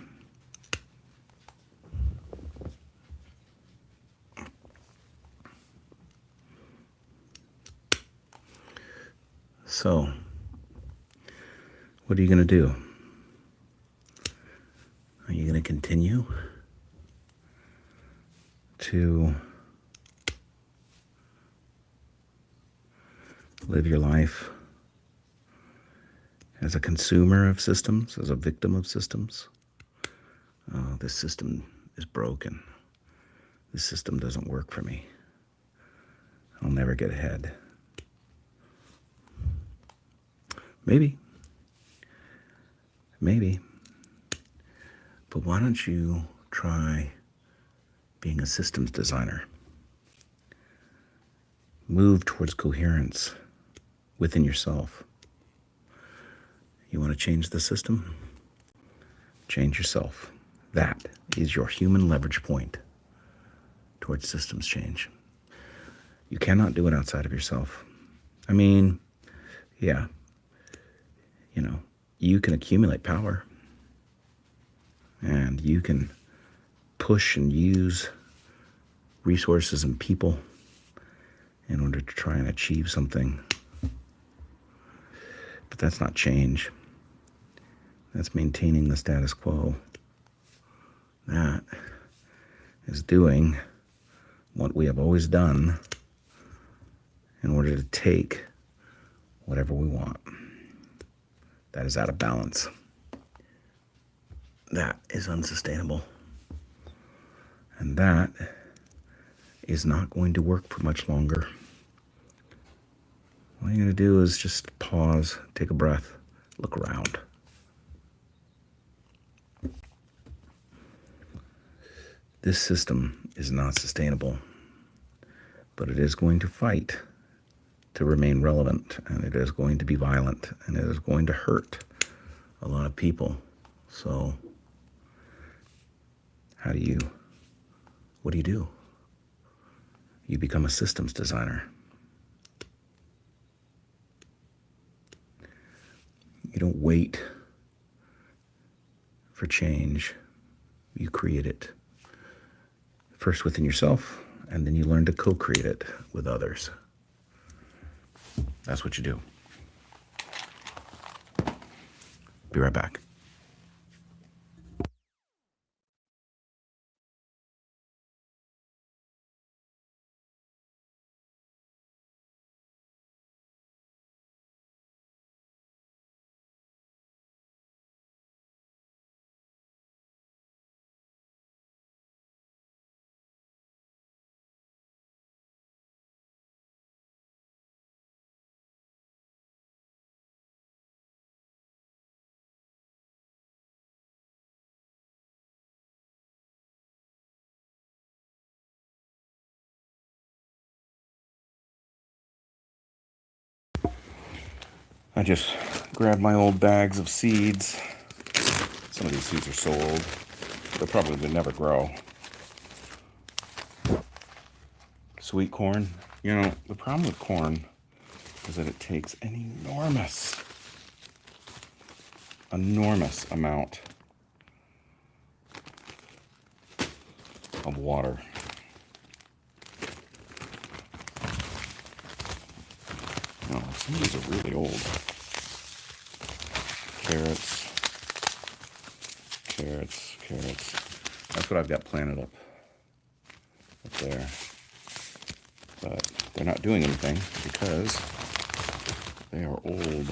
So, what are you going to do? Are you going to continue to live your life as a consumer of systems, as a victim of systems? Oh, this system is broken. This system doesn't work for me. I'll never get ahead. Maybe. But why don't you try being a systems designer? Move towards coherence within yourself. You want to change the system? Change yourself. That is your human leverage point towards systems change. You cannot do it outside of yourself. I mean, yeah, you can accumulate power and you can push and use resources and people in order to try and achieve something. But that's not change. That's maintaining the status quo. That is doing what we have always done in order to take whatever we want. That is out of balance. That is unsustainable. And that is not going to work for much longer. All you're going to do is just pause, take a breath, look around. This system is not sustainable, but it is going to fight to remain relevant, and it is going to be violent, and it is going to hurt a lot of people. So what do you do? You become a systems designer. You don't wait for change. You create it. First within yourself, and then you learn to co-create it with others. That's what you do. Be right back. I just grabbed my old bags of seeds. Some of these seeds are so old, they probably would never grow. Sweet corn. The problem with corn is that it takes an enormous amount of water. Some of these are really old. Carrots. That's what I've got planted up there. But they're not doing anything because they are old.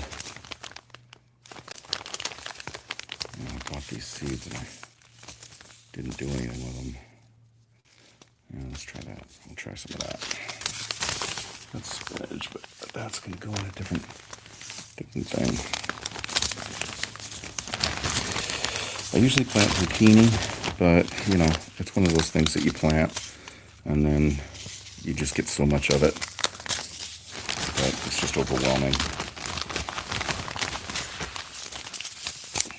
I bought these seeds and I didn't do anything with them. Let's try that. We'll try some of that. That's spinach, but that's going to go in a different thing. I usually plant zucchini But, you know, it's one of those things that you plant, and then you just get so much of it that it's just overwhelming.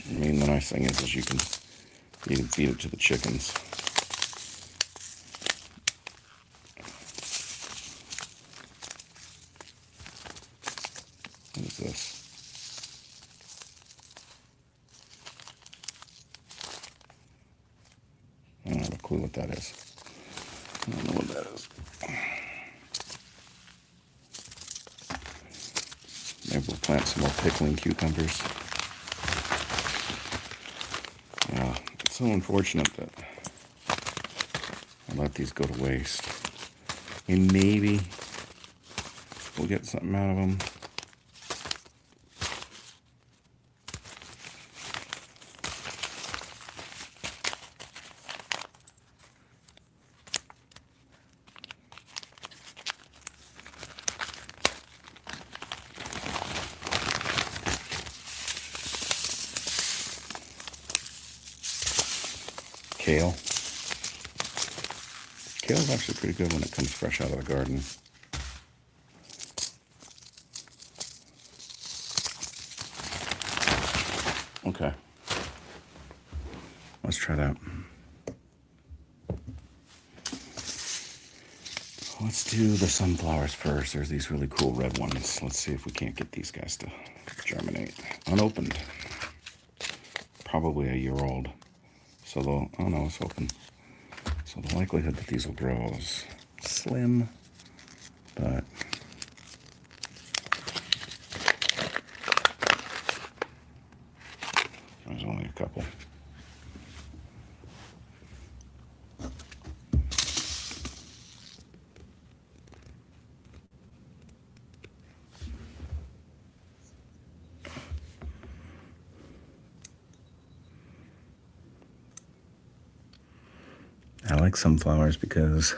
I mean, the nice thing is you can feed it to the chickens. What is this? I don't have a clue what that is. I don't know what that is. Maybe we'll plant some more pickling cucumbers. Yeah, it's so unfortunate that I let these go to waste. And maybe we'll get something out of them. Kale. Kale's actually pretty good when it comes fresh out of the garden. Okay. Let's try that. Let's do the sunflowers first. There's these really cool red ones. Let's see if we can't get these guys to germinate. Unopened. Probably a year old. So they'll, oh no, it's open. So the likelihood that these will grow is slim, but there's only a couple. I like sunflowers because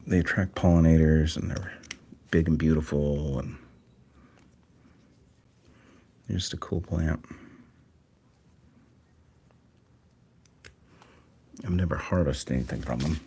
they attract pollinators and they're big and beautiful and they're just a cool plant. I've never harvested anything from them.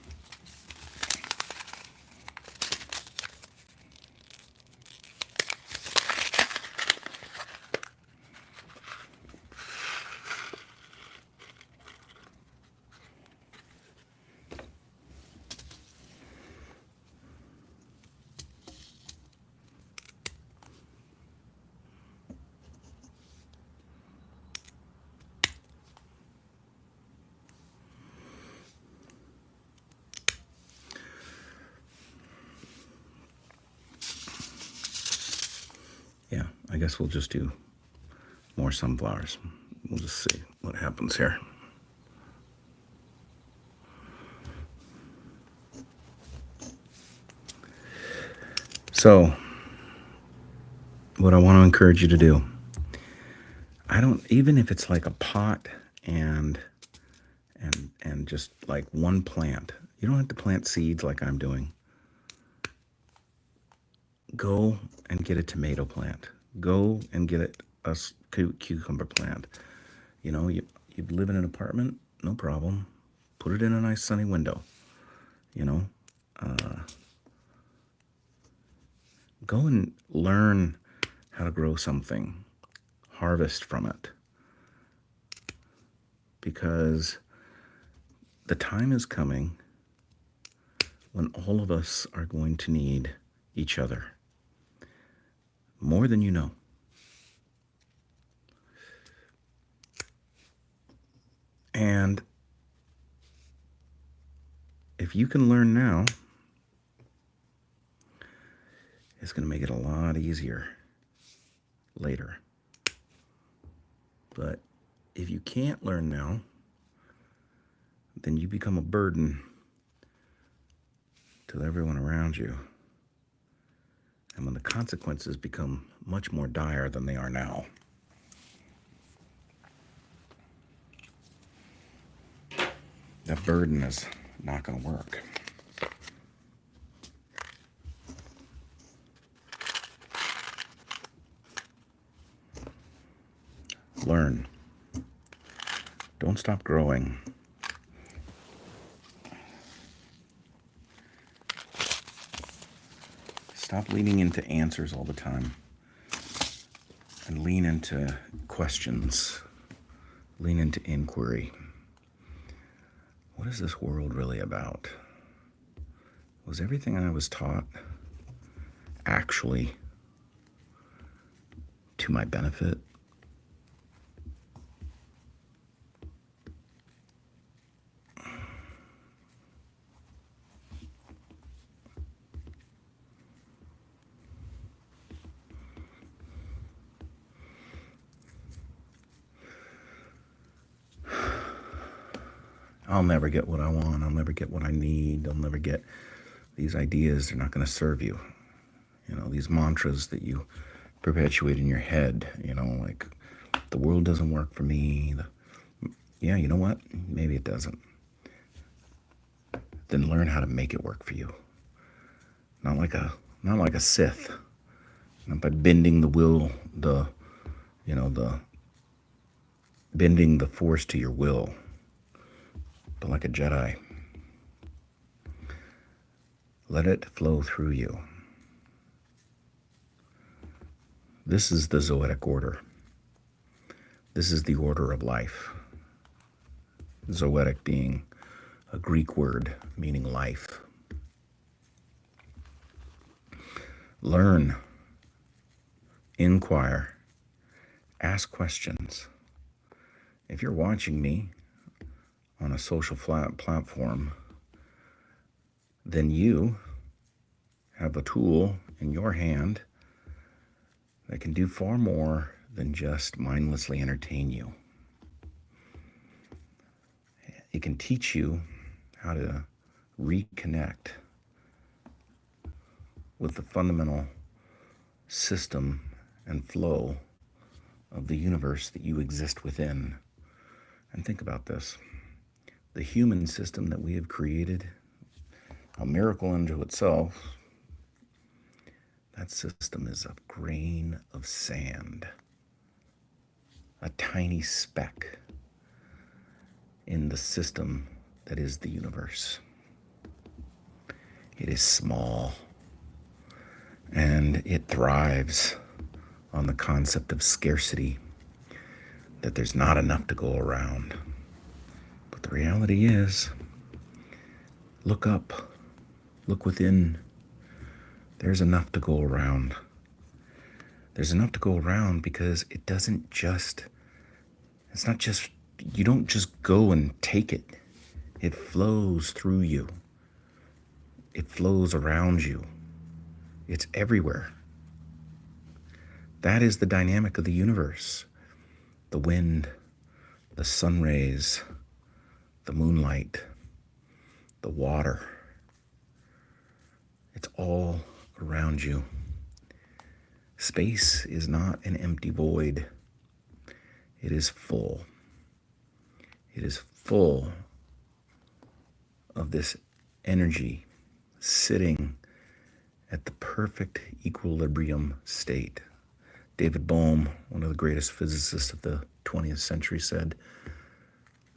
Yeah, I guess we'll just do more sunflowers. We'll just see what happens here. So, what I want to encourage you to do, even if it's like a pot and just like one plant, you don't have to plant seeds like I'm doing. Go and get a tomato plant. Go and get a cucumber plant. You know, you live in an apartment, no problem. Put it in a nice sunny window. You know, go and learn how to grow something. Harvest from it. Because the time is coming when all of us are going to need each other. More than you know. And if you can learn now, it's going to make it a lot easier later. But if you can't learn now, then you become a burden to everyone around you. And when the consequences become much more dire than they are now, that burden is not going to work. Learn. Don't stop growing. Stop leaning into answers all the time and lean into questions. Lean into inquiry. What is this world really about? Was everything I was taught actually to my benefit? I'll never get what I want. I'll never get what I need. I'll never get these ideas. They're not going to serve you. You know, these mantras that you perpetuate in your head, you know, like the world doesn't work for me. Yeah, you know what? Maybe it doesn't. Then learn how to make it work for you. Not like a Sith. Not by bending the will, bending the force to your will, but like a Jedi. Let it flow through you. This is the Zoetic order. This is the order of life. Zoetic being a Greek word meaning life. Learn, inquire, ask questions. If you're watching me on a social platform, then you have a tool in your hand that can do far more than just mindlessly entertain you. It can teach you how to reconnect with the fundamental system and flow of the universe that you exist within. And think about this. The human system that we have created, a miracle unto itself, that system is a grain of sand, a tiny speck in the system that is the universe. It is small, and it thrives on the concept of scarcity, that there's not enough to go around. But the reality is, look up, look within. There's enough to go around. There's enough to go around because it's not just, you don't just go and take it. It flows through you. It flows around you. It's everywhere. That is the dynamic of the universe. The wind, the sun rays, the moonlight, the water. It's all around you. Space is not an empty void. It is full. It is full of this energy sitting at the perfect equilibrium state. David Bohm, one of the greatest physicists of the 20th century, said,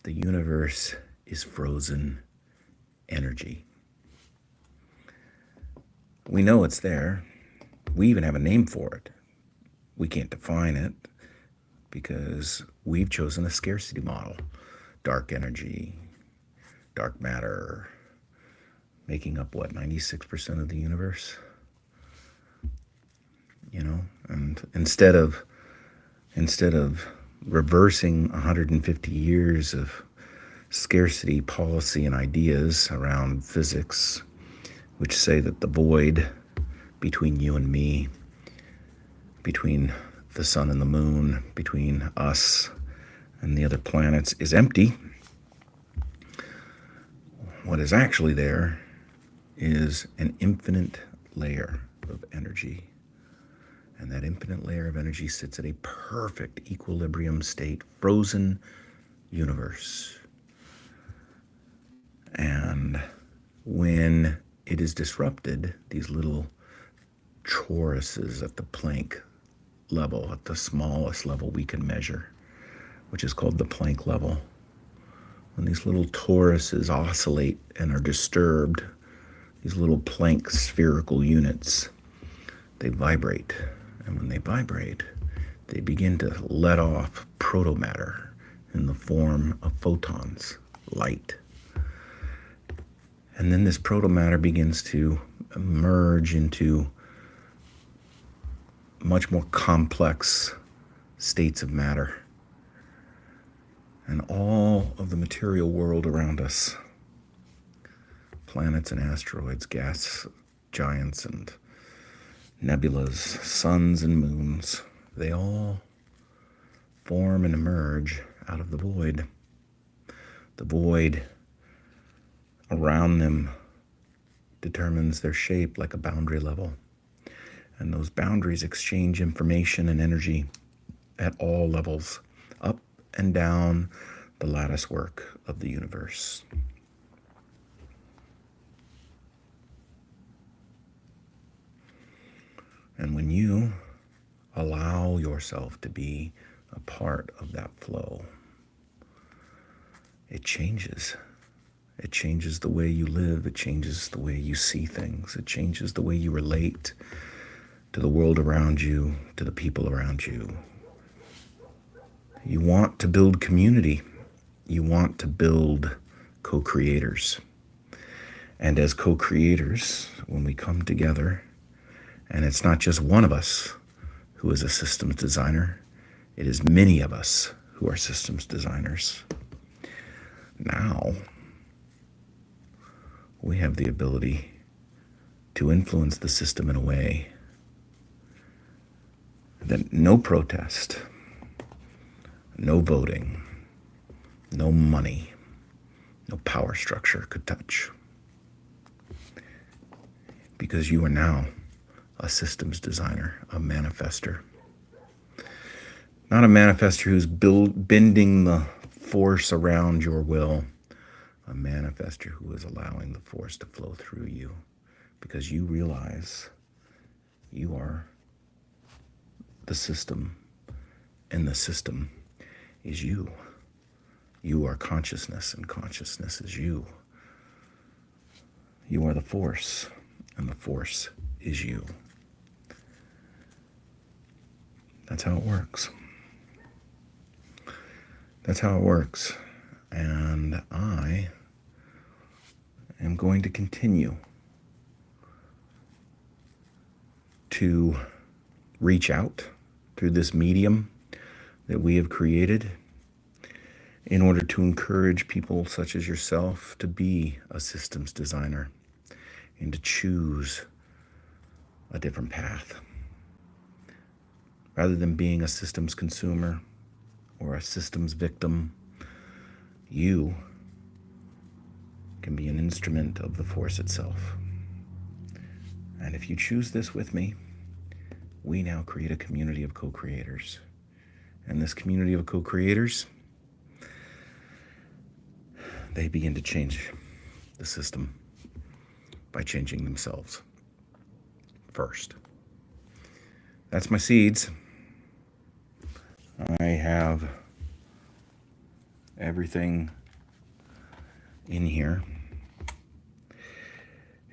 "The universe is frozen energy." We know it's there. We even have a name for it. We can't define it because we've chosen a scarcity model. Dark energy, dark matter, making up, 96% of the universe? You know, and instead of reversing 150 years of scarcity policy and ideas around physics, which say that the void between you and me, between the sun and the moon, between us and the other planets is empty, what is actually there is an infinite layer of energy. And that infinite layer of energy sits at a perfect equilibrium state, frozen universe. And when it is disrupted, these little choruses at the Planck level, at the smallest level we can measure, which is called the Planck level, When these little toruses oscillate and are disturbed, these little Planck spherical units, they vibrate. And when they vibrate, they begin to let off protomatter in the form of photons, light. And then this protomatter begins to emerge into much more complex states of matter. And all of the material world around us, planets and asteroids, gas giants and nebulas, suns and moons, they all form and emerge out of the void. The void around them determines their shape like a boundary level. And those boundaries exchange information and energy at all levels, up and down the lattice work of the universe. And when you allow yourself to be a part of that flow, it changes. It changes the way you live. It changes the way you see things. It changes the way you relate to the world around you, to the people around you. You want to build community. You want to build co-creators. And as co-creators, when we come together, and it's not just one of us who is a systems designer, it is many of us who are systems designers. Now, we have the ability to influence the system in a way that no protest, no voting, no money, no power structure could touch. Because you are now a systems designer, a manifester. Not a manifester who's bending the force around your will, a manifester who is allowing the force to flow through you because you realize you are the system and the system is you. You are consciousness and consciousness is you. You are the force and the force is you. That's how it works. That's how it works. And I am going to continue to reach out through this medium that we have created in order to encourage people such as yourself to be a systems designer and to choose a different path. Rather than being a systems consumer or a systems victim, you can be an instrument of the force itself. And if you choose this with me, we now create a community of co-creators. And this community of co-creators, they begin to change the system by changing themselves first. That's my seeds. I have everything in here.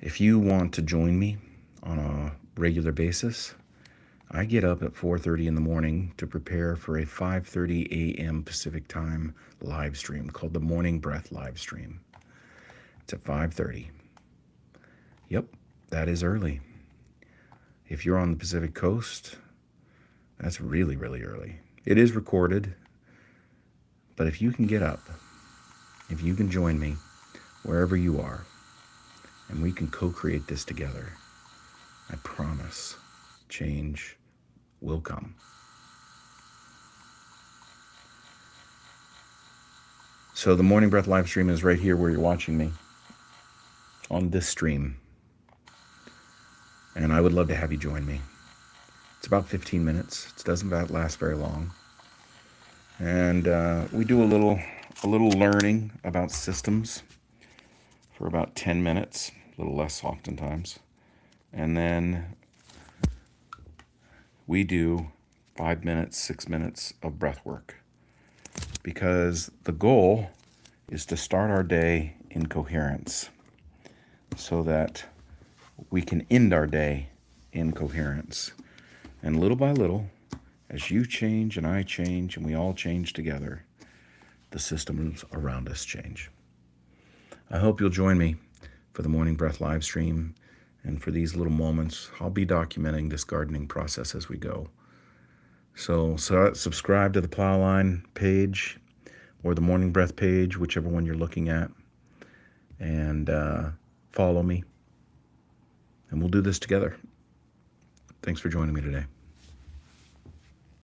If you want to join me on a regular basis, I get up at 4:30 in the morning to prepare for a 5:30 a.m. Pacific time live stream called the Morning Breath live stream. It's at 5:30. Yep, that is early. If you're on the Pacific Coast, that's really, really early. It is recorded, but if you can get up, if you can join me wherever you are, and we can co-create this together, I promise change will come. So the Morning Breath live stream is right here where you're watching me on this stream. And I would love to have you join me. It's about 15 minutes. It doesn't last very long. And we do a little learning about systems for about 10 minutes, a little less oftentimes. And then we do 5 minutes, 6 minutes of breath work. Because the goal is to start our day in coherence so that we can end our day in coherence. And little by little, as you change and I change and we all change together, the systems around us change. I hope you'll join me for the Morning Breath live stream and for these little moments. I'll be documenting this gardening process as we go. So subscribe to the Plowline page or the Morning Breath page, whichever one you're looking at, and follow me. And we'll do this together. Thanks for joining me today.